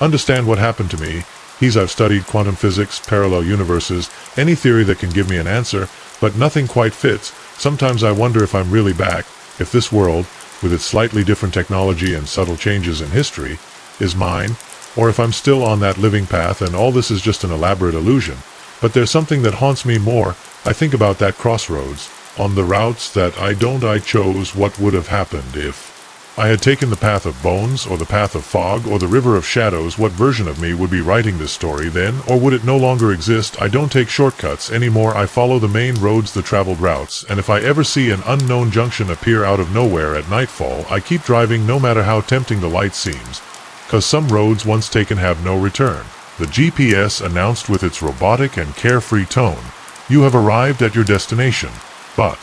understand what happened to me. I've studied quantum physics, parallel universes, any theory that can give me an answer, but nothing quite fits. Sometimes I wonder if I'm really back, if this world, with its slightly different technology and subtle changes in history, is mine, or if I'm still on that living path and all this is just an elaborate illusion. But there's something that haunts me more. I think about that crossroads. On the routes that I chose what would have happened if I had taken the path of bones, or the path of fog, or the river of shadows. What version of me would be writing this story then, or would it no longer exist? I don't take shortcuts anymore. I follow the main roads, the traveled routes, and if I ever see an unknown junction appear out of nowhere at nightfall, I keep driving no matter how tempting the light seems. 'Cause some roads once taken have no return. The GPS announced with its robotic and carefree tone, "You have arrived at your destination." But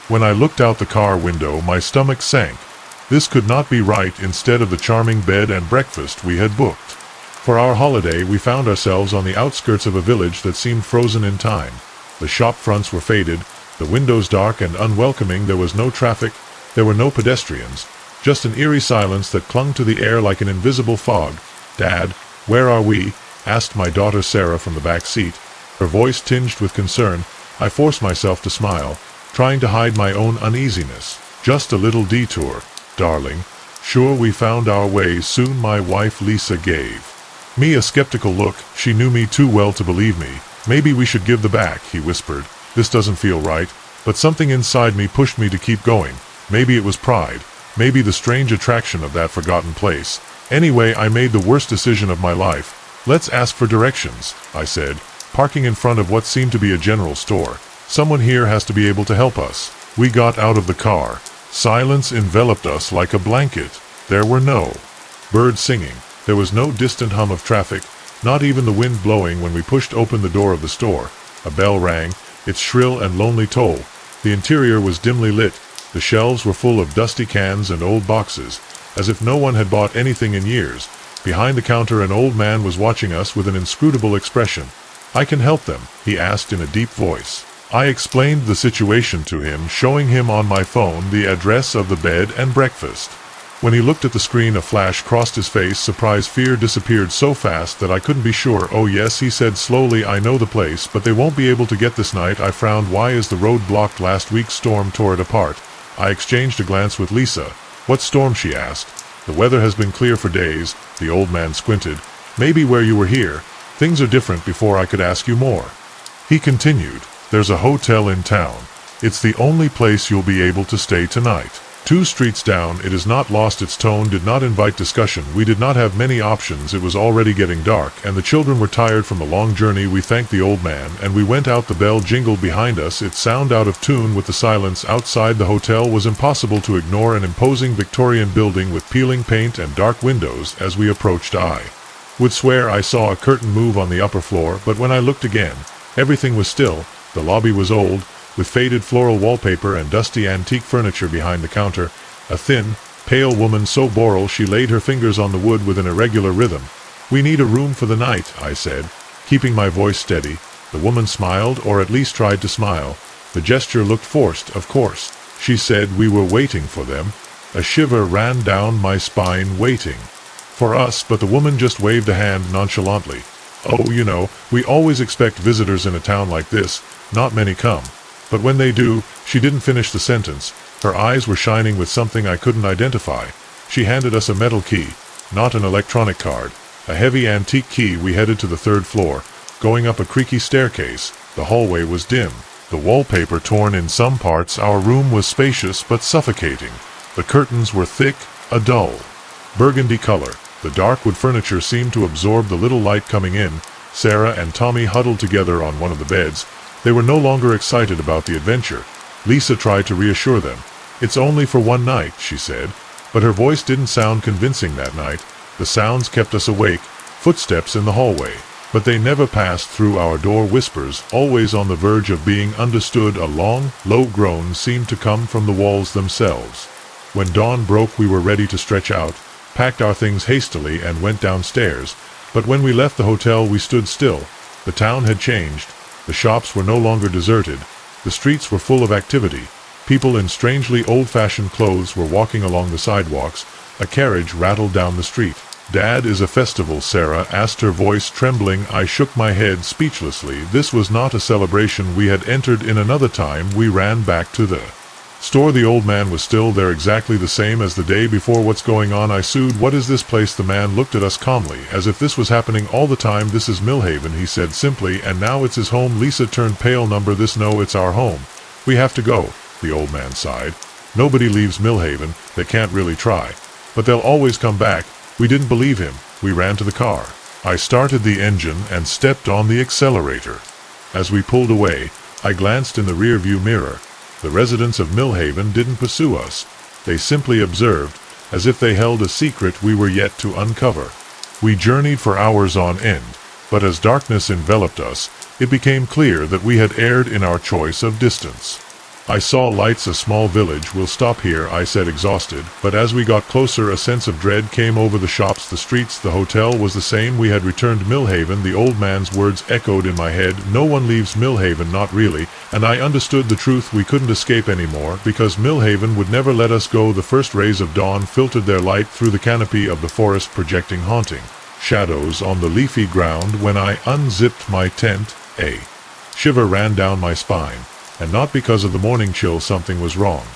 when I looked out the car window, my stomach sank. This could not be right. Instead of the charming bed and breakfast we had booked for our holiday, we found ourselves on the outskirts of a village that seemed frozen in time. The shop fronts were faded, the windows dark and unwelcoming. There was no traffic, there were no pedestrians, just an eerie silence that clung to the air like an invisible fog. "Dad, where are we?" asked my daughter Sarah from the back seat, her voice tinged with concern. I forced myself to smile, trying to hide my own uneasiness. "Just a little detour, darling. Sure, we found our way soon," my wife Lisa gave me a skeptical look. She knew me too well to believe me. "Maybe we should give the back," he whispered. "This doesn't feel right." But something inside me pushed me to keep going. Maybe it was pride. Maybe the strange attraction of that forgotten place. Anyway, I made the worst decision of my life. "Let's ask for directions," I said, parking in front of what seemed to be a general store. "Someone here has to be able to help us." We got out of the car. Silence enveloped us like a blanket. There were no birds singing. There was no distant hum of traffic, not even the wind blowing. When we pushed open the door of the store, a bell rang, its shrill and lonely toll. The interior was dimly lit. The shelves were full of dusty cans and old boxes, as if no one had bought anything in years. Behind the counter, an old man was watching us with an inscrutable expression. "I can help them?" he asked in a deep voice. I explained the situation to him, showing him on my phone the address of the bed and breakfast. When he looked at the screen, a flash crossed his face. Surprise. Fear disappeared so fast that I couldn't be sure. "Oh yes," he said slowly, "I know the place, but they won't be able to get this night." I frowned. "Why is the road blocked?" "Last week's storm tore it apart." I exchanged a glance with Lisa. "What storm?" she asked. "The weather has been clear for days." The old man squinted. "Maybe where you were here, things are different." Before I could ask you more, he continued, "There's a hotel in town. It's the only place you'll be able to stay tonight. 2 streets down." It is not lost. Its tone did not invite discussion. We did not have many options. It was already getting dark, and the children were tired from the long journey. We thanked the old man, and we went out. The bell jingled behind us, its sound out of tune with the silence outside. The hotel was impossible to ignore, an imposing Victorian building with peeling paint and dark windows. As we approached, I would swear I saw a curtain move on the upper floor, but when I looked again, everything was still. The lobby was old, with faded floral wallpaper and dusty antique furniture behind the counter. A thin, pale woman, so boral she laid her fingers on the wood with an irregular rhythm. "We need a room for the night," I said, keeping my voice steady. The woman smiled, or at least tried to smile. The gesture looked forced. "Of course," she said. "We were waiting for them." A shiver ran down my spine. Waiting for us? But the woman just waved a hand nonchalantly. "Oh, you know, we always expect visitors in a town like this. Not many come. But when they do..." She didn't finish the sentence. Her eyes were shining with something I couldn't identify. She handed us a metal key, not an electronic card. A heavy antique key. We headed to the 3rd floor, going up a creaky staircase. The hallway was dim. The wallpaper torn in some parts, our room was spacious but suffocating. The curtains were thick, a dull burgundy color. The dark wood furniture seemed to absorb the little light coming in. Sarah and Tommy huddled together on one of the beds. They were no longer excited about the adventure. Lisa tried to reassure them. "It's only for one night," she said. But her voice didn't sound convincing that night. The sounds kept us awake, footsteps in the hallway. But they never passed through our door. Whispers, always on the verge of being understood. A long, low groan seemed to come from the walls themselves. When dawn broke, we were ready to stretch out, packed our things hastily, and went downstairs. But when we left the hotel, we stood still. The town had changed. The shops were no longer deserted. The streets were full of activity. People in strangely old-fashioned clothes were walking along the sidewalks. A carriage rattled down the street. "Dad, is a festival?" Sarah asked, her voice trembling. I shook my head speechlessly. This was not a celebration. We had entered in another time. We ran back to the store. The old man was still there, exactly the same as the day before. "What's going on?" I sued. "What is this place?" The man looked at us calmly, as if this was happening all the time. "This is Millhaven," he said simply, "and now it's his home." Lisa turned pale. No, it's our home. "We have to go," the old man sighed. "Nobody leaves Millhaven. They can't really try. But they'll always come back." We didn't believe him. We ran to the car. I started the engine and stepped on the accelerator. As we pulled away, I glanced in the rearview mirror. The residents of Millhaven didn't pursue us. They simply observed, as if they held a secret we were yet to uncover. We journeyed for hours on end, but as darkness enveloped us, it became clear that we had erred in our choice of distance. I saw lights. "A small village. We'll stop here," I said, exhausted. But as we got closer, a sense of dread came over the shops, the streets. The hotel was the same. We had returned Millhaven. The old man's words echoed in my head. "No one leaves Millhaven, not really." And I understood the truth. We couldn't escape anymore, because Millhaven would never let us go. The first rays of dawn filtered their light through the canopy of the forest, projecting haunting shadows on the leafy ground. When I unzipped my tent, a shiver ran down my spine. And not because of the morning chill. Something was wrong.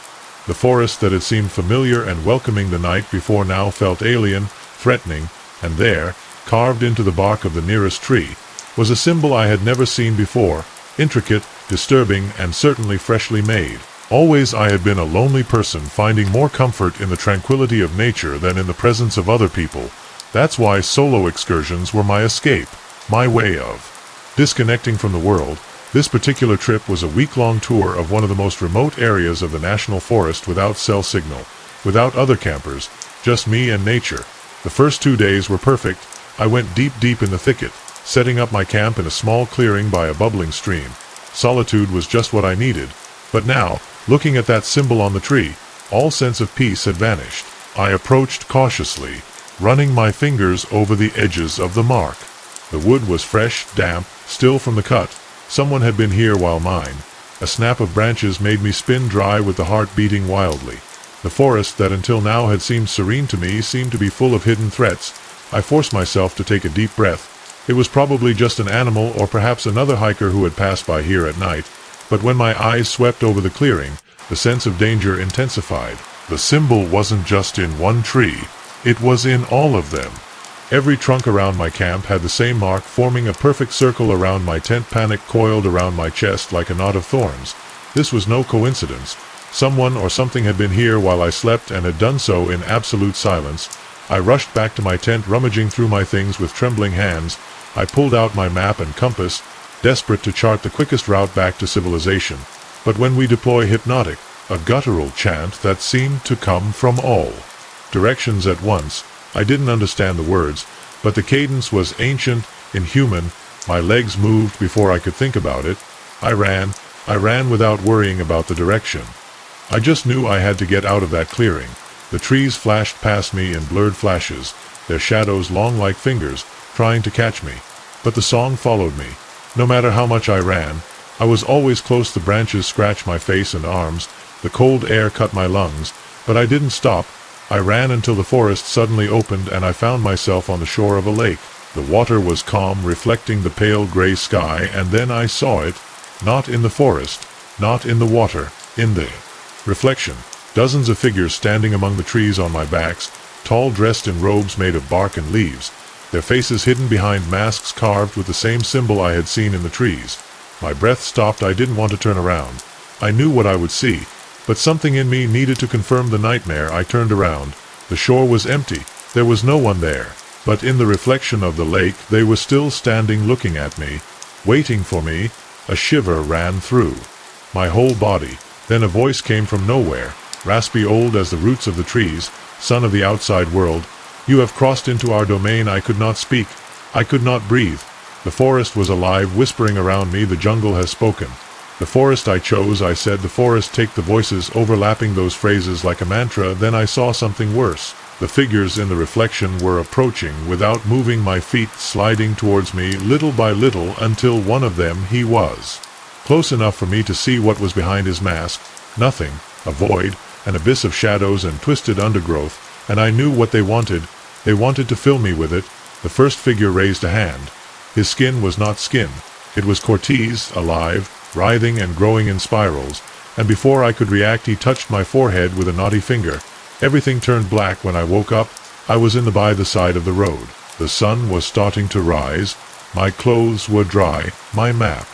The forest that had seemed familiar and welcoming the night before now felt alien, threatening, and there, carved into the bark of the nearest tree, was a symbol I had never seen before, intricate, disturbing, and certainly freshly made. Always I had been a lonely person, finding more comfort in the tranquility of nature than in the presence of other people. That's why solo excursions were my escape, my way of disconnecting from the world. This particular trip was a week-long tour of one of the most remote areas of the national forest, without cell signal, without other campers, just me and nature. The first 2 days were perfect. I went deep in the thicket, setting up my camp in a small clearing by a bubbling stream. Solitude was just what I needed. But now, looking at that symbol on the tree, all sense of peace had vanished. I approached cautiously, running my fingers over the edges of the mark. The wood was fresh, damp, still from the cut. Someone had been here while mine. A snap of branches made me spin dry, with the heart beating wildly. The forest that until now had seemed serene to me seemed to be full of hidden threats. I forced myself to take a deep breath. It was probably just an animal, or perhaps another hiker who had passed by here at night. But when my eyes swept over the clearing, the sense of danger intensified. The symbol wasn't just in one tree. It was in all of them. Every trunk around my camp had the same mark, forming a perfect circle around my tent. Panic coiled around my chest like a knot of thorns. This was no coincidence. Someone or something had been here while I slept, and had done so in absolute silence. I rushed back to my tent, rummaging through my things with trembling hands. I pulled out my map and compass, desperate to chart the quickest route back to civilization. But when we deploy hypnotic, a guttural chant that seemed to come from all directions at once. I didn't understand the words, but the cadence was ancient, inhuman. My legs moved before I could think about it. I ran without worrying about the direction. I just knew I had to get out of that clearing. The trees flashed past me in blurred flashes, their shadows long like fingers, trying to catch me. But the song followed me. No matter how much I ran, I was always close. The branches scratched my face and arms, the cold air cut my lungs, but I didn't stop. I ran until the forest suddenly opened, and I found myself on the shore of a lake. The water was calm, reflecting the pale gray sky, and then I saw it, not in the forest, not in the water, in the reflection. Dozens of figures standing among the trees on my backs, tall, dressed in robes made of bark and leaves, their faces hidden behind masks carved with the same symbol I had seen in the trees. My breath stopped. I didn't want to turn around. I knew what I would see, but something in me needed to confirm the nightmare. I turned around. The shore was empty. There was no one there. But in the reflection of the lake, they were still standing looking at me, waiting for me. A shiver ran through my whole body. Then a voice came from nowhere, raspy, old as the roots of the trees. Son of the outside world, you have crossed into our domain. I could not speak. I could not breathe. The forest was alive, whispering around me. The jungle has spoken. The forest I chose, I said. The forest. Take the voices overlapping those phrases like a mantra. Then I saw something worse. The figures in the reflection were approaching without moving, my feet sliding towards me little by little until one of them, he was close enough for me to see what was behind his mask. Nothing. A void, an abyss of shadows and twisted undergrowth, and I knew what they wanted. They wanted to fill me with it. The first figure raised a hand. His skin was not skin. It was Cortez, alive, writhing and growing in spirals, and before I could react he touched my forehead with a knotty finger. Everything turned black when I woke up. I was by the side of the road. The sun was starting to rise. My clothes were dry, my map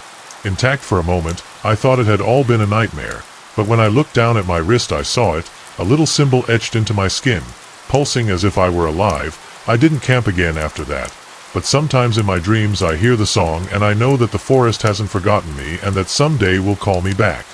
intact. For a moment, I thought it had all been a nightmare, but when I looked down at my wrist I saw it, a little symbol etched into my skin, pulsing as if I were alive. I didn't camp again after that, but sometimes in my dreams I hear the song and I know that the forest hasn't forgotten me and that someday will call me back.